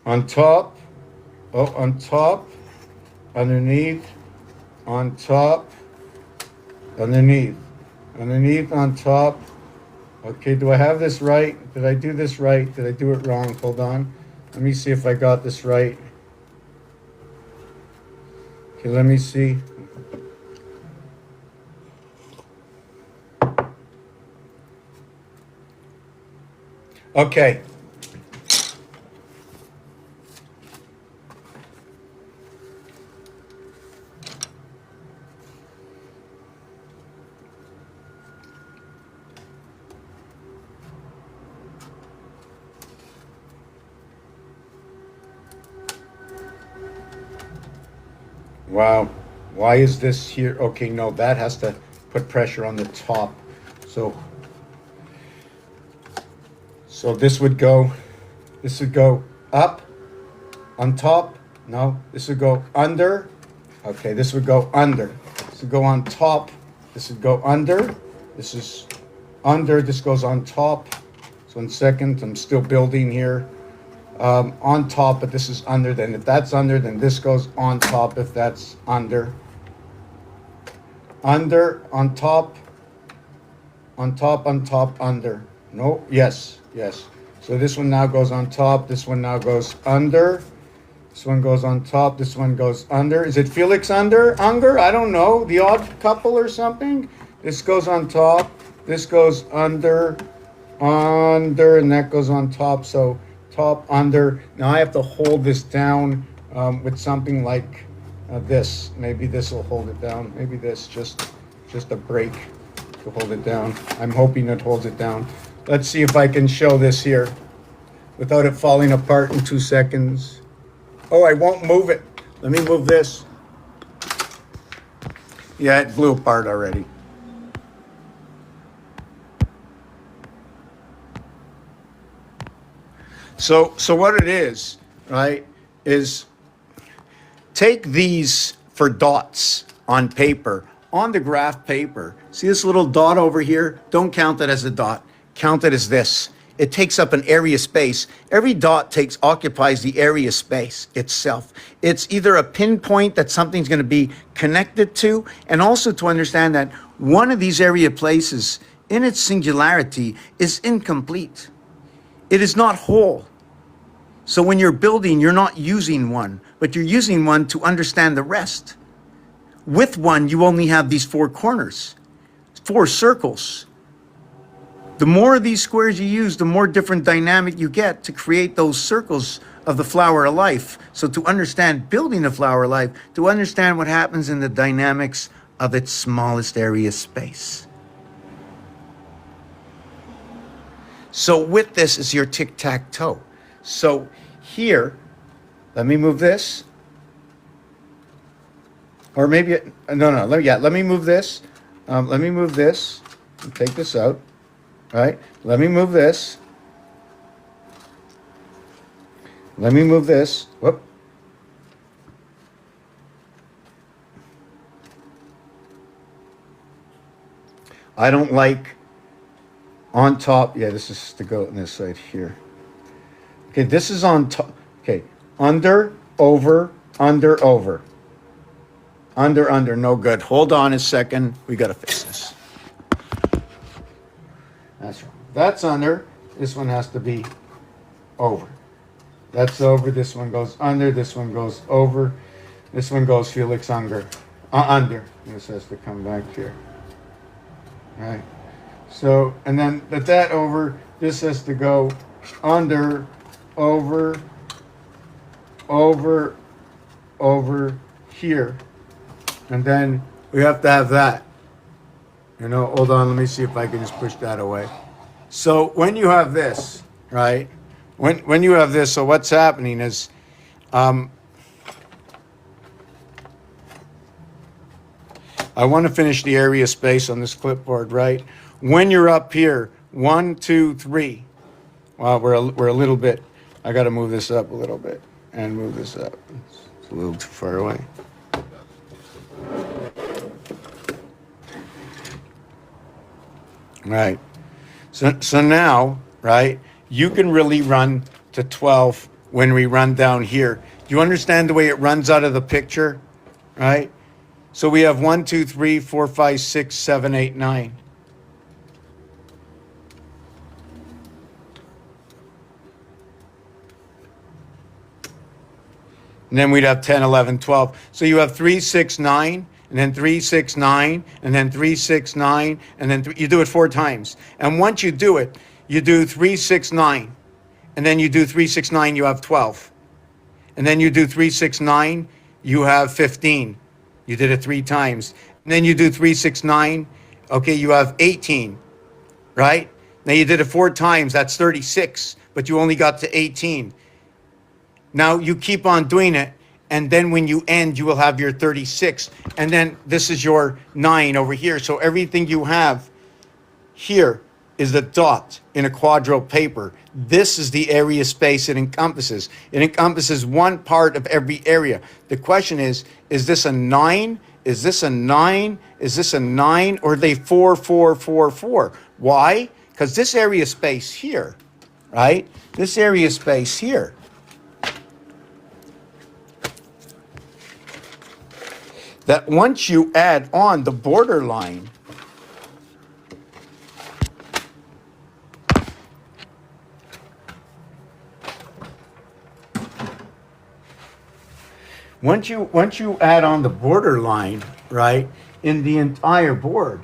On top, on top, underneath, on top, underneath, on top. Okay, do I have this right? Did I do this right? Did I do it wrong? Hold on. Let me see if I got this right. Okay, let me see. Okay. Wow. Why is this here? Okay, no, that has to put pressure on the top. So this would go up on top. No, this would go under. Okay, this would go under. This would go on top. This would go under. This is under. This goes on top. So 1 second, I'm still building here. On top, but this is under. Then if that's under, then this goes on top if that's under. Under, on top, under. No, yes. So this one now goes on top. This one now goes under. This one goes on top. This one goes under. Is it Felix Unger? I don't know. The Odd Couple or something? This goes on top. This goes under, and that goes on top. So top, under. Now I have to hold this down with something like this. Maybe this will hold it down. Maybe this, just a break to hold it down. I'm hoping it holds it down. Let's see if I can show this here without it falling apart in 2 seconds. Oh, I won't move it. Let me move this. Yeah, it blew apart already. So what it is, right, is take these for dots on paper, on the graph paper. See this little dot over here? Don't count it as a dot. Count it as this. It takes up an area space. Every dot occupies the area space itself. It's either a pinpoint that something's going to be connected to, and also to understand that one of these area places in its singularity is incomplete. It is not whole. So when you're building, you're not using one, but you're using one to understand the rest. With one, you only have these 4 corners, 4 circles. The more of these squares you use, the more different dynamic you get to create those circles of the flower of life. So to understand building a flower of life, to understand what happens in the dynamics of its smallest area space. So with this is your tic-tac-toe. So here, let me move this. Or maybe, let me move this. Let me move this. Take this out. Right? Let me move this. Let me move this. Whoop. I don't like on top. Yeah, this is to go on this side here. Okay, this is on top. Okay, under, over, under, over. Under, no good. Hold on a second. We got to fix this. That's wrong. That's under. This one has to be over. That's over. This one goes under. This one goes over. This one goes Felix under. Under. This has to come back here. Right. So, and then that over, this has to go under, over, over, over here. And then we have to have that. You know, hold on, let me see if I can just push that away. So when you have this, right? When you have this, so what's happening is I want to finish the area space on this clipboard, right? When you're up here, 1, 2, 3. Well, we're a little bit. I got to move this up a little bit and move this up. It's a little too far away. Right. So now, right, you can really run to 12 when we run down here. Do you understand the way it runs out of the picture? Right? So we have 1, 2, 3, 4, 5, 6, 7, 8, 9. And then we'd have 10, 11, 12. So you have 3, 6, 9, and then 3, 6, 9, and then 3, 6, 9, and then you do it 4 times. And once you do it, you do 3, 6, 9, and then you do 3, 6, 9, you have 12. And then you do 3, 6, 9, you have 15. You did it 3 times. And then you do 3, 6, 9, okay, you have 18, right? Now you did it 4 times, that's 36, but you only got to 18. Now you keep on doing it, and then when you end, you will have your 36. And then this is your 9 over here. So everything you have here is the dot in a quadro paper. This is the area space it encompasses. It encompasses one part of every area. The question is this a 9? Is this a 9? Is this a 9? Or are they 4, 4, 4, 4? Why? Because this area space here, right? This area space here. That once you add on the borderline, once you add on the borderline, right, in the entire board,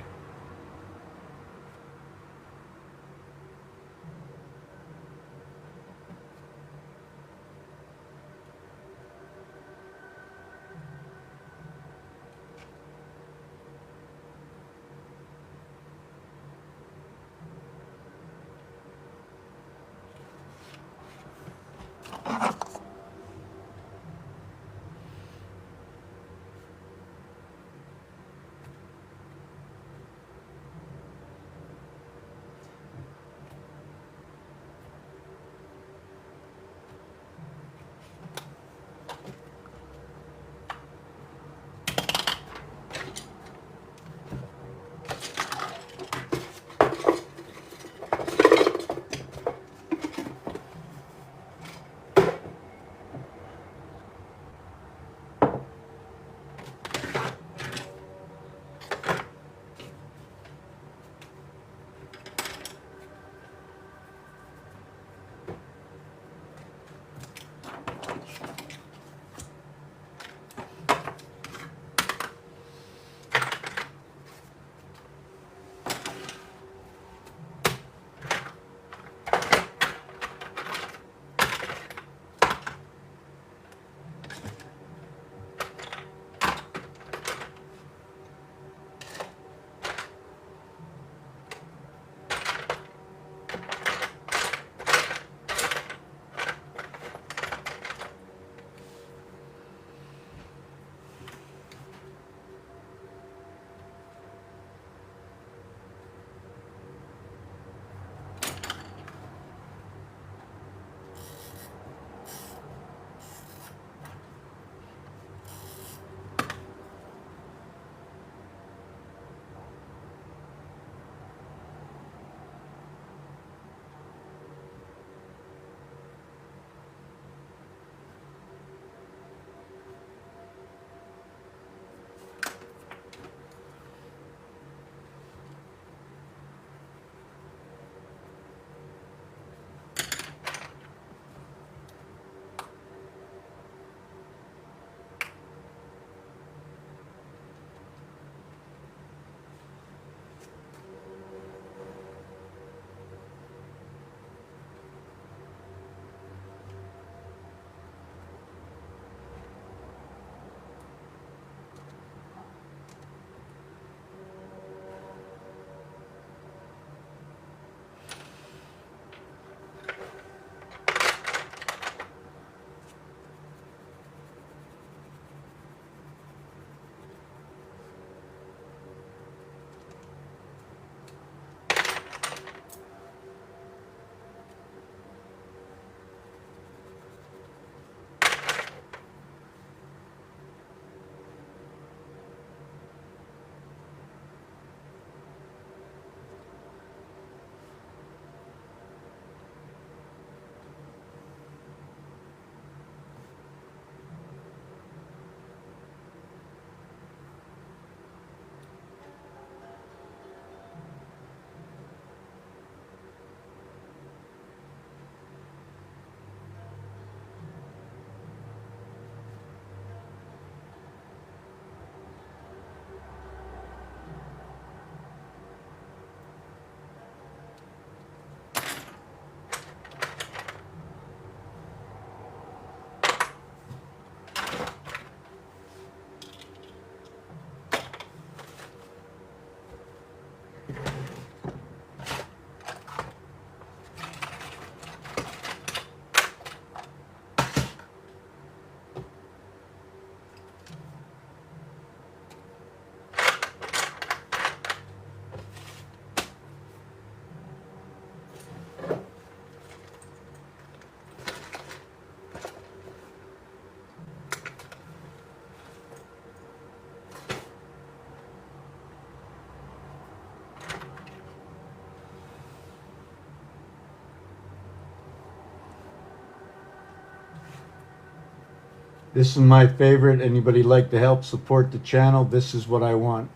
This is my favorite. Anybody like to help support the channel? This is what I want.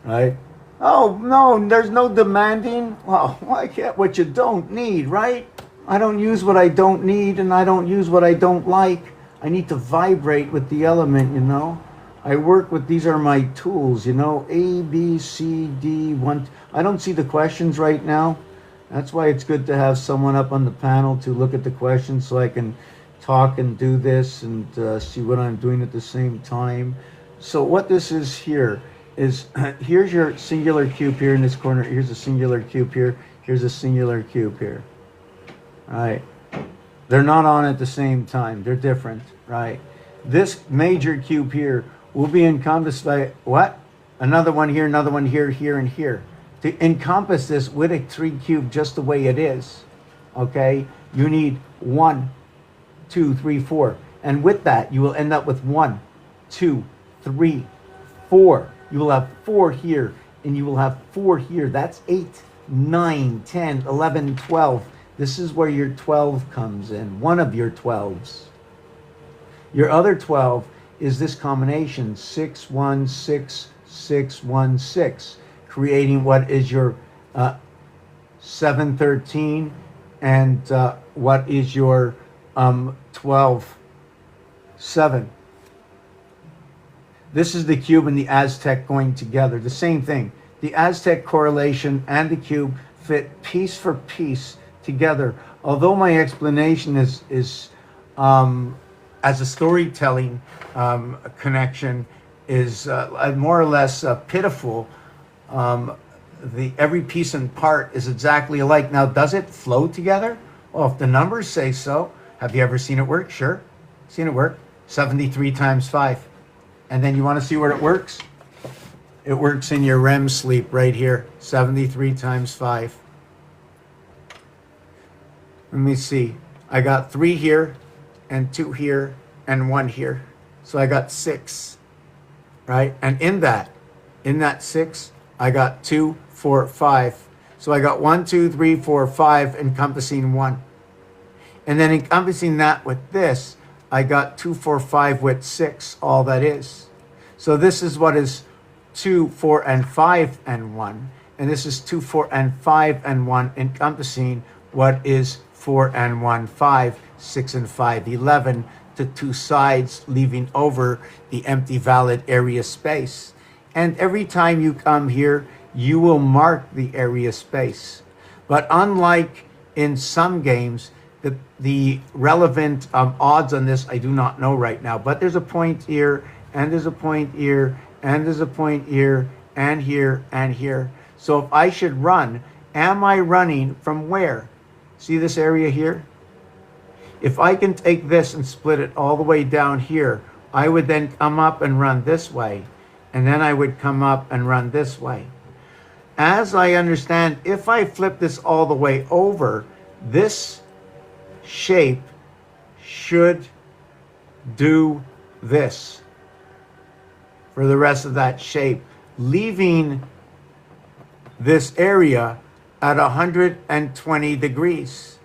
Right? Oh, no, there's no demanding. Well, I get what you don't need, right? I don't use what I don't need, and I don't use what I don't like. I need to vibrate with the element, you know? I work with, these are my tools, you know? A, B, C, D, 1. I don't see the questions right now. That's why it's good to have someone up on the panel to look at the questions so I can talk and do this and see what I'm doing at the same time. So what this is here is, here's your singular cube here in this corner. Here's a singular cube here. Here's a singular cube here. Right? They're not on at the same time. They're different, right? This major cube here will be encompassed by what? Another one here, here, and here. To encompass this with a 3 cube just the way it is, okay? You need 1, 2, 3, 4. And with that, you will end up with 1, 2, 3, 4. You will have 4 here, and you will have 4 here. That's 8, 9, 10, 11, 12. This is where your 12 comes in, one of your 12s. Your other 12 is this combination, 6, 1, 6, 6, 1, 6, creating what is your 7, 13, and what is your 12, 7. This is the cube and the Aztec going together. The same thing. The Aztec correlation and the cube fit piece for piece together. Although my explanation is as a storytelling connection is more or less pitiful, every piece and part is exactly alike. Now, does it flow together? Well, if the numbers say so. Have you ever seen it work? Sure. Seen it work. 73 times 5. And then you want to see where it works? It works in your REM sleep right here. 73 times 5. Let me see. I got 3 here, and 2 here, and 1 here. So I got 6, right? And in that 6, I got 2, 4, 5. So I got 1, 2, 3, 4, 5 encompassing 1. And then encompassing that with this, I got 2, 4, 5 with 6, all that is. So this is what is 2, 4, and 5 and 1. And this is 2, 4, and 5 and 1 encompassing what is 4 and 1, 5, 6 and 5, 11 to 2 sides, leaving over the empty valid area space. And every time you come here, you will mark the area space. But unlike in some games, the relevant odds on this, I do not know right now. But there's a point here, and there's a point here, and there's a point here, and here, and here. So if I should run, am I running from where? See this area here? If I can take this and split it all the way down here, I would then come up and run this way. And then I would come up and run this way. As I understand, if I flip this all the way over, this shape should do this for the rest of that shape, leaving this area at 120 degrees.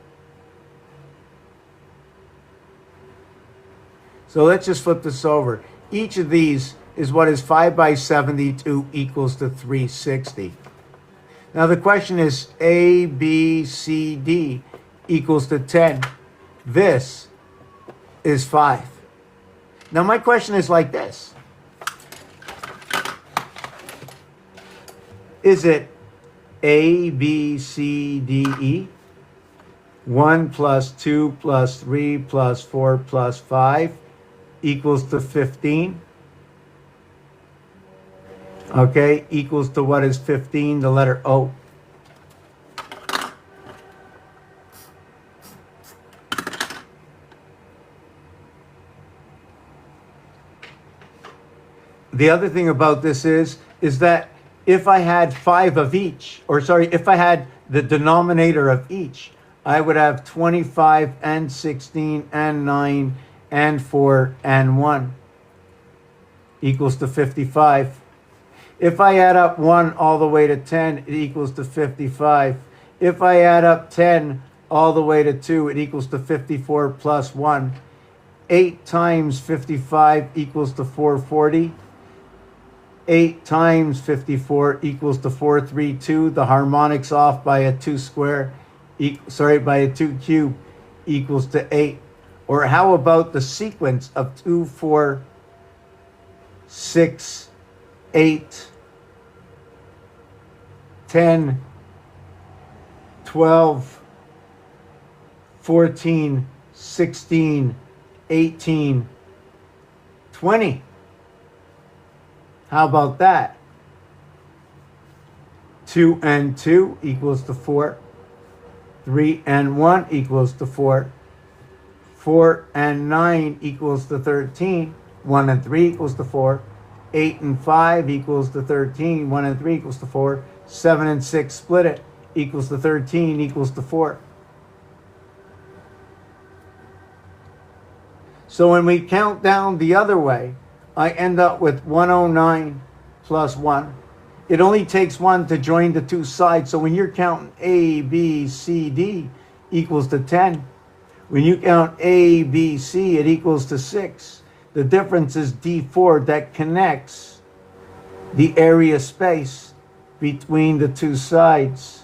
So let's just flip this over. Each of these is what is 5 by 72 equals to 360. Now the question is A, B, C, D equals to 10. This is 5. Now my question is like this. Is it A, B, C, D, E? 1 plus 2 plus 3 plus 4 plus 5 equals to 15. Okay, equals to what is 15? The letter O. The other thing about this is that if I had 5 of each, or sorry, if I had the denominator of each, I would have 25 and 16 and 9 and 4 and 1 equals to 55. If I add up 1 all the way to 10, it equals to 55. If I add up 10 all the way to 2, it equals to 54 plus 1. 8 times 55 equals to 440. 8 times 54 equals to 432. The harmonics off by a 2 square, by a 2 cube equals to 8. Or how about the sequence of 2, 4, 6, 8, 10, 12, 14, 16, 18, 20. How about that? 2 and 2 equals to 4. 3 and 1 equals to 4. 4 and 9 equals to 13. 1 and 3 equals to 4. 8 and 5 equals to 13. 1 and 3 equals to 4. 7 and 6 split it equals to 13 equals to 4. So when we count down the other way, I end up with 109 plus 1. It only takes 1 to join the two sides. So when you're counting A, B, C, D equals to 10. When you count A, B, C, it equals to 6. The difference is D4 that connects the area space between the two sides.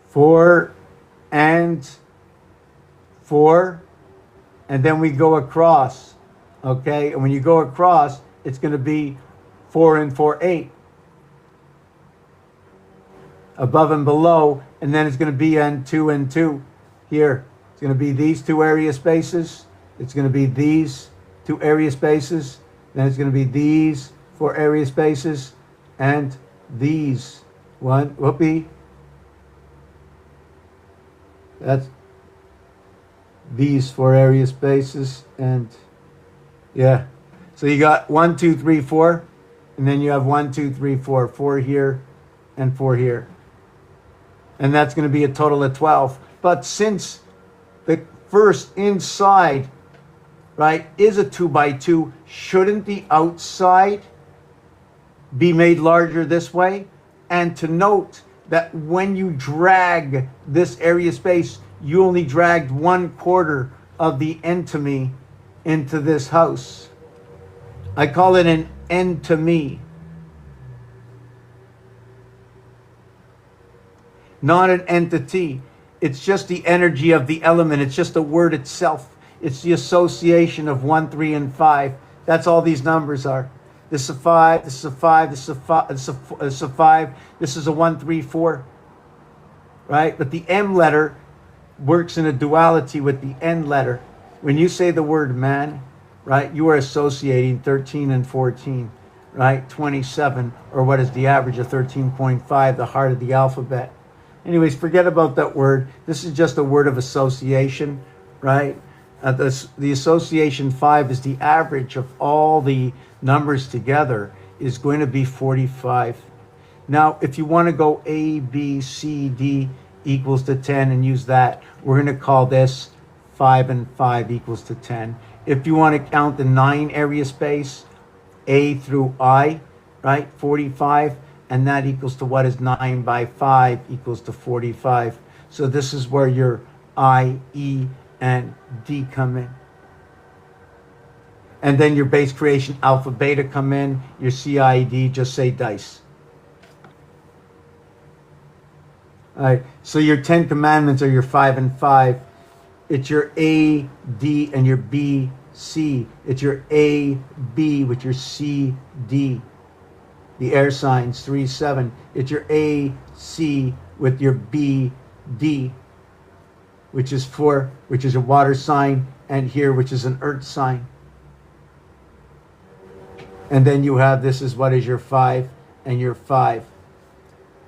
Four and 4, and then we go across, okay? And when you go across, it's going to be 4 and 4, 8. Above and below, and then it's going to be on 2 and 2 here. It's going to be these two area spaces. It's going to be these two area spaces. Then it's going to be these 4 area spaces, and these one, whoopee. That's these 4 area spaces, and yeah. So you got 1, 2, 3, 4, and then you have 1, 2, 3, 4, 4 here, and 4 here. And that's going to be a total of 12. But since the first inside, right, is a 2 by 2, shouldn't the outside be made larger this way? And to note that when you drag this area space, you only dragged 1/4 of the entomy into this house. I call it an entomy, not an entity. It's just the energy of the element. It's just the word itself. It's the association of 1, 3, and 5. That's all these numbers are. This is a 5, this is a 5, this is a 5, this is a 5, this is a 1, 3, 4. Right? But the M letter works in a duality with the N letter. When you say the word man, right, you are associating 13 and 14, right? 27, or what is the average of 13.5, the heart of the alphabet. Anyways, forget about that word. This is just a word of association, right? The association 5 is the average of all the numbers together is going to be 45. Now, if you want to go A, B, C, D equals to 10 and use that, we're going to call this 5 and 5 equals to 10. If you want to count the 9 area space, A through I, right, 45, and that equals to what is 9 by 5 equals to 45. So this is where your I, E, and D come in. And then your base creation alpha, beta come in, your C, I, D, just say dice. All right, so your 10 commandments are your 5 and 5. It's your A, D, and your B, C. It's your A, B with your C, D. The air signs, 3, 7. It's your A, C with your B, D, which is 4, which is a water sign, and here, which is an earth sign. And then you have, this is what is your 5 and your 5.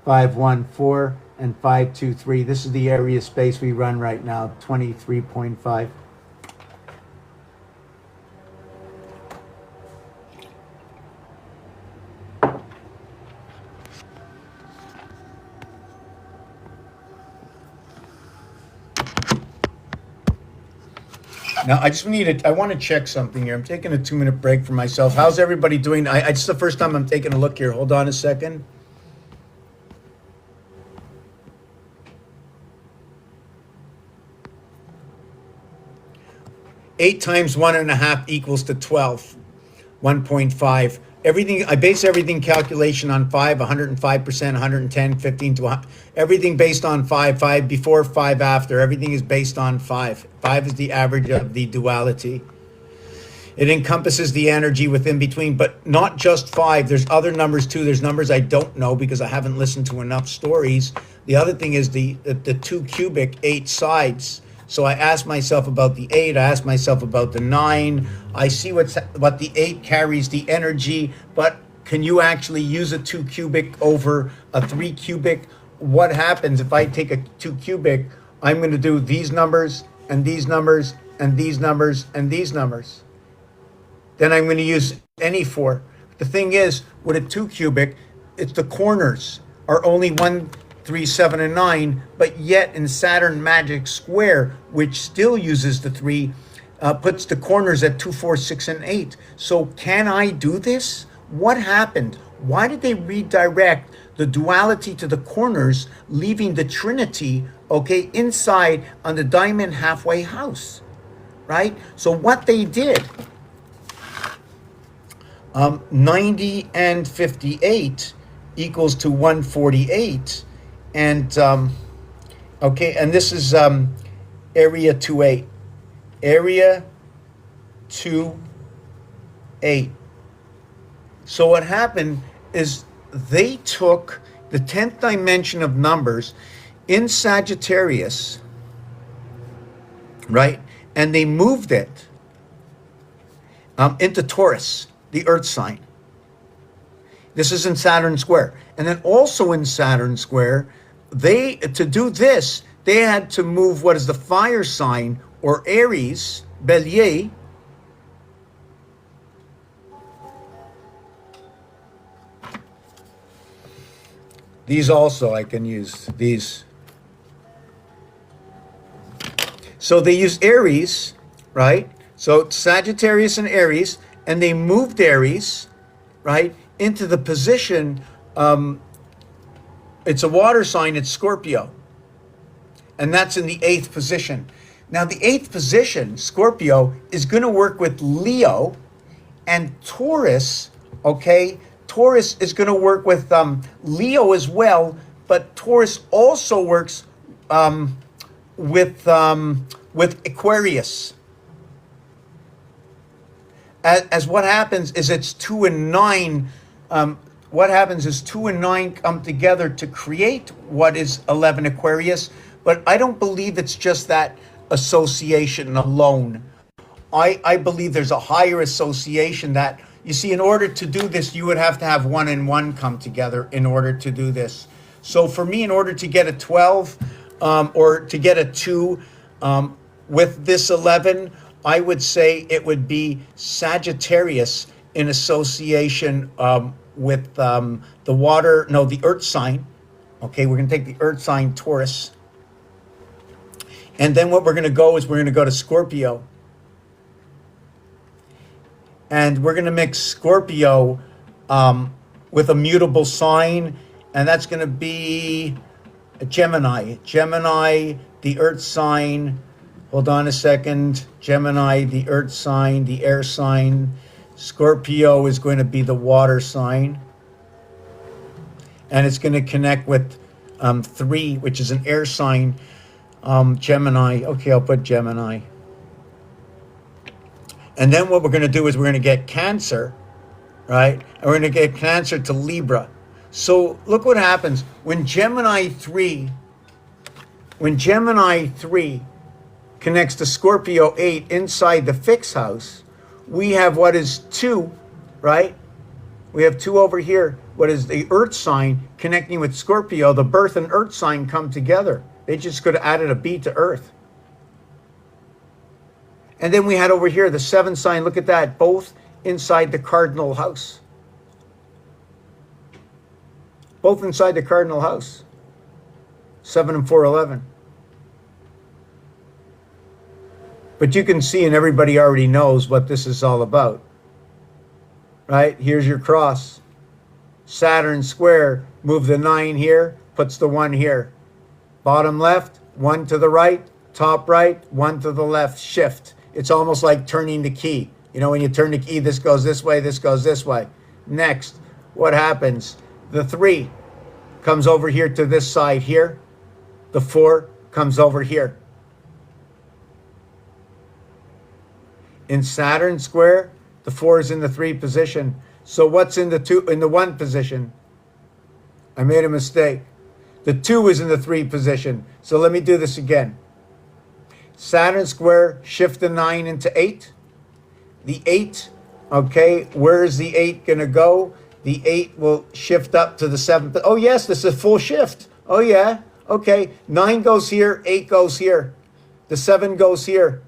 5, 1, 4. And 5, 2, 3. This is the area space we run right now, 23.5. Now, I want to check something here. I'm taking a 2-minute break for myself. How's everybody doing? It's the first time I'm taking a look here. Hold on a second. 8 times 1.5 equals to 12. 1.5. Everything, I base everything calculation on 5, 105%, 110, 15 to 100. Everything based on 5, 5 before, 5 after. Everything is based on 5. 5 is the average of the duality. It encompasses the energy within between, but not just 5. There's other numbers too. There's numbers I don't know because I haven't listened to enough stories. The other thing is the 2 cubic 8 sides. So I asked myself about the 8. I asked myself about the 9. I see what the 8 carries the energy, but can you actually use a 2 cubic over a 3 cubic? What happens if I take a 2 cubic? I'm going to do these numbers and these numbers and these numbers and these numbers. Then I'm going to use any 4. The thing is, with a 2 cubic, it's the corners are only 1, 3, 7, and 9, but yet in Saturn Magic Square, which still uses the 3, puts the corners at 2, 4, 6, and 8. So can I do this? What happened? Why did they redirect the duality to the corners, leaving the Trinity, okay, inside on the diamond halfway house, right? So what they did, 90 and 58 equals to 148. And, okay, and this is area 28. Area 28. So what happened is they took the 10th dimension of numbers in Sagittarius, right? And they moved it into Taurus, the Earth sign. This is in Saturn Square. And then also in Saturn Square, to do this, they had to move what is the fire sign, or Aries, Bélier, these also I can use, these. So they use Aries, right? So Sagittarius and Aries, and they moved Aries, right, into the position, it's a water sign, it's Scorpio. And that's in the 8th position. Now the 8th position, Scorpio, is going to work with Leo, and Taurus, okay? Taurus is going to work with Leo as well, but Taurus also works with Aquarius. As what happens is it's 2 and 9. What happens is 2 and 9 come together to create what is 11 Aquarius, but I don't believe it's just that association alone. I believe there's a higher association that, you see, in order to do this, you would have to have 1 and 1 come together in order to do this. So for me, in order to get a 12 or to get a 2 with this 11, I would say it would be Sagittarius in association with the Earth sign. Okay, we're going to take the Earth sign, Taurus. And then what we're going to go is we're going to go to Scorpio. And we're going to mix Scorpio with a mutable sign. And that's going to be a Gemini. Gemini, the Earth sign. Hold on a second. Gemini, the Earth sign, the air sign. Scorpio is going to be the water sign. And it's going to connect with 3, which is an air sign. Gemini. Okay, I'll put Gemini. And then what we're going to do is we're going to get Cancer, right? And we're going to get Cancer to Libra. So look what happens when Gemini 3 connects to Scorpio 8 inside the fixed house. We have what is 2, right? We have 2 over here. What is the Earth sign connecting with Scorpio? The birth and Earth sign come together. They just could have added a B to Earth. And then we had over here the 7 sign. Look at that. Both inside the cardinal house. Both inside the cardinal house. 7 and 4, 11. But you can see, and everybody already knows what this is all about. Right? Here's your cross. Saturn square. Move the 9 here. Puts the 1 here. Bottom left. 1 to the right. Top right. 1 to the left. Shift. It's almost like turning the key. You know, when you turn the key, this goes this way, this goes this way. Next, what happens? The 3 comes over here to this side here. The 4 comes over here. In Saturn square, the 4 is in the 3 position. So what's in the 1 position? I made a mistake. The 2 is in the 3 position. So let me do this again. Saturn square, shift the 9 into 8. The 8, okay, where is the 8 going to go? The 8 will shift up to the 7. Oh, yes, this is a full shift. Oh, yeah. Okay, 9 goes here, 8 goes here. The 7 goes here.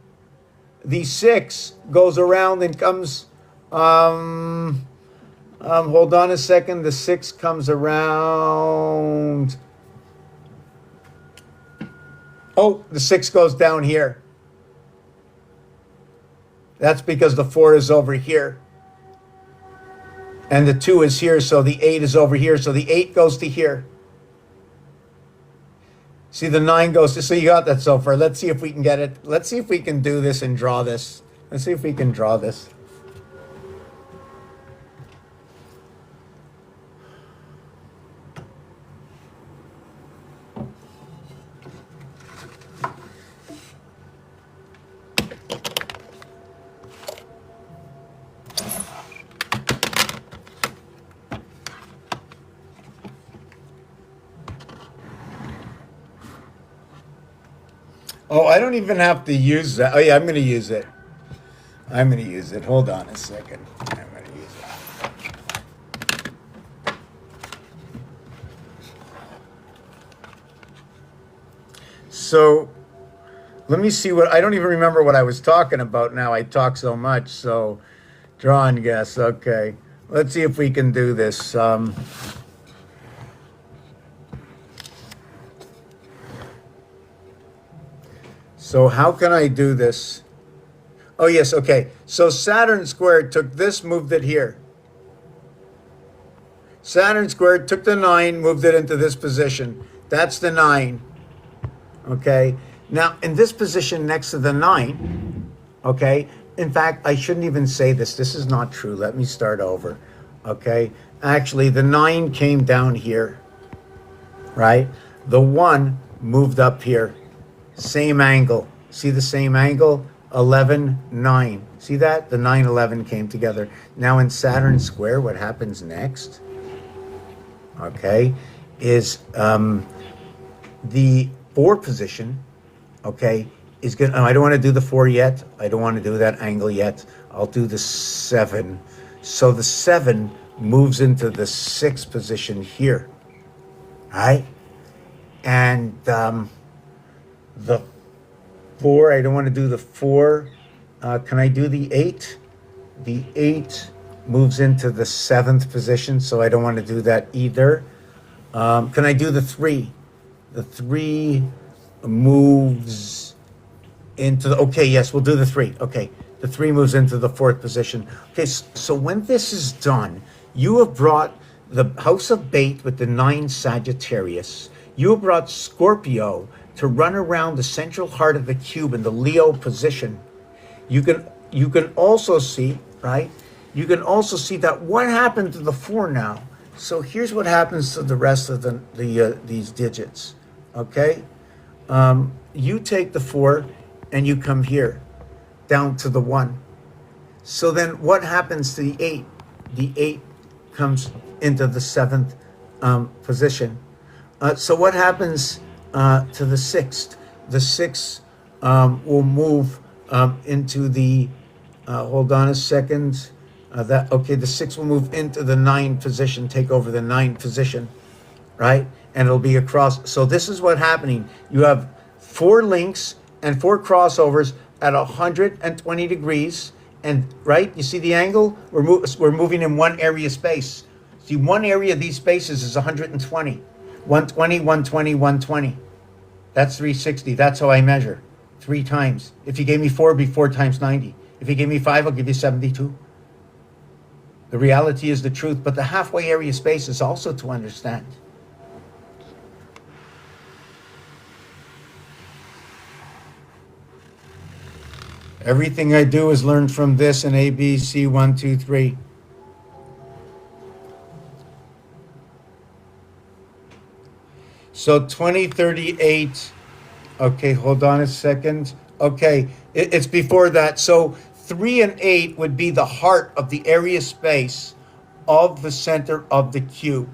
The 6 goes around and comes, hold on a second. The 6 comes around. Oh, the 6 goes down here. That's because the 4 is over here. And the 2 is here, so the 8 is over here. So the 8 goes to here. See, the 9 goes to, so you got that so far. Let's see if we can get it. Let's see if we can do this and draw this. Let's see if we can draw this. Oh, I don't even have to use that. Oh, yeah, I'm going to use it. I'm going to use it. Hold on a second. I'm going to use it. So, let me see what, I don't even remember what I was talking about now. I talk so much. So, draw and guess. Okay. Let's see if we can do this. So how can I do this? Oh, yes, okay. So Saturn squared took this, moved it here. Saturn squared took the 9, moved it into this position. That's the 9. Okay. Now, in this position next to the 9, okay, in fact, I shouldn't even say this. This is not true. Let me start over. Okay. Actually, the 9 came down here, right? The 1 moved up here. Same angle. See the same angle? 11, 9. See that? The 9, 11 came together. Now in Saturn square, what happens next? Okay, is the 4 position, okay, is good. I don't want to do the 4 yet. I don't want to do that angle yet. I'll do the 7. So the 7 moves into the 6th position here. All right? And the 4, I don't want to do the 4. Can I do the 8? The 8 moves into the 7th position, so I don't want to do that either. Can I do the 3? The 3 moves into the, okay, yes, we'll do the 3. Okay, the 3 moves into the 4th position. Okay, so when this is done, you have brought the house of Bait with the 9 Sagittarius. You have brought Scorpio to run around the central heart of the cube in the Leo position. You can also see, right? You can also see that what happened to the 4 now. So here's what happens to the rest of these digits. Okay, you take the 4 and you come here down to the 1. So then what happens to the 8? The 8 comes into the 7th position. So what happens to the 6th? The 6th will move into the, hold on a second. The 6th will move into the 9 position, take over the 9 position, right? And it'll be across. So this is what's happening. You have 4 links and 4 crossovers at 120 degrees. And right, you see the angle? We're moving in one area space. See, one area of these spaces is 120. 120, 120, 120. That's 360. That's how I measure. 3 times. If you gave me 4, it'd be 4 times 90. If you gave me 5, I'll give you 72. The reality is the truth, but the halfway area space is also to understand. Everything I do is learned from this and A, B, C, 1, 2, 3. So 2038. Okay, hold on a second. Okay, it's before that. So 3 and 8 would be the heart of the area space of the center of the cube.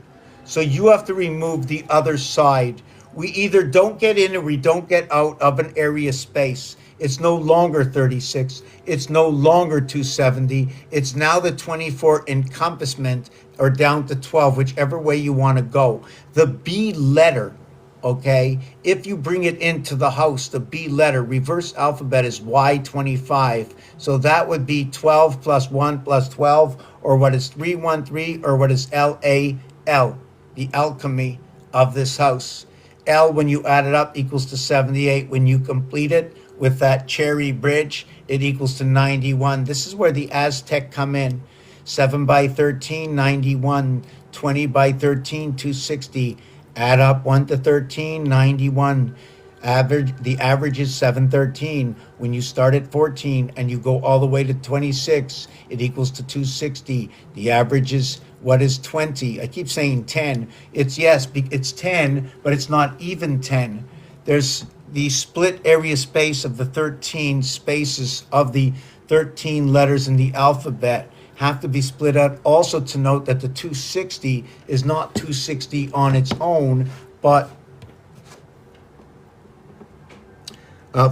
So you have to remove the other side. We either don't get in or we don't get out of an area space. It's no longer 36. It's no longer 270. It's now the 24 encompassment or down to 12, whichever way you want to go. The B letter, okay, if you bring it into the house, the B letter, reverse alphabet is Y25. So that would be 12 plus 1 plus 12, or what is 313, or what is LAL, the alchemy of this house. L, when you add it up, equals to 78. When you complete it with that cherry bridge, it equals to 91. This is where the Aztec come in. 7 by 13, 91. 20 by 13, 260. Add up 1 to 13, 91. The average is 713. When you start at 14 and you go all the way to 26, it equals to 260. The average is, what is 20? I keep saying 10. It's, yes, it's 10, but it's not even 10. There's the split area space of the 13 spaces of the 13 letters in the alphabet have to be split out. Also to note that the 260 is not 260 on its own, but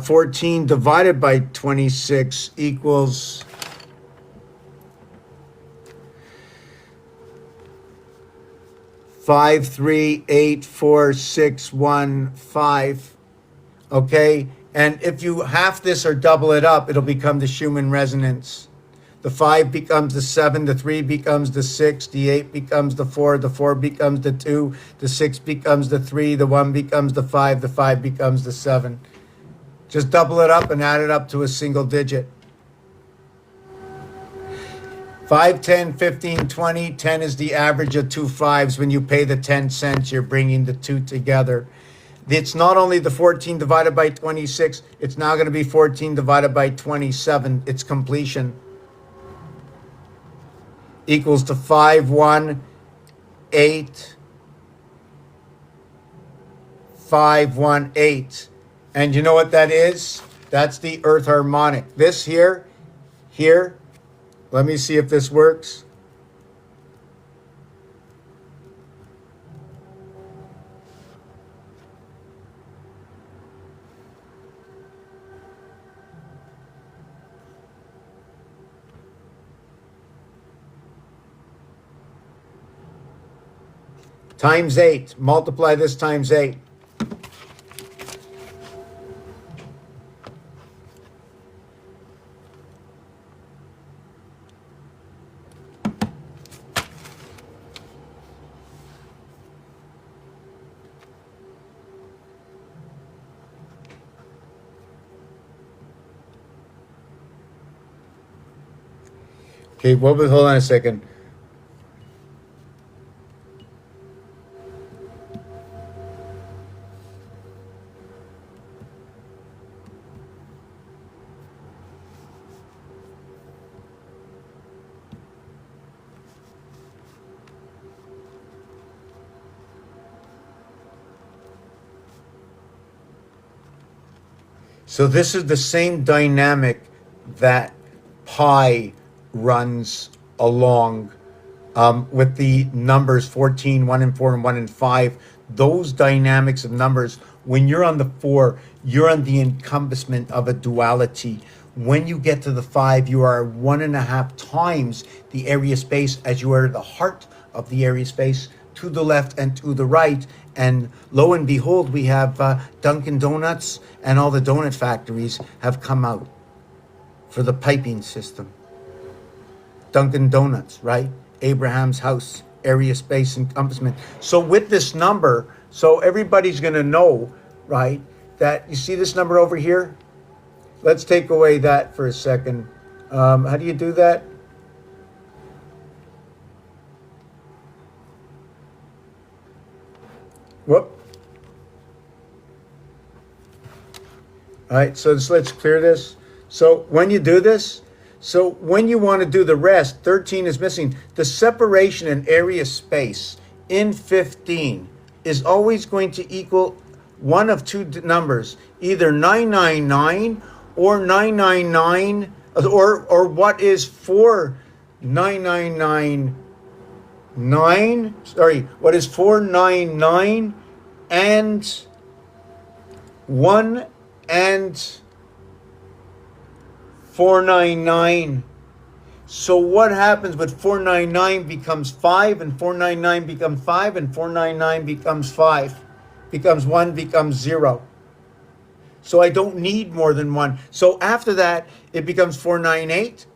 14 divided by 26 equals 5384615. Okay, and if you half this or double it up, it'll become the Schumann resonance. The 5 becomes the 7, the 3 becomes the 6, the 8 becomes the 4 becomes the 2, the 6 becomes the 3, the 1 becomes the 5 becomes the 7. Just double it up and add it up to a single digit. 5, 10, 15, 20. 10 is the average of two fives. When you pay the 10 cents, you're bringing the two together. It's not only the 14 divided by 26, it's now going to be 14 divided by 27. Its completion equals to 518. 518. And you know what that is? That's the earth harmonic. This here, let me see if this works. Times 8. Multiply this times 8. Okay, hold on a second. So this is the same dynamic that pi runs along with the numbers 14, 1 and 4, and 1 and 5. Those dynamics of numbers, when you're on the 4, you're on the encompassment of a duality. When you get to the 5, you are 1.5 times the area space as you are the heart of the area space to the left and to the right. And lo and behold, we have Dunkin' Donuts and all the donut factories have come out for the piping system. Dunkin' Donuts, right? Abraham's house, area space encompassment. So with this number, so everybody's going to know, right, that you see this number over here? Let's take away that for a second. How do you do that? Whoop. All right, so let's clear this. So when you do this, so when you want to do the rest, 13 is missing. The separation in area space in 15 is always going to equal one of two numbers, either 999 or 999, or what is 4999, sorry, what is 499 and 1 and 499. So what happens with 499 becomes 5, and 499 becomes 5, and 499 becomes 5, becomes 1, becomes 0. So I don't need more than one. So after that, it becomes 498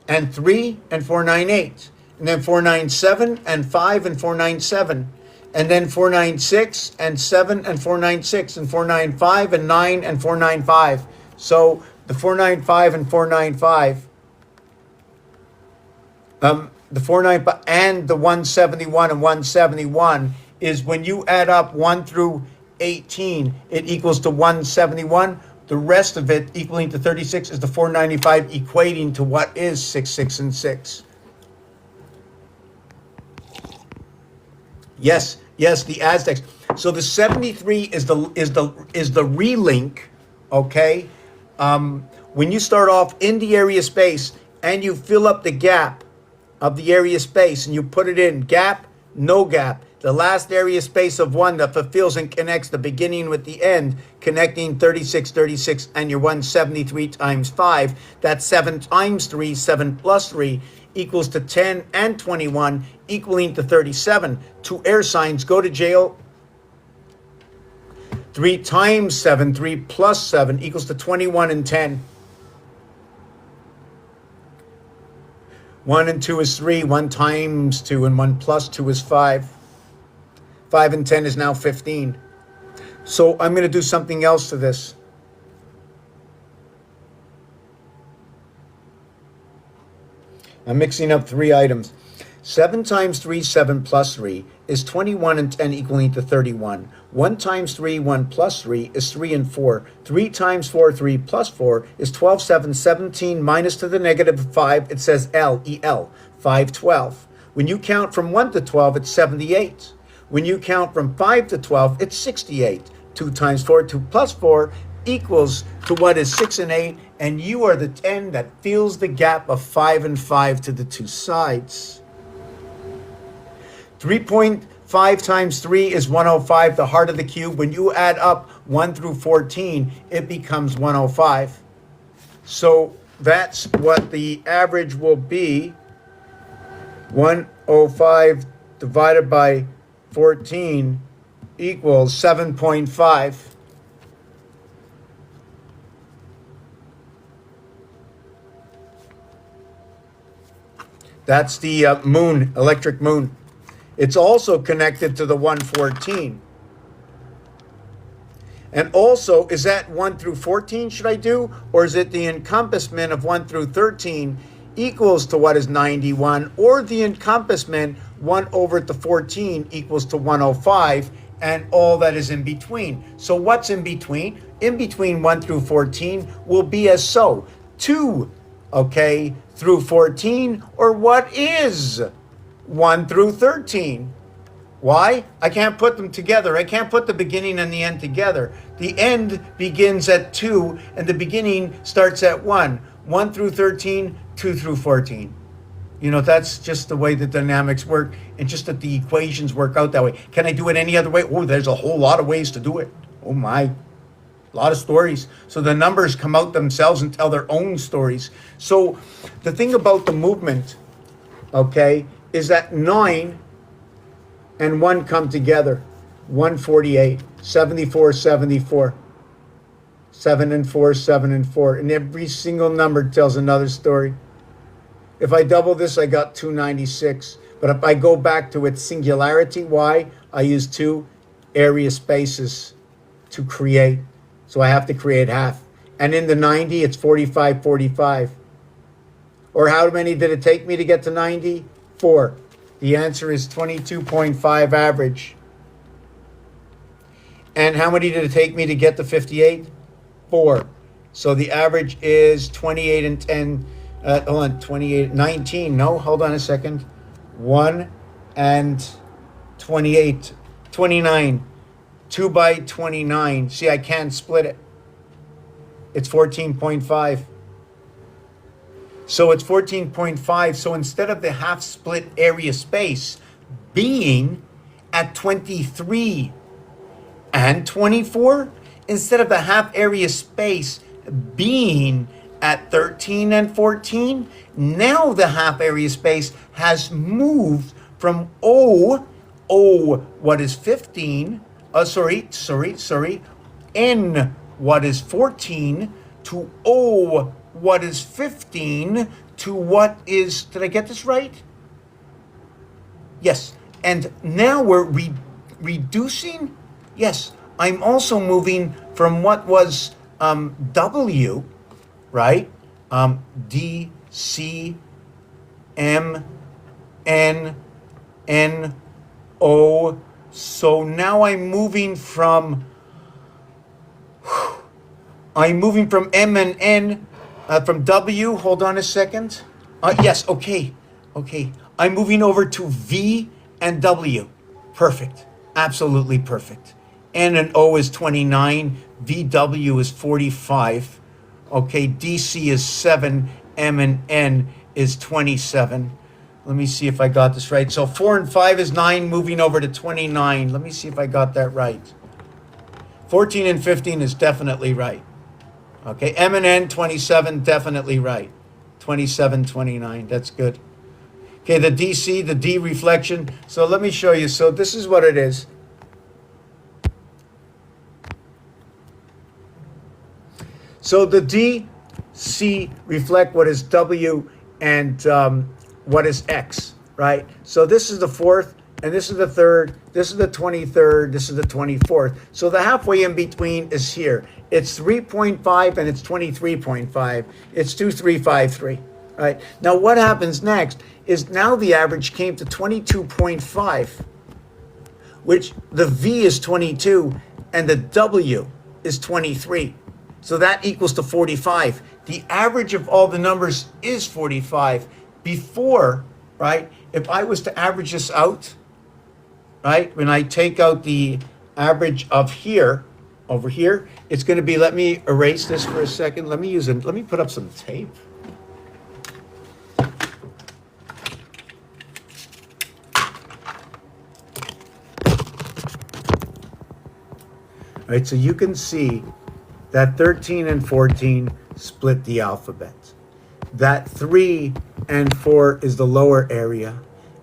and 3 and 498. And then 497 and 5 and 497. And then 496 and 7 and 496 and 495 and 9 and 495. So the 495 and 495, the 495 and the 171 and 171 is when you add up 1 through 18, it equals to 171. The rest of it equaling to 36 is the 495, equating to what is 6, 6, and 6. Yes, yes, the Aztecs. So the 73 is the relink, okay? When you start off in the area space and you fill up the gap of the area space and you put it in gap, no gap, the last area space of 1 that fulfills and connects the beginning with the end, connecting 36, 36, and your 173 times 5, that's 7 times 3, 7 plus 3, equals to 10 and 21, equaling to 37. Two air signs go to jail. 3 times 7, 3 plus 7 equals to 21 and 10. 1 and 2 is 3, 1 times 2, and 1 plus 2 is 5. 5 and 10 is now 15. So I'm going to do something else to this. I'm mixing up 3 items. 7 times 3, 7 plus 3 is 21 and 10 equaling to 31. 1 times 3, 1 plus 3 is 3 and 4. 3 times 4, 3 plus 4 is 12, 7, 17 minus to the negative 5. It says L, E-L, 5, 12. When you count from 1 to 12, it's 78. When you count from 5 to 12, it's 68. 2 times 4, 2 plus 4 equals to what is 6 and 8, and you are the 10 that fills the gap of 5 and 5 to the two sides. 3.5 times 3 is 105, the heart of the cube. When you add up 1 through 14, it becomes 105. So that's what the average will be. 105 divided by 14 equals 7.5. That's the moon, electric moon. It's also connected to the 114. And also, is that 1 through 14 should I do? Or is it the encompassment of 1 through 13 equals to what is 91? Or the encompassment 1 over to 14 equals to 105, and all that is in between. So what's in between? In between 1 through 14 will be as so. 2, okay, through 14, or what is 1 through 13? Why? I can't put them together. I can't put the beginning and the end together. The end begins at 2, and the beginning starts at 1. 1 through 13, 2 through 14. You know, that's just the way the dynamics work, and just that the equations work out that way. Can I do it any other way? Oh, there's a whole lot of ways to do it. Oh my. A lot of stories. So the numbers come out themselves and tell their own stories. So the thing about the movement, okay, is that 9 and 1 come together. 148, 74, 74. 7 and 4, 7 and 4. And every single number tells another story. If I double this, I got 296. But if I go back to its singularity, why? I use 2 area spaces to create. So I have to create half. And in the 90, it's 45, 45. Or how many did it take me to get to 90? 4. The answer is 22.5 average. And how many did it take me to get to 58? 4. So the average is 28 and 10. Hold on, 28, 19. No, hold on a second. 1 and 28, 29. 2 by 29. See, I can't split it. It's 14.5. So it's 14.5. So instead of the half split area space being at 23 and 24, instead of the half area space being at 13 and 14, now the half area space has moved from what is 15, N what is 14 to O what is 15 to what is, did I get this right? Yes. And now we're reducing. Yes. I'm also moving from what was W, right? D, C, M, N, N, O. So now I'm moving from M and N, from W. Hold on a second. Yes, okay. I'm moving over to V and W. Perfect. Absolutely perfect. N and O is 29. VW is 45. Okay, DC is 7. M and N is 27. Let me see if I got this right. So 4 and 5 is 9, moving over to 29. Let me see if I got that right. 14 and 15 is definitely right. Okay, M and N, 27, definitely right. 27, 29, that's good. Okay, the DC, the D reflection. So let me show you. So this is what it is. So the DC reflect what is W and what is X, right? So this is the fourth, and this is the third, this is the 23rd, this is the 24th. So the halfway in between is here. It's 3.5 and it's 23.5. It's 2353, right? Now what happens next is now the average came to 22.5, which the V is 22 and the W is 23. So that equals to 45. The average of all the numbers is 45. Before, right, if I was to average this out, right, when I take out the average of here, over here, it's going to be, let me erase this for a second. Let me put up some tape. All right, so you can see that 13 and 14 split the alphabet. That 3 and 4 is the lower area.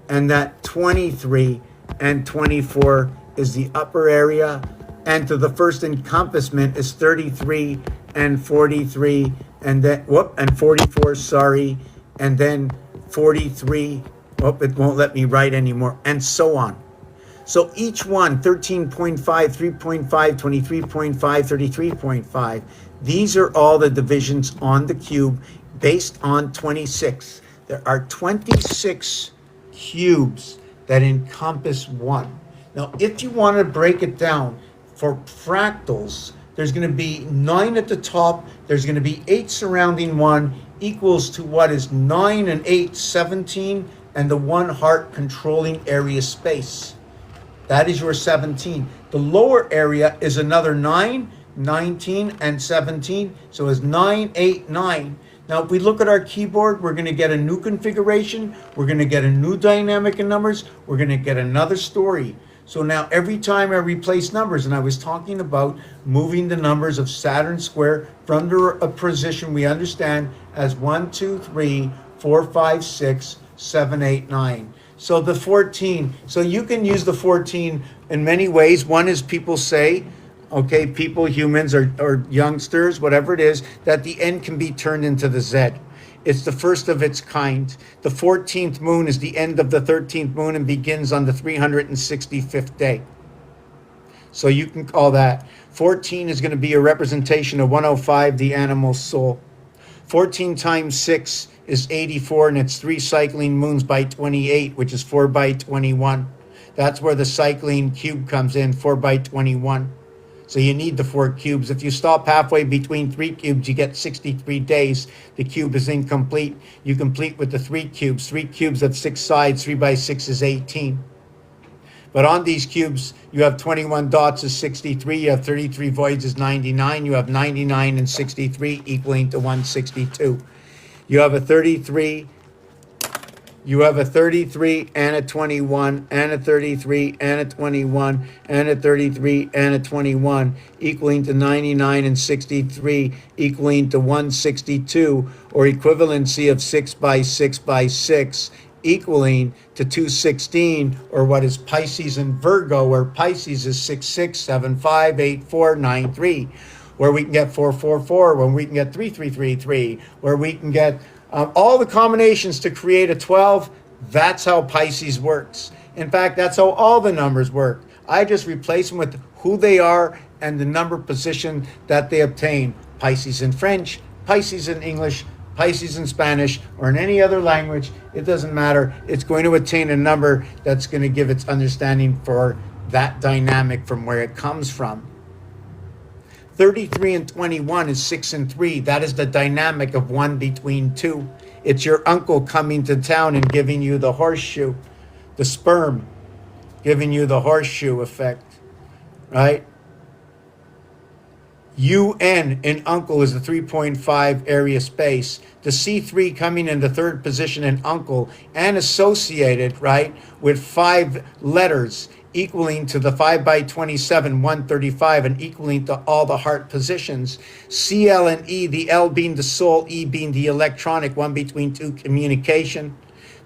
And that 23 and 24 is the upper area. And to the first encompassment is 33 and 43 and then, and 44, sorry. And then 43, it won't let me write anymore, and so on. So each one, 13.5, 3.5, 23.5, 33.5, these are all the divisions on the cube based on 26. There are 26 cubes that encompass one. Now, if you want to break it down for fractals, there's going to be 9 at the top, there's going to be 8 surrounding 1, equals to what is 9 and 8, 17, and the 1 heart controlling area space. That is your 17. The lower area is another 9, 19, and 17. So it's 9, 8, 9. Now, if we look at our keyboard, we're going to get a new configuration. We're going to get a new dynamic in numbers. We're going to get another story. So now every time I replace numbers, and I was talking about moving the numbers of Saturn square from a position we understand as 1, 2, 3, 4, 5, 6, 7, 8, 9. So the 14, so you can use the 14 in many ways. One is people say, okay, people, humans, or youngsters, whatever it is, that the N can be turned into the Z. It's the first of its kind. The 14th moon is the end of the 13th moon and begins on the 365th day. So you can call that. 14 is going to be a representation of 105, the animal soul. 14 times 6 is 84, and it's 3 cycling moons by 28, which is 4 by 21. That's where the cycling cube comes in, 4 by 21. So you need the 4 cubes. If you stop halfway between 3 cubes, you get 63 days. The cube is incomplete. You complete with the 3 cubes. 3 cubes of 6 sides, 3 by 6 is 18. But on these cubes, you have 21 dots is 63, you have 33 voids is 99, you have 99 and 63 equaling to 162. You have a 33, you have a 33 and a 21 and a 33 and a 21 and a 33 and a 21 equaling to 99 and 63 equaling to 162, or equivalency of 6 by 6 by 6 equaling to 216, or what is Pisces and Virgo, where Pisces is 66758493, where we can get 444, when we can get 3333, where we can get all the combinations to create a 12. That's how Pisces works. In fact, that's how all the numbers work. I just replace them with who they are and the number position that they obtain. Pisces in French, Pisces in English, Pisces in Spanish, or in any other language, it doesn't matter. It's going to attain a number that's going to give its understanding for that dynamic from where it comes from. 33 and 21 is 6 and 3. That is the dynamic of 1 between 2. It's your uncle coming to town and giving you the horseshoe, the sperm, giving you the horseshoe effect, right? UN in uncle is the 3.5 area space. The C3 coming in the 3rd position in uncle and associated, right, with 5 letters equaling to the 5 by 27, 135, and equaling to all the heart positions. CL and E, the L being the soul, E being the electronic, 1 between 2 communication.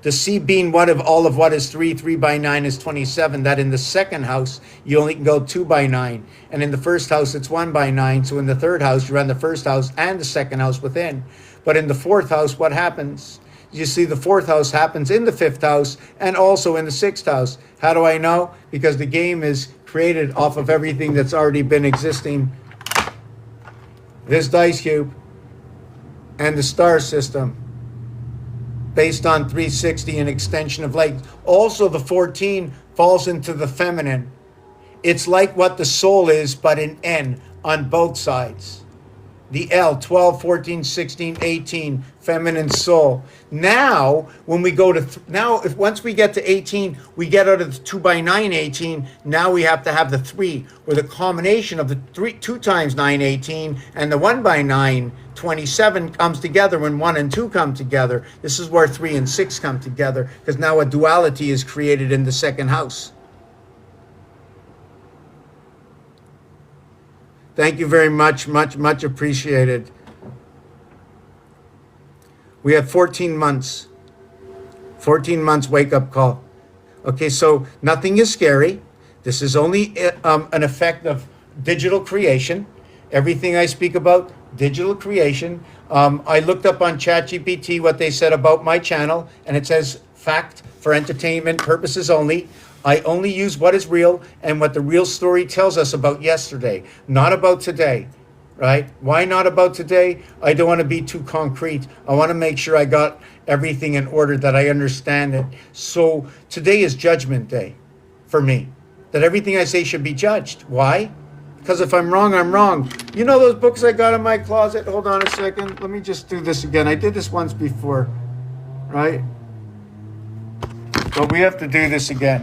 The C being what of all of what is 3, 3 by 9 is 27. That in the second house, you only can go 2 by 9. And in the first house, it's 1 by 9. So in the third house, you run the first house and the second house within. But in the fourth house, what happens? You see, the fourth house happens in the fifth house and also in the sixth house. How do I know? Because the game is created off of everything that's already been existing. This dice cube and the star system, based on 360 and extension of legs. Also, the 14 falls into the feminine. It's like what the soul is, but in N on both sides. The L, 12, 14, 16, 18, feminine soul. Now, when we go to, once we get to 18, we get out of the 2 by 9, 18. Now we have to have the 3, where the combination of the 2 times 9, 18, and the 1 by 9, 27 comes together when 1 and 2 come together. This is where 3 and 6 come together, because now a duality is created in the second house. Thank you very much, much appreciated. We have 14 months. 14 months wake-up call. Okay, so nothing is scary. This is only an effect of digital creation. Everything I speak about, digital creation. I looked up on ChatGPT what they said about my channel, and it says fact for entertainment purposes only. I only use what is real and what the real story tells us about yesterday, not about today, right? Why not about today? I don't want to be too concrete. I want to make sure I got everything in order, that I understand it. So today is judgment day for me, that everything I say should be judged. Why? Because if I'm wrong, I'm wrong. You know those books I got in my closet? Hold on a second. Let me just do this again. I did this once before, right? But we have to do this again.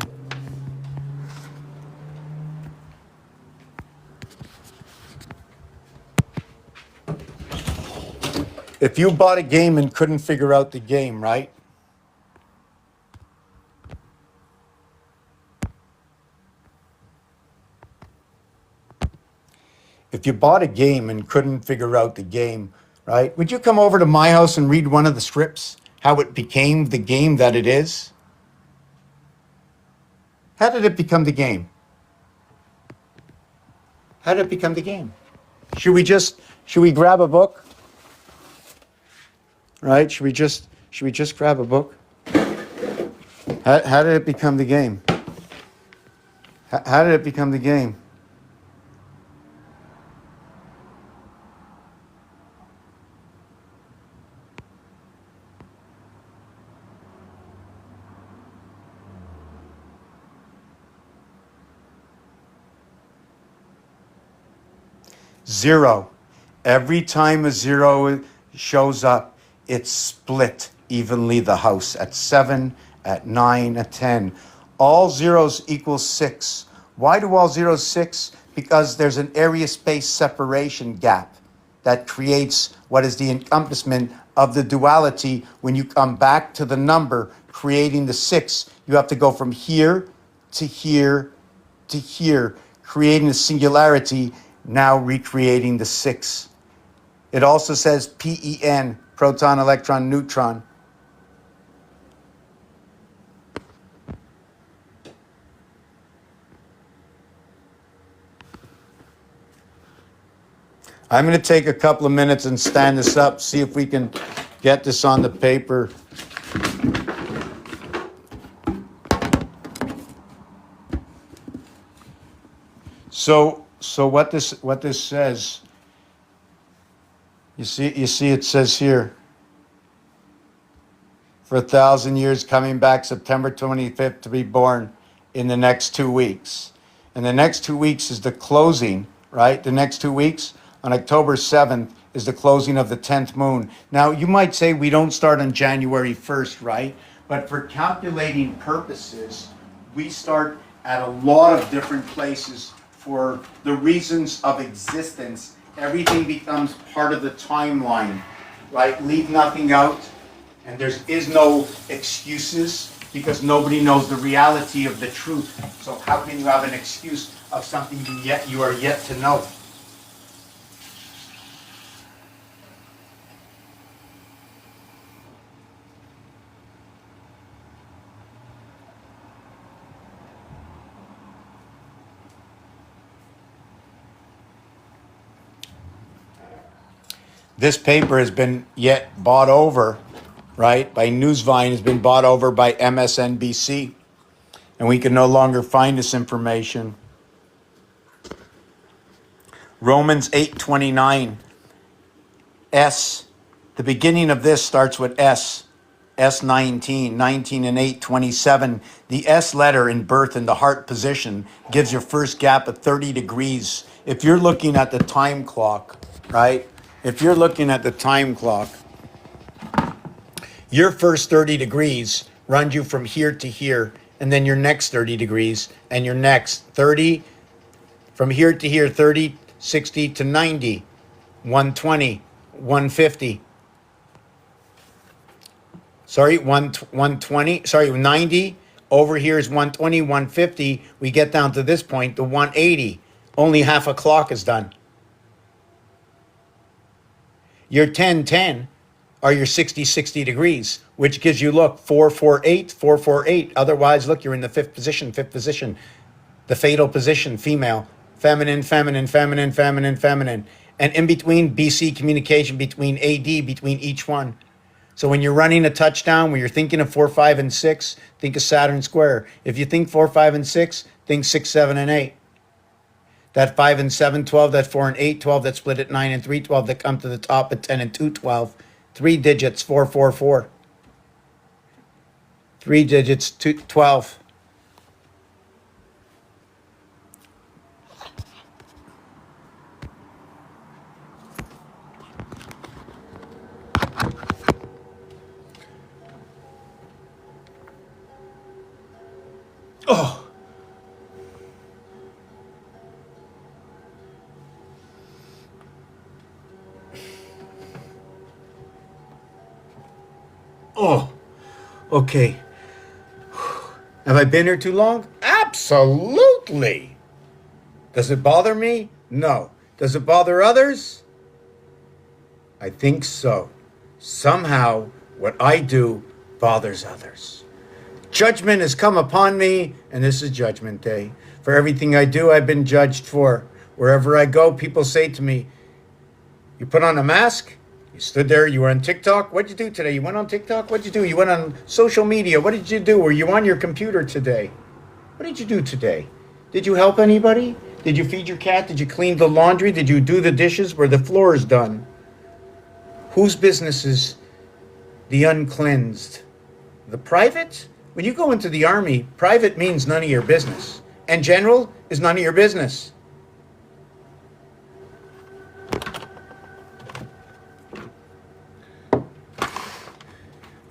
If you bought a game and couldn't figure out the game, right? If you bought a game and couldn't figure out the game, right? Would you come over to my house and read one of the scripts? How it became the game that it is? How did it become the game? How did it become the game? Should we grab a book? Right? Should we just grab a book? How did it become the game? How did it become the game? 0. Every time a 0 shows up, it's split evenly the house at 7, at 9, at 10. All zeros equal 6. Why do all zeros 6? Because there's an area space separation gap that creates what is the encompassment of the duality. When you come back to the number, creating the 6, you have to go from here to here to here, creating the singularity, now recreating the 6. It also says PEN, proton, electron, neutron. I'm going to take a couple of minutes and stand this up, see if we can get this on the paper. So what this says, you see it says here, for 1,000 years coming back September 25th to be born in the next 2 weeks. And the next 2 weeks is the closing, right? The next 2 weeks on October 7th is the closing of the 10th moon. Now, you might say we don't start on January 1st, right? But for calculating purposes, we start at a lot of different places for the reasons of existence. Everything becomes part of the timeline, right? Leave nothing out. And there is no excuses because nobody knows the reality of the truth. So how can you have an excuse of something you are yet to know? This paper has been yet bought over, right, by Newsvine, has been bought over by MSNBC, and we can no longer find this information. Romans 8:29, S. The beginning of this starts with S. S19, 19 and 8, 27. The S letter in birth in the heart position gives your first gap at 30 degrees. If you're looking at the time clock, right? If you're looking at the time clock, your first 30 degrees runs you from here to here, and then your next 30 degrees, and your next 30, from here to here, 30, 60 to 90, 120, 150. Sorry, 120, sorry, 90. Over here is 120, 150. We get down to this point, the 180. Only half a clock is done. Your 10-10 are your 60 degrees, which gives you, look, 448, 448. Otherwise, look, you're in the fifth position, the fatal position, female, feminine, feminine, feminine, feminine, feminine. And in between, BC communication between AD, between each one. So when you're running a touchdown, when you're thinking of 4, 5, and 6, think of Saturn square. If you think 4, 5, and 6, think 6, 7, and 8. That 5 and 7, 12, that 4 and 8, 12, that split at 9 and 3, 12, that come to the top at 10 and 2, 12. 3 digits, 4, 4, 4. 3 digits, 2, 12. Oh. Oh, okay. Have I been here too long? Absolutely. Does it bother me? No. Does it bother others? I think so. Somehow, what I do bothers others. Judgment has come upon me, and this is Judgment Day. For everything I do, I've been judged for. Wherever I go, people say to me, "You put on a mask? You stood there, you were on TikTok? What'd you do today? You went on TikTok? What'd you do? You went on social media. What did you do? Were you on your computer today? What did you do today? Did you help anybody? Did you feed your cat? Did you clean the laundry? Did you do the dishes? Were the floors done? Whose business is the uncleansed? The private? When you go into the army, private means none of your business. And general is none of your business.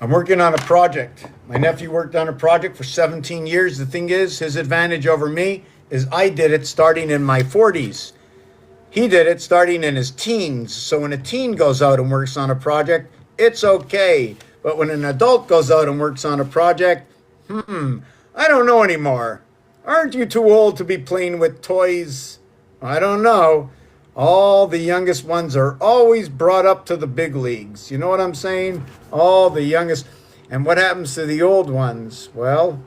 I'm working on a project. My nephew worked on a project for 17 years. The thing is, his advantage over me is I did it starting in my 40s. He did it starting in his teens. So when a teen goes out and works on a project, it's okay. But when an adult goes out and works on a project, I don't know anymore. Aren't you too old to be playing with toys? I don't know. All the youngest ones are always brought up to the big leagues. You know what I'm saying? All the youngest. And what happens to the old ones? Well,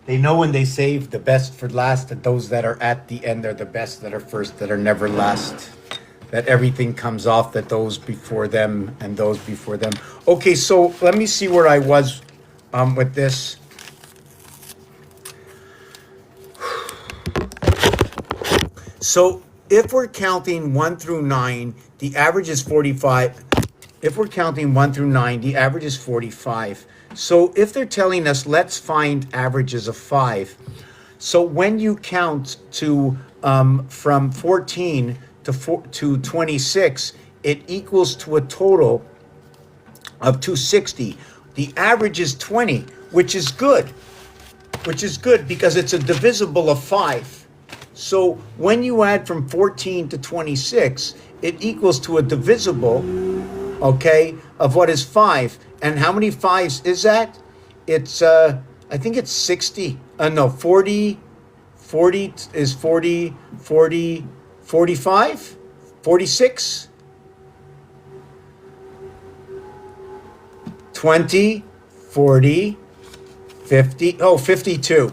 they know when they save the best for last, that those that are at the end are the best, that are first, that are never last. That everything comes off, that those before them and those before them. Okay, so let me see where I was with this. So if we're counting 1 through 9, the average is 45. If we're counting 1 through 9, the average is 45. So if they're telling us, let's find averages of 5. So when you count to from 14 to 26, it equals to a total of 260. The average is 20, which is good. Because it's a divisible of 5. So when you add from 14 to 26, it equals to a divisible, okay, of what is 5. And how many 5s is that? It's, I think it's 60. No, 40. 40 is 40, 40, 45, 46, 20, 40, 50, 52.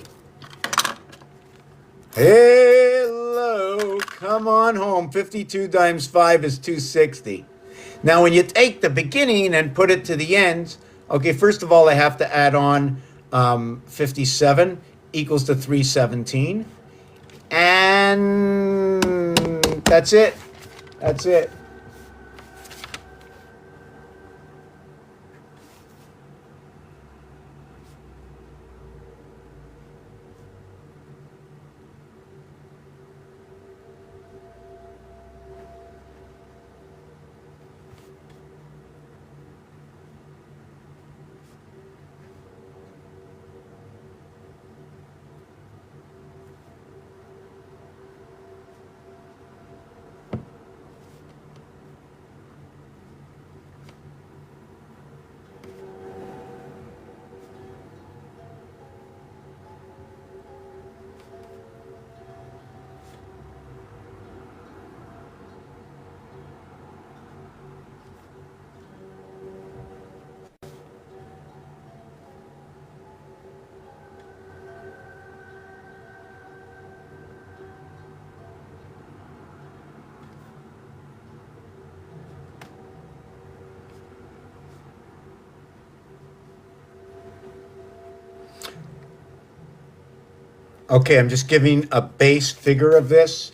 Hello, come on home. 52 times 5 is 260. Now, when you take the beginning and put it to the end, okay, first of all, I have to add on 57 equals to 317. And that's it. That's it. Okay, I'm just giving a base figure of this.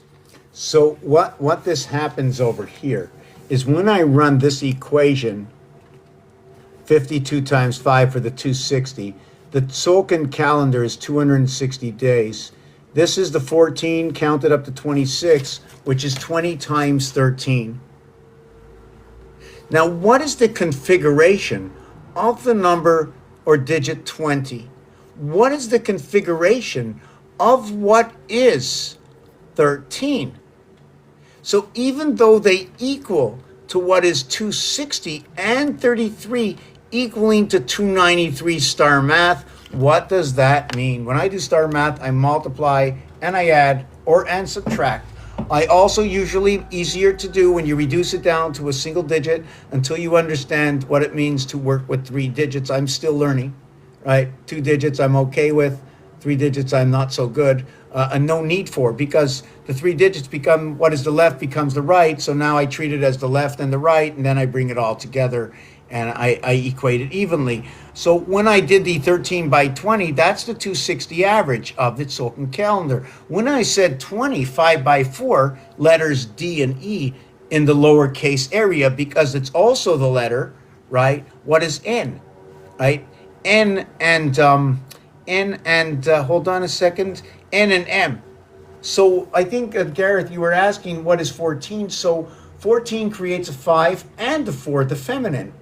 So what this happens over here is when I run this equation, 52 times 5 for the 260, the Tzolk'in calendar is 260 days. This is the 14 counted up to 26, which is 20 times 13. Now, what is the configuration of the number or digit 20? What is the configuration of what is 13? So even though they equal to what is 260 and 33 equaling to 293 star math, what does that mean? When I do star math, I multiply and I add and subtract. I also usually easier to do when you reduce it down to a single digit until you understand what it means to work with 3 digits. I'm still learning, right? 2 digits I'm okay with, 3 digits I'm not so good, and no need for, because the 3 digits become what is the left becomes the right. So now I treat it as the left and the right, and then I bring it all together and I equate it evenly. So when I did the 13 by 20, that's the 260 average of the Tzolk'in calendar. When I said 20, 5 by 4, letters D and E in the lowercase area, because it's also the letter, right? What is N, right? N and hold on a second, N and M. So I think, Gareth, you were asking what is 14. So 14 creates a 5 and a 4, the feminine.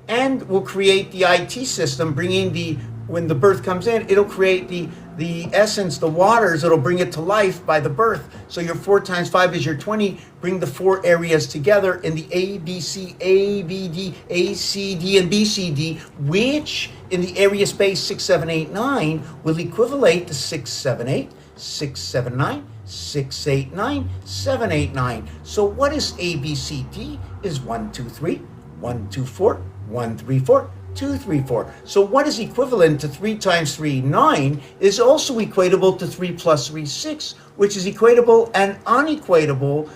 And will create the IT system, bringing the, when the birth comes in, it'll create the essence, the waters, it'll bring it to life by the birth. So your 4 times 5 is your 20. Bring the 4 areas together in the A, B, C, A, B, D, A, C, D, and B, C, D, which in the area space 6, 7, 8, 9 will equivalent to 6, 7, 8, 6, 7, 9, 6, 8, 9, 7, 8, 9. So what is A, B, C, D? Is 1, 2, 3, 1, 2, 4, 1, 3, 4, 2, 3, 4. So what is equivalent to 3 times 3, 9, is also equatable to 3 plus 3, 6, which is equatable and unequatable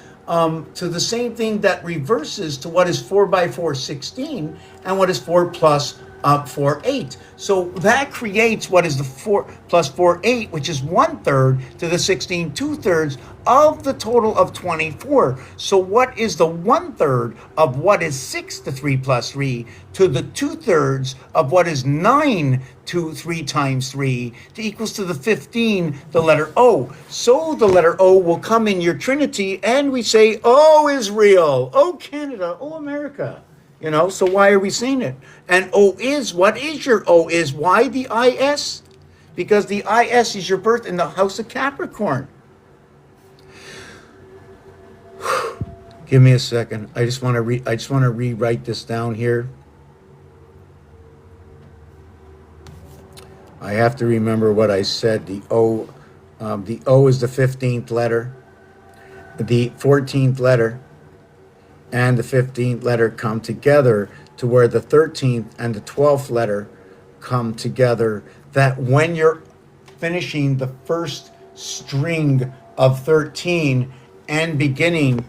to the same thing that reverses to what is 4 by 4, 16, and what is 4 plus 4, 8. So that creates what is the 4 plus 4, 8, which is 1/3 to the 16, 2/3 of the total of 24. So what is the 1/3 of what is 6 to 3 plus 3 to the 2/3 of what is 9 to 3 times 3 to equals to the 15, the letter O. So the letter O will come in your trinity, and we say O is real. O Canada, O America. You know, so why are we saying it? And O is, what is your O is? Why the IS? Because the IS is your birth in the house of Capricorn. Give me a second. I just want to rewrite this down here. I have to remember what I said. The O is the 15th letter. The 14th letter and the 15th letter come together to where the 13th and the 12th letter come together. That when you're finishing the first string of 13 and beginning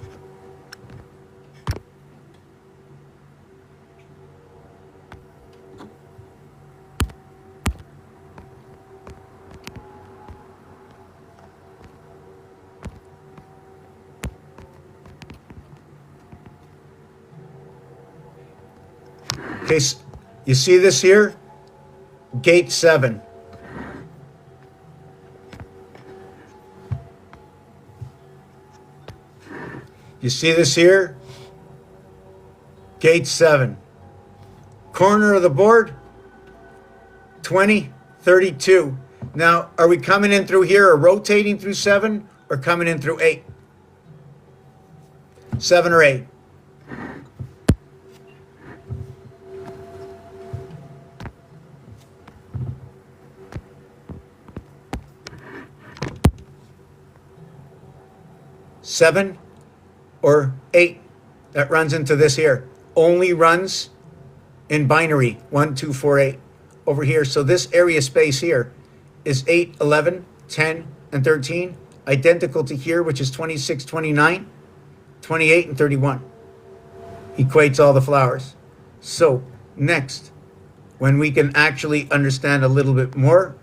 okay, you see this here? Gate 7. You see this here? Gate 7. Corner of the board, 20, 32. Now, are we coming in through here or rotating through 7 or coming in through 8? 7 or 8? Seven or 8 that runs into this here only runs in binary 1, 2, 4, 8 over here. So this area space here is 8, 11, 10, and 13, identical to here, which is 26, 29, 28, and 31. Equates all the flowers. So next, when we can actually understand a little bit more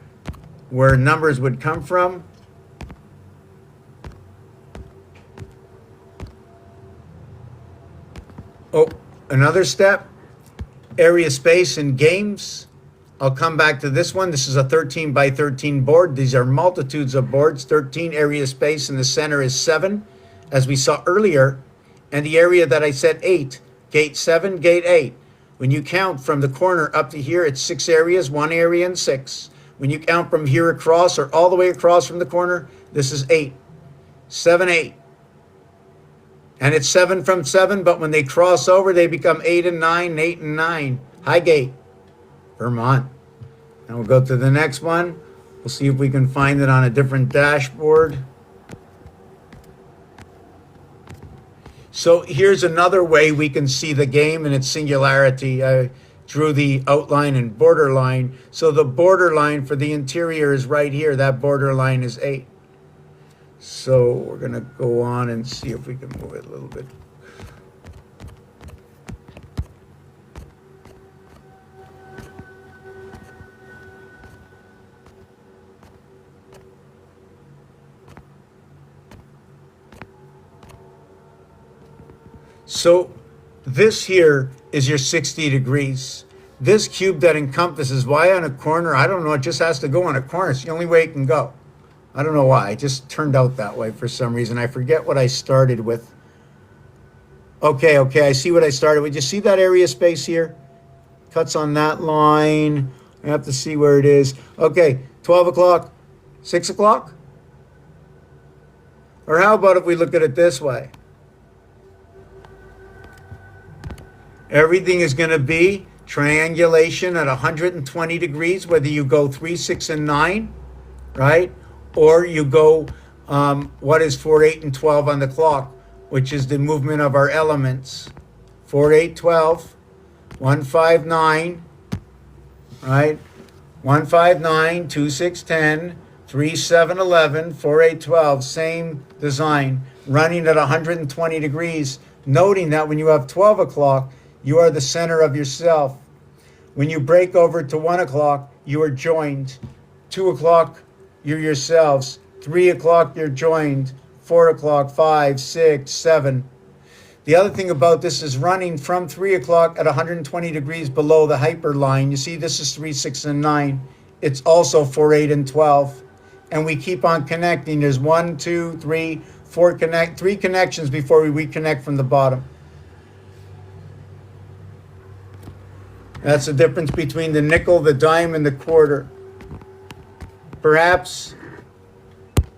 where numbers would come from, oh, another step, area space in games. I'll come back to this one. This is a 13 by 13 board. These are multitudes of boards. 13 area space in the center is 7, as we saw earlier. And the area that I said 8, gate 7, gate 8. When you count from the corner up to here, it's 6 areas, 1 area and 6. When you count from here across or all the way across from the corner, this is 8, 7, 8. And it's 7 from 7, but when they cross over, they become 8 and 9, 8 and 9. Highgate, Vermont. And we'll go to the next one. We'll see if we can find it on a different dashboard. So here's another way we can see the game in its singularity. I drew the outline and borderline. So the borderline for the interior is right here. That borderline is 8. So we're going to go on and see if we can move it a little bit. So this here is your 60 degrees. This cube that encompasses y on a corner, I don't know, it just has to go on a corner. It's the only way it can go. I don't know why. It just turned out that way for some reason. I forget what I started with. Okay, I see what I started with. You see that area space here? Cuts on that line. I have to see where it is. Okay, 12 o'clock, 6 o'clock? Or how about if we look at it this way? Everything is going to be triangulation at 120 degrees, whether you go 3, 6, and 9, right? Or you go, what is 4, 8, and 12 on the clock, which is the movement of our elements. 4, 8, 12, 1, 5, 9, right? 1, 5, 9, 2, 6, 10, 3, 7, 11, 4, 8, 12. Same design, running at 120 degrees, noting that when you have 12 o'clock, you are the center of yourself. When you break over to 1 o'clock, you are joined. 2 o'clock, you're yourselves. 3 o'clock, you're joined. 4 o'clock, 5, 6, 7. The other thing about this is running from 3 o'clock at 120 degrees below the hyperline. You see, this is 3, 6, and 9. It's also 4, 8, and 12. And we keep on connecting. There's 1, 2, 3, 4 3 connections before we reconnect from the bottom. That's the difference between the nickel, the dime, and the quarter. Perhaps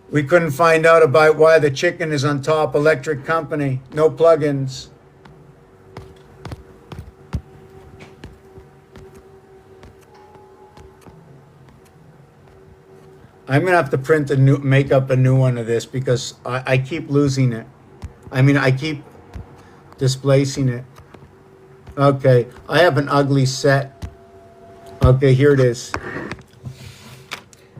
we couldn't find out about why the chicken is on top electric company. No plugins. I'm gonna have to make up a new one of this because I keep losing it. I mean, I keep displacing it. Okay, I have an ugly set. Okay, here it is.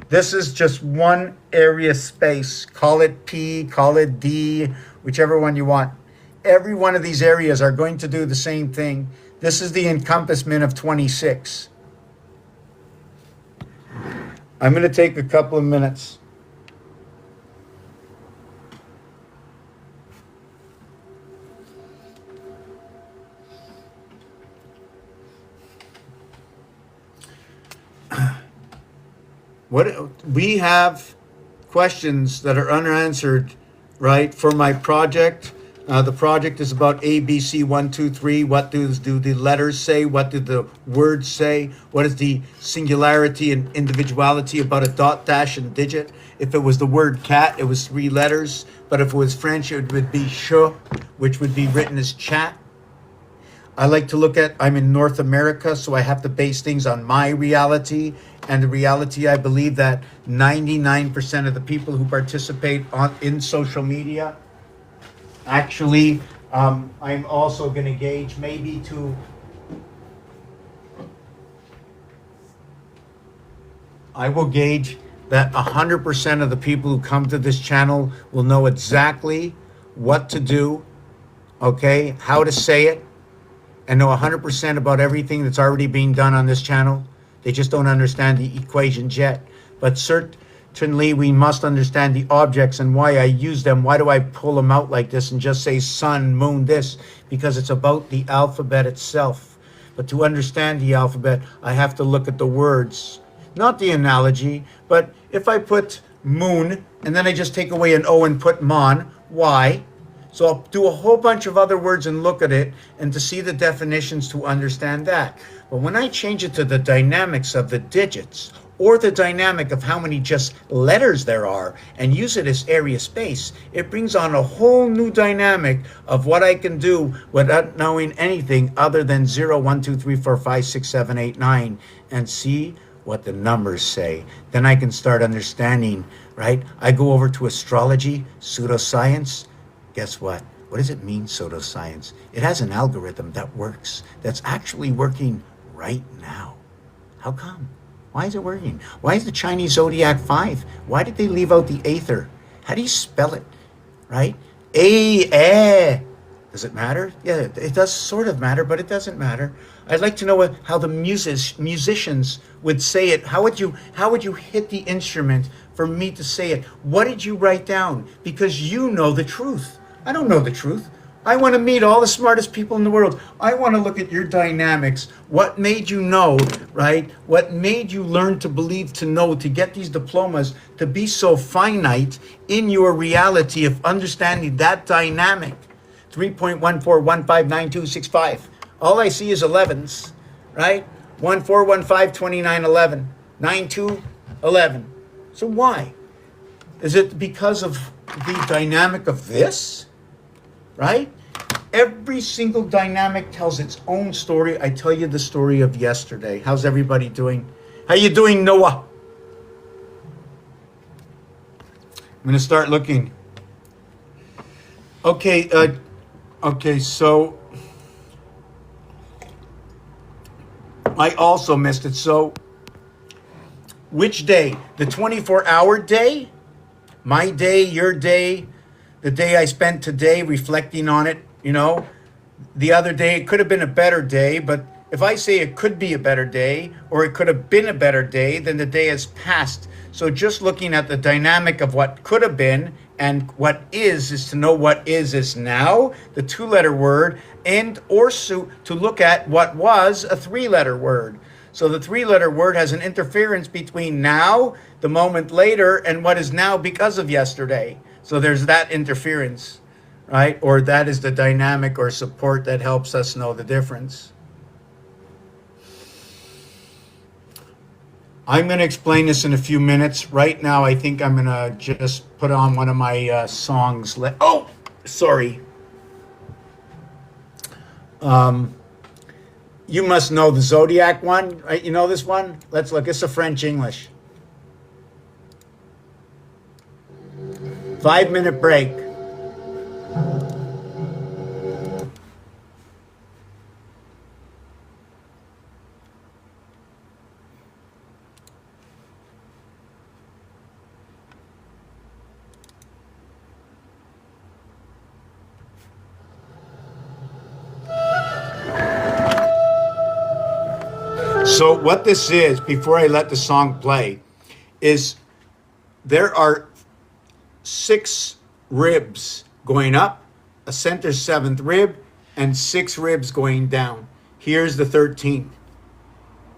This is just one area space. Call it P, call it D, whichever one you want. Every one of these areas are going to do the same thing. This is the encompassment of 26. I'm going to take a couple of minutes. We have questions that are unanswered, right, for my project. The project is about A, B, C, 1, 2, 3. What do the letters say? What do the words say? What is the singularity and individuality about a dot, dash, and digit? If it was the word cat, it was 3 letters. But if it was French, it would be ch, which would be written as chat. I like to look at, I'm in North America, so I have to base things on my reality. And the reality, I believe that 99% of the people who participate in social media, actually, I'm also going to gauge maybe to, I will gauge that 100% of the people who come to this channel will know exactly what to do, okay, how to say it, and know 100% about everything that's already being done on this channel. They just don't understand the equations yet. But certainly we must understand the objects and why I use them. Why do I pull them out like this and just say sun, moon, this? Because it's about the alphabet itself. But to understand the alphabet, I have to look at the words. Not the analogy, but if I put moon and then I just take away an O and put mon, why? So I'll do a whole bunch of other words and look at it and to see the definitions to understand that. But when I change it to the dynamics of the digits or the dynamic of how many just letters there are and use it as area space, it brings on a whole new dynamic of what I can do without knowing anything other than 0, 1, 2, 3, 4, 5, 6, 7, 8, 9 and see what the numbers say. Then I can start understanding, right? I go over to astrology, pseudoscience. Guess what? What does it mean, pseudoscience? It has an algorithm that works, that's actually working right now. How come? Why is it working? Why is the Chinese zodiac 5? Why did they leave out the Aether? How do you spell it? Right? Does it matter? Yeah, it does sort of matter, but it doesn't matter. I'd like to know how the musicians would say it. How would you hit the instrument for me to say it? What did you write down? Because you know the truth. I don't know the truth. I want to meet all the smartest people in the world. I want to look at your dynamics. What made you know, right? What made you learn to believe, to know, to get these diplomas, to be so finite in your reality of understanding that dynamic? 3.14159265. All I see is 11s, right? 1415 2911 92 11. So why? Is it because of the dynamic of this? Right? Every single dynamic tells its own story. I tell you the story of yesterday. How's everybody doing? How you doing, Noah? I'm going to start looking. Okay, so I also missed it. So which day? The 24-hour day? My day, your day, the day I spent today reflecting on it, you know, the other day, it could have been a better day, but if I say it could be a better day or it could have been a better day, then the day has passed. So just looking at the dynamic of what could have been and what is to know what is now, the 2-letter word, and or to look at what was a 3-letter word. So the 3-letter word has an interference between now, the moment later, and what is now because of yesterday. So there's that interference, right? Or that is the dynamic or support that helps us know the difference. I'm going to explain this in a few minutes. Right now, I think I'm going to just put on one of my songs. Oh, sorry. You must know the Zodiac one, right? You know this one? Let's look. It's a French English. 5-minute break. So what this is, before I let the song play, is there are 6 ribs going up, a center 7th rib, and 6 ribs going down. Here's the 13th.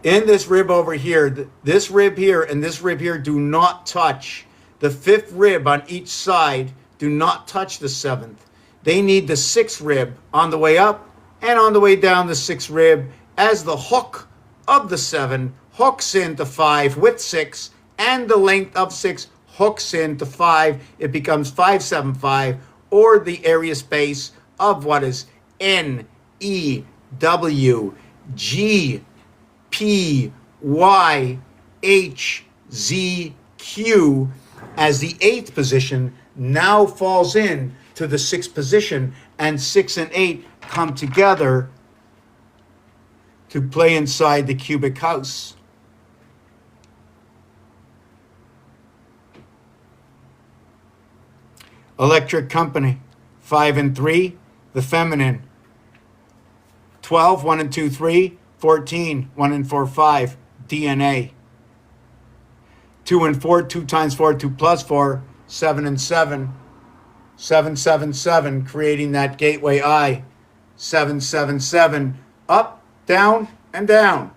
In this rib over here, this rib here and this rib here do not touch. The 5th rib on each side do not touch the 7th. They need the 6th rib on the way up and on the way down the 6th rib as the hook of the 7 hooks into 5 with 6, and the length of 6 hooks into 5. It becomes 575, or the area space of what is N, E, W, G, P, Y, H, Z, Q, as the 8th position now falls in to the 6th position, and 6 and 8 come together to play inside the cubic house. Electric company, 5 and 3, the feminine. 12, 1 and 2, 3, 14, 1 and 4, 5, DNA. 2 and 4, 2 times 4, 2 plus 4, 7 and 7, 7, 7, 7, creating that gateway I. 7, 7, 7, up, down, and down.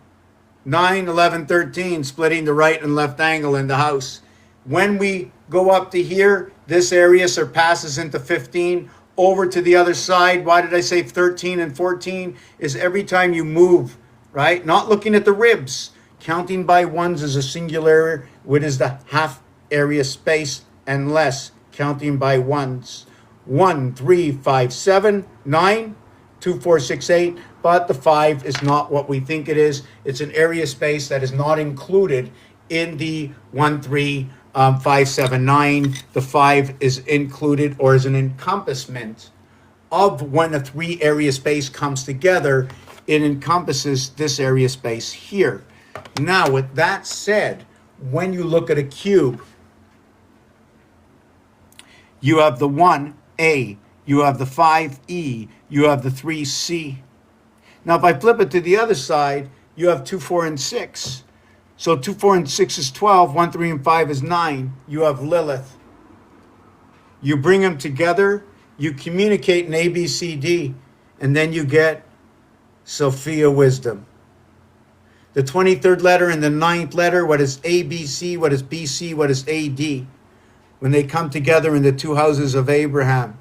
9, 11, 13, splitting the right and left angle in the house. When we go up to here, this area surpasses into 15, over to the other side. Why did I say 13 and 14? Is every time you move, right? Not looking at the ribs. Counting by ones is a singular, what is the half area space and less. Counting by ones. 1, 3, 5, 7, 9, 2, 4, 6, 8. But the 5 is not what we think it is. It's an area space that is not included in the 1, 3, 5, 7, 9. The 5 is included or is an encompassment of when a 3 area space comes together. It encompasses this area space here. Now, with that said, when you look at a cube, you have the 1A, you have the 5E, you have the 3C. Now, if I flip it to the other side, you have 2, 4, and 6. So 2, 4, and 6 is 12. 1, 3, and 5 is 9. You have Lilith. You bring them together, You communicate in A, B, C, D, and then you get Sophia wisdom. The 23rd letter and the 9th letter, what is A, B, C, what is B, C, what is A, D? When they come together in the two houses of Abraham,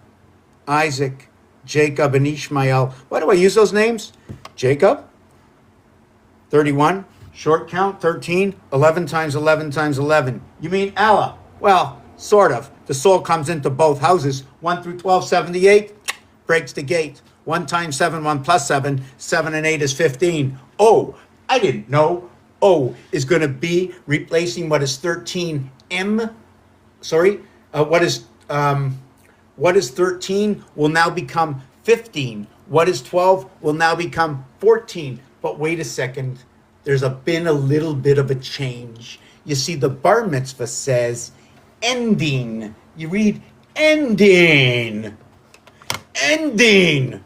Isaac, Jacob, and Ishmael. Why do I use those names? Jacob, 31. Short count, 13. 11 times 11 times 11. You mean Allah? Well, sort of. The soul comes into both houses. 1 through 12, 78. Breaks the gate. 1 times 7, 1 plus 7. 7 and 8 is 15. Oh, I didn't know. O is going to be replacing what is 13M. Sorry. What is 13 will now become 15. What is 12 will now become 14. But wait a second. There's been a little bit of a change. You see, the bar mitzvah says ending. You read ending. Ending.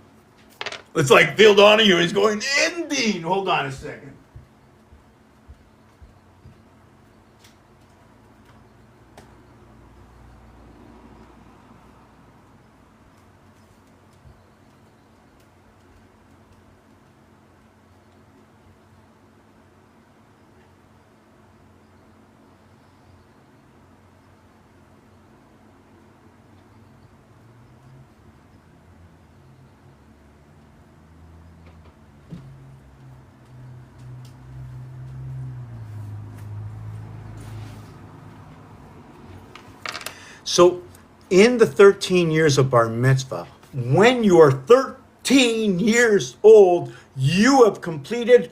It's like Phil Donahue is going ending. Hold on a second. So, in the 13 years of bar mitzvah, when you are 13 years old, you have completed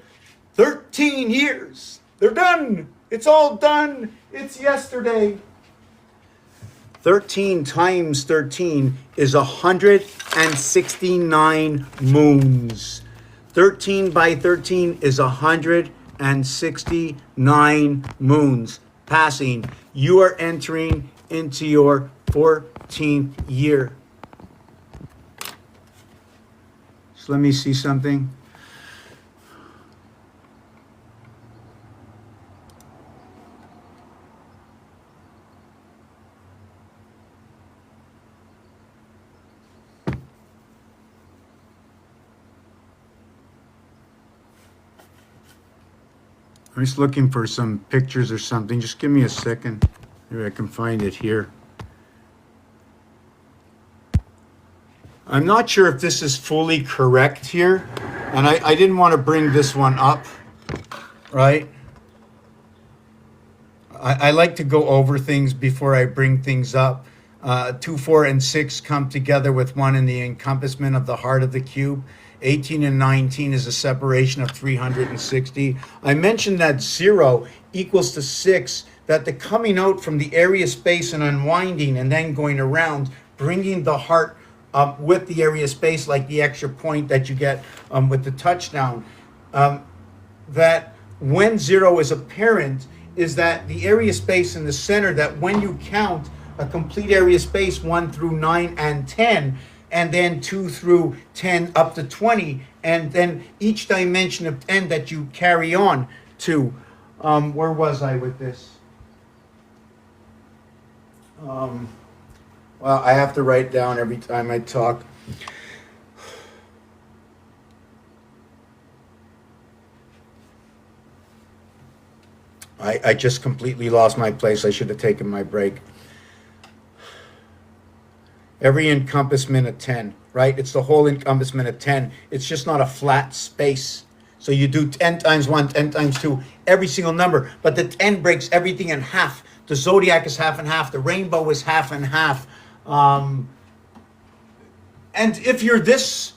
13 years. They're done. It's all done. It's yesterday. 13 times 13 is 169 moons. 13 by 13 is 169 moons passing. You are entering into your 14th year. So let me see something. I'm just looking for some pictures or something. Just give me a second. Maybe I can find it here. I'm not sure if this is fully correct here. And I didn't want to bring this one up, right? I like to go over things before I bring things up. 2, 4, and 6 come together with 1 in the encompassment of the heart of the cube. 18 and 19 is a separation of 360. I mentioned that 0 equals to 6, that the coming out from the area space and unwinding and then going around, bringing the heart up with the area space, like the extra point that you get with the touchdown. That when 0 is apparent, is that the area space in the center, that when you count a complete area space 1 through 9 and 10, and then 2 through 10 up to 20, and then each dimension of 10 that you carry on to. Where was I with this? Well, I have to write down every time I talk. I just completely lost my place. I should have taken my break. Every encompassment of 10, right? It's the whole encompassment of 10. It's just not a flat space. So you do 10 times 1, 10 times 2, every single number. But the 10 breaks everything in half. The zodiac is half and half. The rainbow is half and half. And if you're this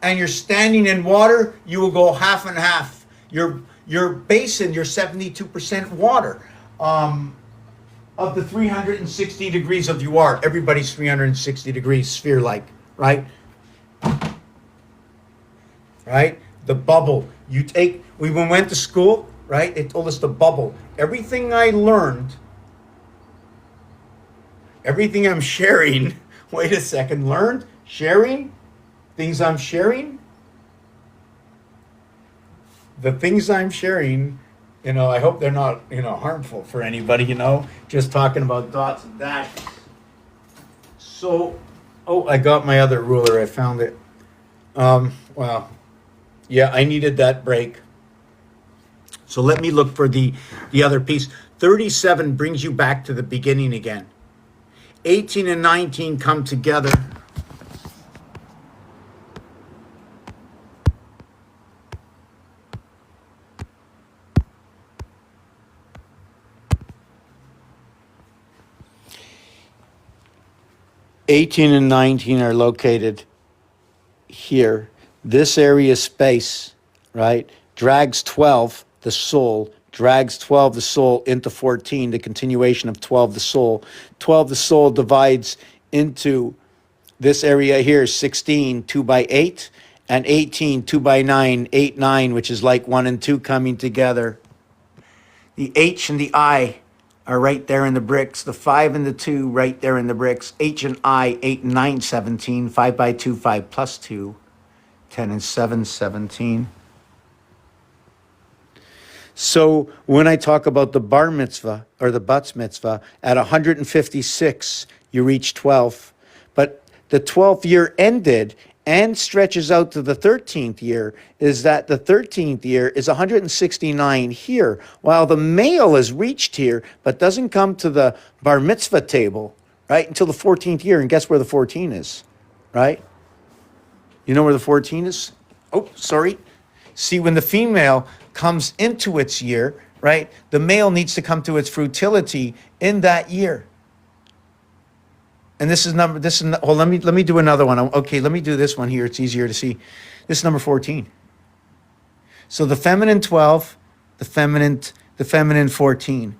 and you're standing in water, you will go half and half. Your basin, you're 72% water. Of the 360 degrees of you are. Everybody's 360 degrees sphere-like, right? Right? The bubble. When we went to school, right? It told us the bubble. Everything I learned, everything I'm sharing, wait a second, learned, sharing, things I'm sharing, the things I'm sharing, I hope they're not, harmful for anybody, just talking about dots and dashes. So Oh, I got my other ruler. I found it. Well, yeah, I needed that break. So let me look for the other piece. 37 brings you back to the beginning again. 18 and 19 come together. '18 and 19 are located here. This area space, right, drags 12, the soul, drags 12, the soul, into 14, the continuation of 12, the soul. 12, the soul divides into this area here, 16, 2 by 8, and 18, 2 by 9, 8, 9, which is like 1 and 2 coming together. The H and the I are right there in the bricks. The 5 and the 2 right there in the bricks. H and I, 8 and 9, 17. 5 by 2, 5 plus 2. 10 and 7, 17. So when I talk about the bar mitzvah or the batz mitzvah, at 156, you reach 12. But the 12th year ended and stretches out to the 13th year, is that the 13th year is 169 here, while the male is reached here, but doesn't come to the bar mitzvah table, right, until the 14th year. And guess where the 14 is, right? You know where the 14 is? Oh, sorry. See, when the female comes into its year, right, the male needs to come to its frutility in that year. And this is well, let me do another one. Okay, let me do this one here. It's easier to see. This is number 14. So the feminine 12, the feminine 14.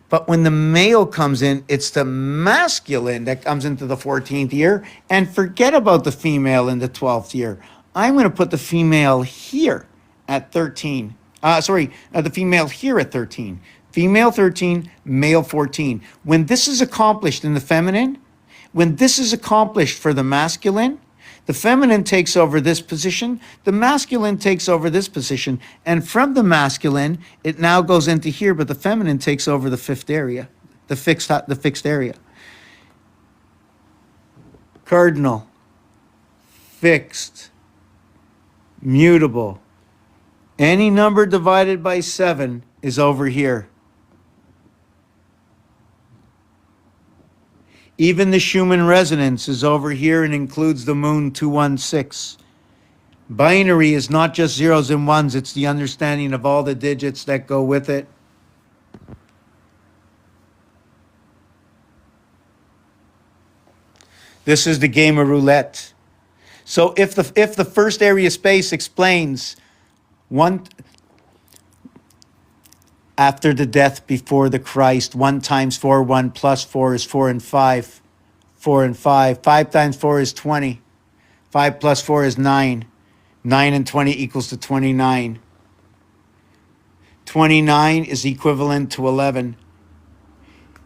But when the male comes in, it's the masculine that comes into the 14th year, and forget about the female in the 12th year. I'm going to put the female here at 13. The female here at 13. Female 13, male 14. When this is accomplished in the feminine, when this is accomplished for the masculine, the feminine takes over this position, the masculine takes over this position, and from the masculine, it now goes into here, but the feminine takes over the fifth area, the fixed area. Cardinal, fixed, mutable. Any number divided by 7 is over here. Even the Schumann resonance is over here and includes the moon 216. Binary is not just zeros and ones, it's the understanding of all the digits that go with it. This is the game of roulette. So if the first area space explains one after the death before the Christ, 1 times 4, 1 plus 4 is 4 and 5. 4 and 5. 5 times 4 is 20. 5 plus 4 is 9. 9 and 20 equals to 29. 29 is equivalent to 11.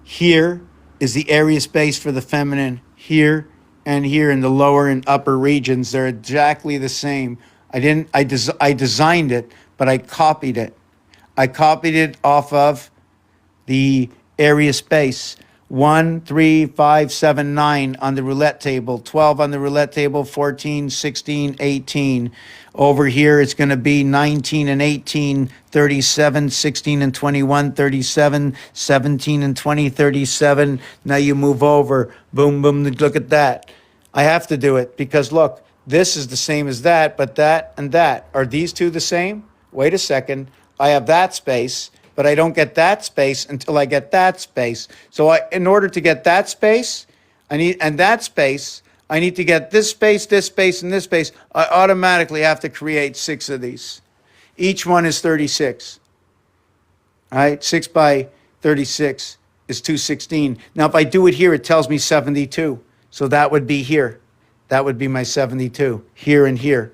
Here is the area space for the feminine. Here and here in the lower and upper regions, they're exactly the same. I designed it, but I copied it. I copied it off of the area space. 1, 3, 5, 7, 9 on the roulette table, 12 on the roulette table, 14, 16, 18. Over here, it's going to be 19 and 18, 37, 16 and 21, 37, 17 and 20, 37. Now you move over. Boom, boom, look at that. I have to do it because, look, this is the same as that, but that and that. Are these two the same? Wait a second. I have that space, but I don't get that space until I get that space. So in order to get that space, and that space, I need to get this space, and this space. I automatically have to create 6 of these. Each one is 36. All right, 6 by 36 is 216. Now, if I do it here, it tells me 72. So that would be here. That would be my 72, here and here.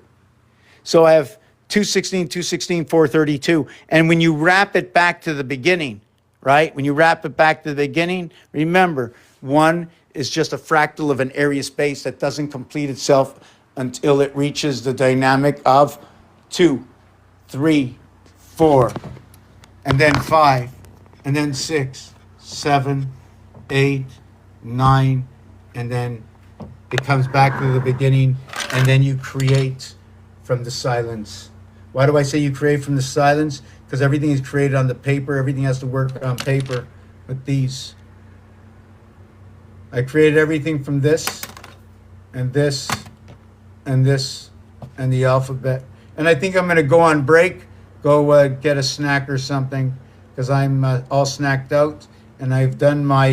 So I have 216, 216, 432. And when you wrap it back to the beginning, right? When you wrap it back to the beginning, remember, 1 is just a fractal of an area space that doesn't complete itself until it reaches the dynamic of 2, 3, 4, and then 5, and then 6, 7, 8, 9, and then it comes back to the beginning, and then you create from the silence. Why do I say you create from the silence? Because everything is created on the paper. Everything has to work on paper with these. I created everything from this, and this, and this, and the alphabet. And I think I'm going to go on break, go get a snack or something, because I'm all snacked out, and I've done my,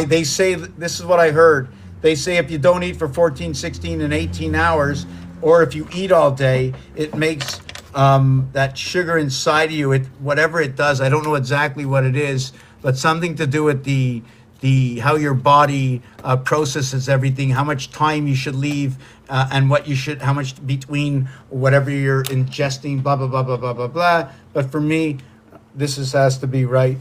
they say, this is what I heard. They say if you don't eat for 14, 16, and 18 hours, or if you eat all day, it makes that sugar inside of you, whatever it does, I don't know exactly what it is, but something to do with the how your body processes everything, how much time you should leave, and how much between whatever you're ingesting, blah, blah, blah, blah, blah, blah, blah. But for me, has to be right.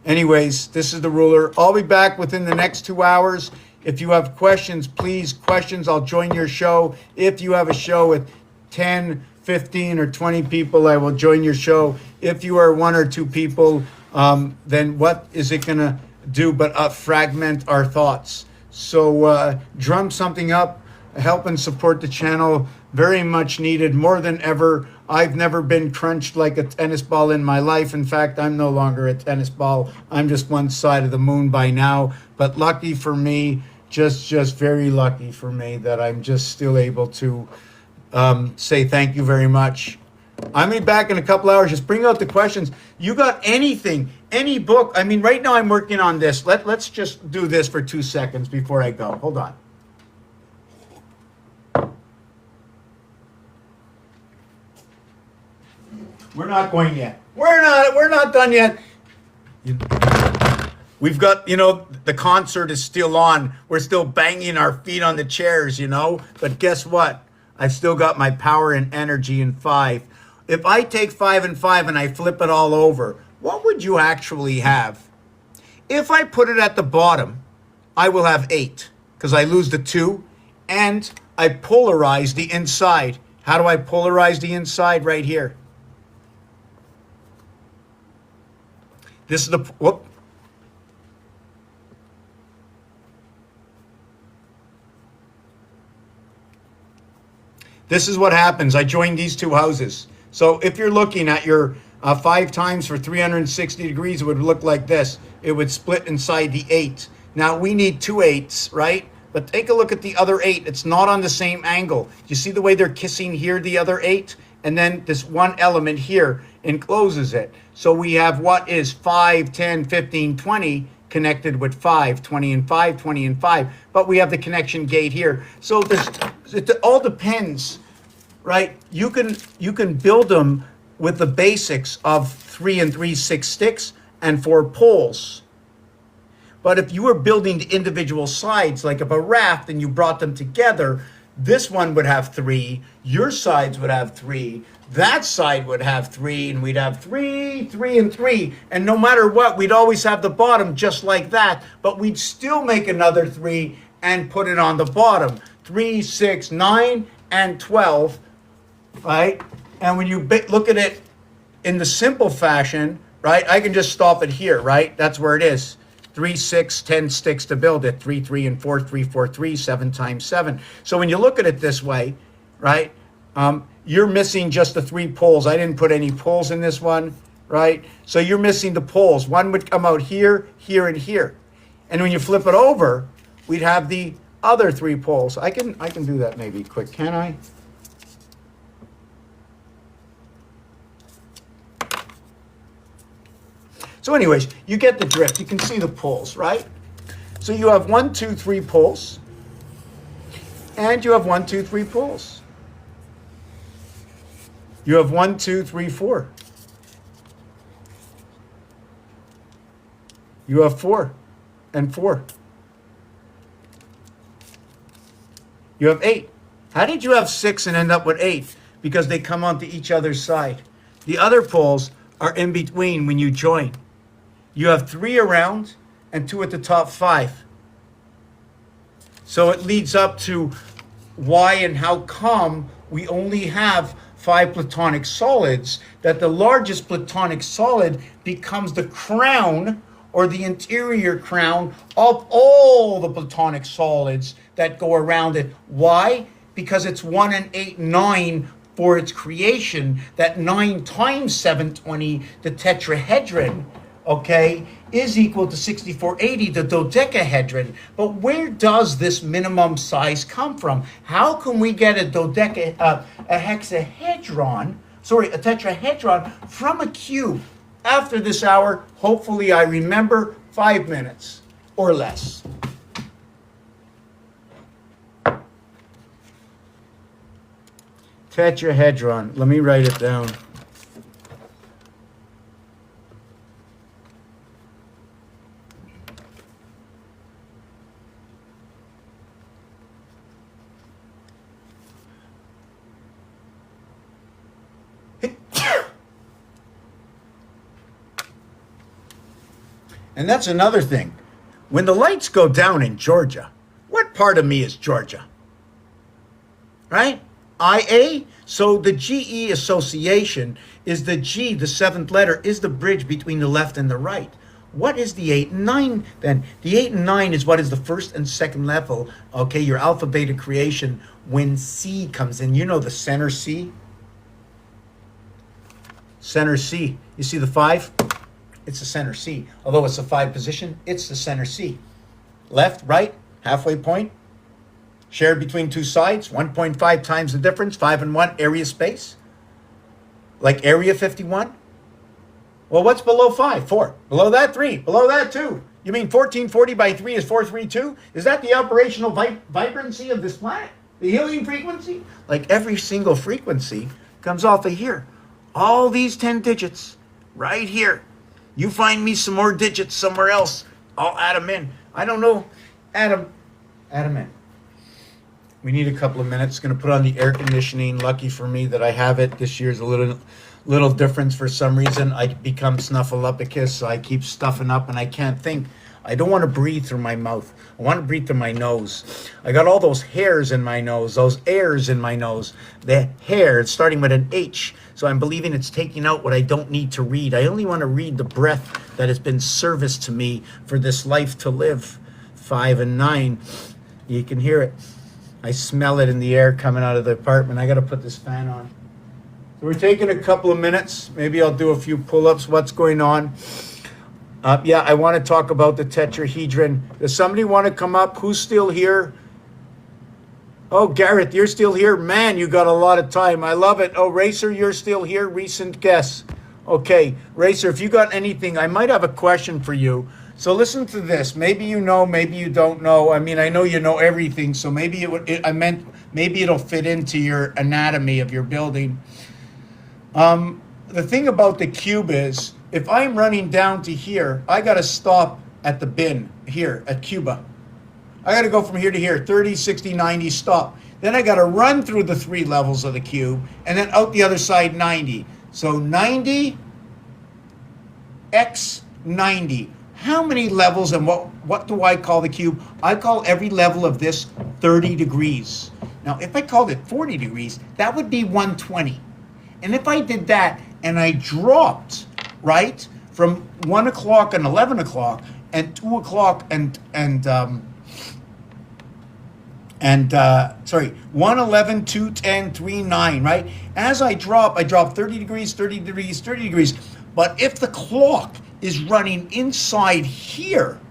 Anyways, this is the ruler. I'll be back within the next 2 hours. If you have questions, I'll join your show. If you have a show with 10, 15, or 20 people, I will join your show. If you are 1 or 2 people, then what is it going to do but fragment our thoughts? So drum something up, help and support the channel. Very much needed, more than ever. I've never been crunched like a tennis ball in my life. In fact, I'm no longer a tennis ball. I'm just one side of the moon by now. But lucky for me, just very lucky for me that I'm just still able to say thank you very much. I'm going to be back in a couple hours. Just bring out the questions. You got anything, any book? I mean, right now I'm working on this. Let's just do this for 2 seconds before I go. Hold on. We're not going yet. We're not done yet. We've got, the concert is still on. We're still banging our feet on the chairs, But guess what? I've still got my power and energy in 5. If I take 5 and 5 and I flip it all over, what would you actually have? If I put it at the bottom, I will have 8 because I lose the 2 and I polarize the inside. How do I polarize the inside? Right here. This is the, whoop. This is what happens. I joined these 2 houses. So if you're looking at your 5 times for 360 degrees, it would look like this. It would split inside the 8. Now we need 2 8s, right? But take a look at the other 8. It's not on the same angle. You see the way they're kissing here, the other 8? And then this one element here encloses it. So we have what is 5, 10, 15, 20 connected with 5, 20 and 5, 20 and 5. But we have the connection gate here. So it all depends, right? You can build them with the basics of 3 and 3 6 sticks and 4 poles. But if you were building the individual sides like of a raft and you brought them together, this one would have 3, your sides would have 3, that side would have 3, and we'd have 3, 3, and 3. And no matter what, we'd always have the bottom just like that, but we'd still make another 3 and put it on the bottom. 3, 6, 9, and 12, right? And when you look at it in the simple fashion, right, I can just stop it here, right? That's where it is. 3, 6, 10 sticks to build it. 3, 3, and 4, 3, 4, 3, 7 times 7. So when you look at it this way, right, you're missing just the 3 poles. I didn't put any poles in this one, right? So you're missing the poles. One would come out here, here, and here. And when you flip it over, we'd have the other 3 poles. I can do that maybe quick, can I? So anyways, you get the drift. You can see the poles, right? So you have 1, 2, 3 poles. And you have 1, 2, 3 poles. You have 1, 2, 3, 4. You have 4 and 4. You have 8. How did you have 6 and end up with 8? Because they come onto each other's side. The other poles are in between when you join. You have 3 around and 2 at the top 5. So it leads up to why and how come we only have 5 platonic solids, that the largest platonic solid becomes the crown or the interior crown of all the platonic solids that go around it. Why? Because it's 1 and 8, 9 for its creation. That 9 times 720, the tetrahedron, okay, is equal to 6480, the dodecahedron. But where does this minimum size come from? How can we get a tetrahedron from a cube? After this hour, hopefully I remember 5 minutes or less. Tetrahedron. Let me write it down. And that's another thing. When the lights go down in Georgia, what part of me is Georgia? Right? IA. So the GE association is the G, the 7th letter, is the bridge between the left and the right. What is the 8 and 9 then? The 8 and 9 is what is the first and second level, okay, your alpha beta creation when C comes in. You know the center C? Center C. You see the 5? It's the center C. Although it's a 5 position, it's the center C. Left, right, halfway point. Shared between two sides, 1.5 times the difference, 5 and 1, area space. Like area 51. Well, what's below 5? 4. Below that, 3. Below that, 2. You mean 1440 by 3 is 432? Is that the operational vibrancy of this planet? The helium frequency? Like every single frequency comes off of here. All these 10 digits right here. You find me some more digits somewhere else, I'll add them in. I don't know. Add them in. We need a couple of minutes. Going to put on the air conditioning. Lucky for me that I have it. This year's a little difference for some reason. I become snuffleupagus, so I keep stuffing up and I can't think. I don't want to breathe through my mouth. I want to breathe through my nose. I got all those hairs in my nose, those airs in my nose. The hair, it's starting with an H. So I'm believing it's taking out what I don't need to read. I only want to read the breath that has been service to me for this life to live. 5 and 9. You can hear it. I smell it in the air coming out of the apartment. I got to put this fan on. So we're taking a couple of minutes. Maybe I'll do a few pull-ups. What's going on? Yeah, I want to talk about the tetrahedron. Does somebody want to come up? Who's still here? Oh, Gareth, you're still here? Man, you got a lot of time. I love it. Oh, Racer, you're still here? Recent guest. Okay, Racer, if you got anything, I might have a question for you. So listen to this. Maybe you know, maybe you don't know. I mean, I know you know everything, so maybe maybe it'll fit into your anatomy of your building. The thing about the cube is, if I'm running down to here, I got to stop at the bin here at Cuba. I got to go from here to here, 30, 60, 90, stop. Then I got to run through the 3 levels of the cube, and then out the other side, 90. So 90 x 90. How many levels and what do I call the cube? I call every level of this 30 degrees. Now, if I called it 40 degrees, that would be 120. And if I did that and I dropped, right, from 1 o'clock and 11 o'clock and 2 o'clock and 1, 11, 2, 10, 3, 9, right? As I drop 30 degrees, 30 degrees, 30 degrees. But if the clock is running inside here,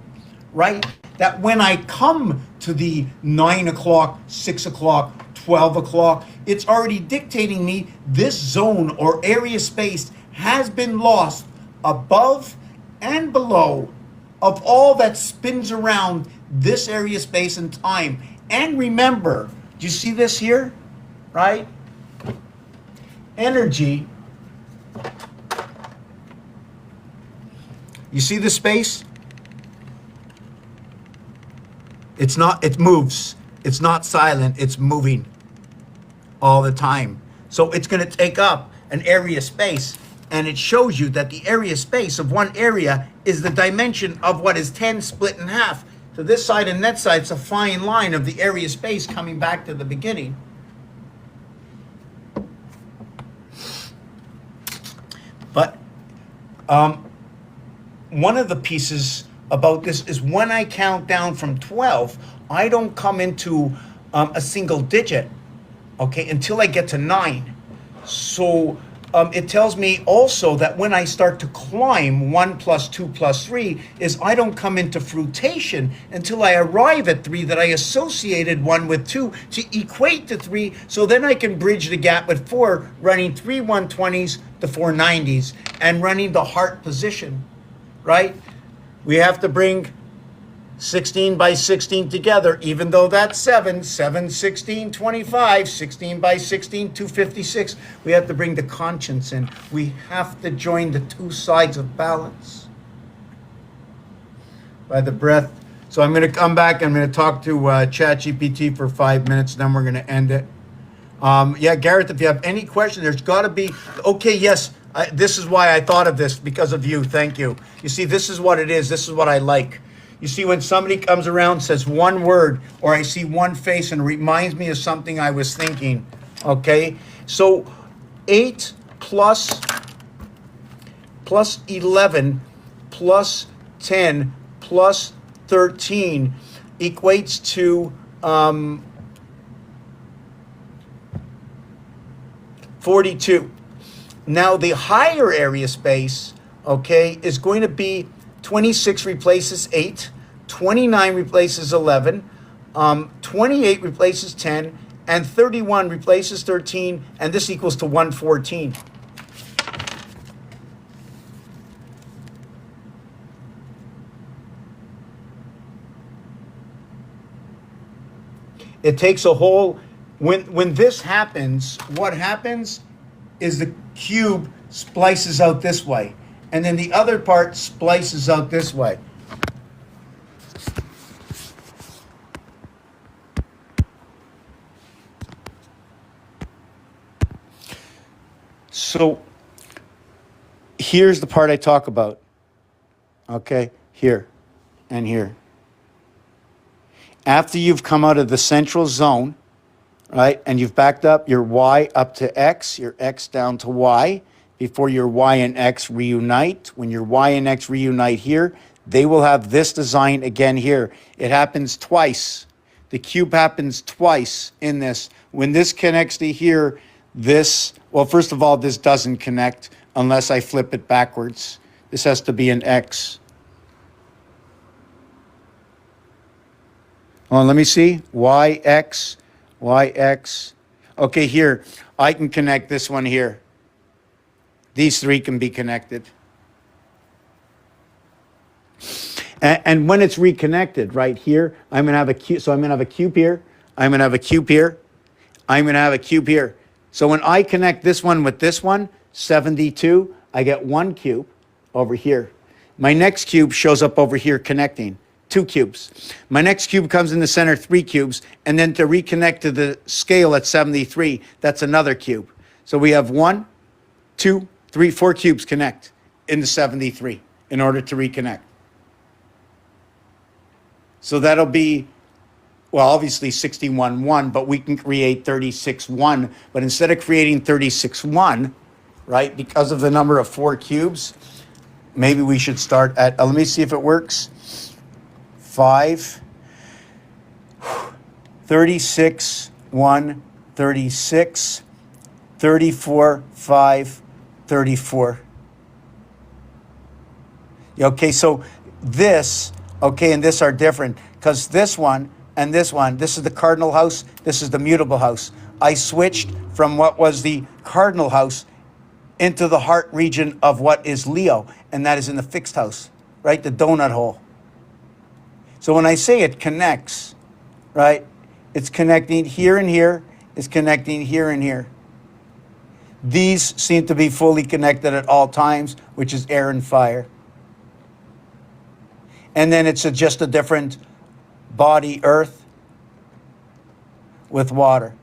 right, that when I come to the 9 o'clock, 6 o'clock, 12 o'clock, it's already dictating me this zone or area space has been lost above and below of all that spins around this area space and time. And remember, do you see this here, right? Energy. You see the space? It's not, it moves. It's not silent, it's moving all the time. So it's going to take up an area space, and it shows you that the area space of one area is the dimension of what is 10 split in half. So this side and that side, it's a fine line of the area space coming back to the beginning. But one of the pieces about this is when I count down from 12, I don't come into a single digit, okay, until I get to 9. So it tells me also that when I start to climb 1 plus 2 plus 3 is I don't come into fruitation until I arrive at 3, that I associated 1 with 2 to equate to 3, so then I can bridge the gap with 4, running 3 120s to 4 90s and running the heart position, right? We have to bring 16 by 16 together, even though that's 7, 7, 16, 25, 16 by 16, 256. We have to bring the conscience in. We have to join the two sides of balance by the breath. So I'm going to come back. I'm going to talk to ChatGPT for 5 minutes, then we're going to end it. Yeah, Gareth, if you have any question, there's got to be, okay, yes, this is why I thought of this, because of you. Thank you. You see, this is what it is. This is what I like. You see, when somebody comes around, says one word, or I see one face and it reminds me of something I was thinking, okay? So 8 plus 11 plus 10 plus 13 equates to 42. Now the higher area space, okay, is going to be 26 replaces 8, 29 replaces 11, 28 replaces 10, and 31 replaces 13, and this equals to 114. It takes a whole, when this happens, what happens is the cube splices out this way, and then the other part splices out this way. So here's the part I talk about, okay? Here and here. After you've come out of the central zone, right, and you've backed up your y up to x, your x down to y, before your y and x reunite. When your y and x reunite here, they will have this design again here. It happens twice. The cube happens twice in this. When this connects to here, this, well, first of all, this doesn't connect unless I flip it backwards. This has to be an x. Well, let me see. Y, x, y, x. Okay, here, I can connect this one here. These three can be connected. And when it's reconnected, right here, I'm going to have a cube. So I'm going to have a cube here. I'm going to have a cube here. I'm going to have a cube here. So when I connect this one with this one, 72, I get one cube over here. My next cube shows up over here connecting. 2 cubes. My next cube comes in the center, 3 cubes, and then to reconnect to the scale at 73, that's another cube. So we have 1, 2, 3, 4 cubes connect in the 73 in order to reconnect. So that'll be, well, obviously 61-1, but we can create 36-1. But instead of creating 36-1, right, because of the number of 4 cubes, maybe we should start at, let me see if it works. 5, 36, 1, 36, 34, 5, 34. Okay, so this, okay, and this are different because this one and this one, this is the cardinal house, this is the mutable house. I switched from what was the cardinal house into the heart region of what is Leo, and that is in the fixed house, right? The donut hole. So when I say it connects, right, it's connecting here and here, it's connecting here and here. These seem to be fully connected at all times, which is air and fire. And then it's just a different body, earth, with water.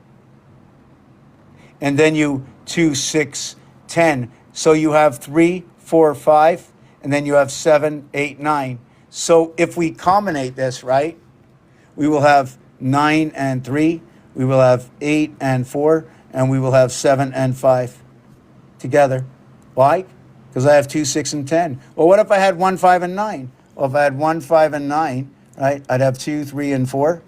And then you 2, 6, 10. So you have 3, 4, 5, and then you have 7, 8, 9. So if we combinate this, right, we will have 9 and 3, we will have 8 and 4, and we will have 7 and 5 together. Why? because I have 2, 6, and 10. Well, what if I had 1, 5, and 9? Well, if I had 1, 5, and 9, right, I'd have 2, 3, and 4.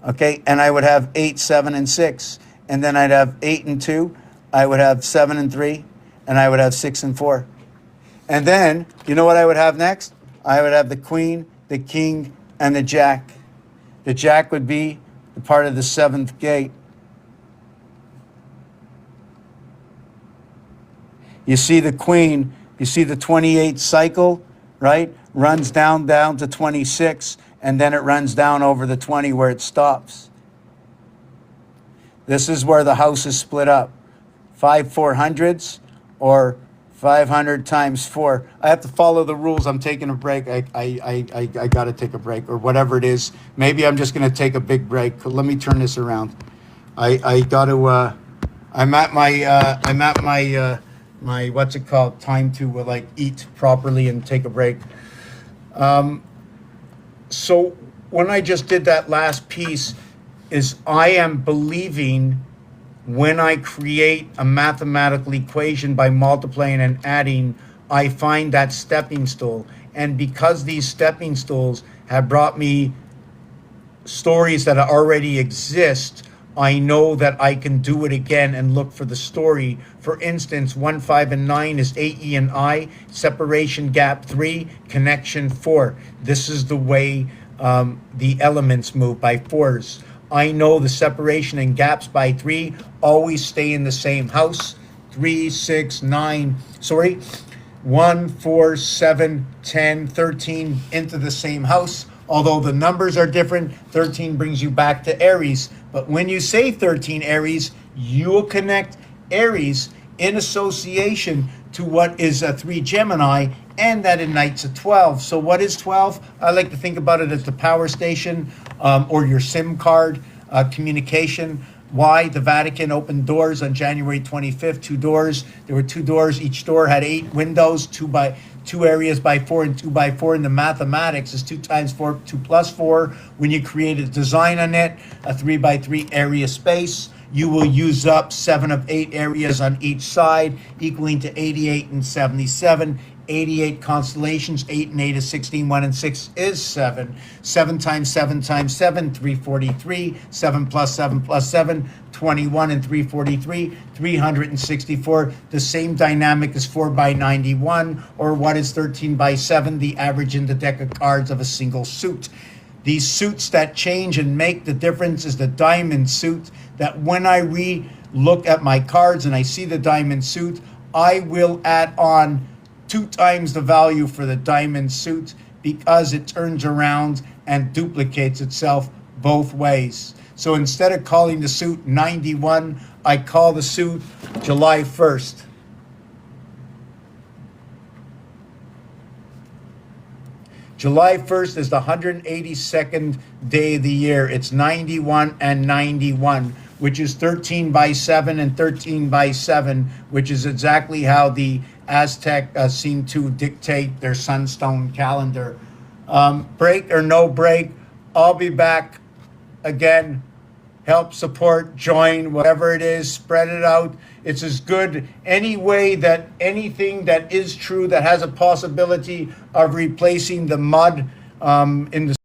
Okay, and I would have 8, 7, and 6. And then I'd have 8 and 2. I would have 7 and 3. And I would have 6 and 4. And then, you know what I would have next? I would have the queen, the king, and the jack. The jack would be the part of the 7th gate. You see the queen, you see the 28th cycle, right? Runs down to 26, and then it runs down over the 20 where it stops. This is where the house is split up. 5 400s or 500 times 4. I have to follow the rules. I'm taking a break. I got to take a break or whatever it is. Maybe I'm just going to take a big break. Let me turn this around. I got to, I'm at my, my what's it called, time to like eat properly and take a break. So when I just did that last piece is I am believing when I create a mathematical equation by multiplying and adding, I find that stepping stool. And because these stepping stools have brought me stories that already exist, I know that I can do it again and look for the story. For instance, 1, 5, and 9 is AE and I, separation gap 3, connection 4. This is the way the elements move by 4s. I know the separation and gaps by 3 always stay in the same house. 3, 6, 9, 1, 4, 7, 10, 13 into the same house. Although the numbers are different, 13 brings you back to Aries. But when you say 13 Aries, you will connect Aries in association to what is a 3 Gemini, and that ignites a 12. So what is 12? I like to think about it as the power station or your SIM card communication. Why? The Vatican opened doors on January 25th, 2 doors. There were 2 doors. Each door had 8 windows, 2 areas by 4 and 2 by 4. In the mathematics is 2 times 4, 2 plus 4. When you create a design on it, a 3 by 3 area space, you will use up 7 of 8 areas on each side, equaling to 88 and 77. 88 constellations, 8 and 8 is 16, 1 and 6 is 7. 7 times 7 times 7, 343. 7 plus 7 plus 7, 21 and 343, 364. The same dynamic as 4 by 91, or what is 13 by 7, the average in the deck of cards of a single suit. These suits that change and make the difference is the diamond suit, that when I re-look at my cards and I see the diamond suit, I will add on 2 times the value for the diamond suit because it turns around and duplicates itself both ways. So instead of calling the suit 91, I call the suit July 1st. July 1st is the 182nd day of the year. It's 91 and 91, which is 13 by 7 and 13 by 7, which is exactly how the Aztec seem to dictate their sunstone calendar. Break or no break, I'll be back again. Help, support, join, whatever it is, spread it out. It's as good any way that anything that is true that has a possibility of replacing the mud in the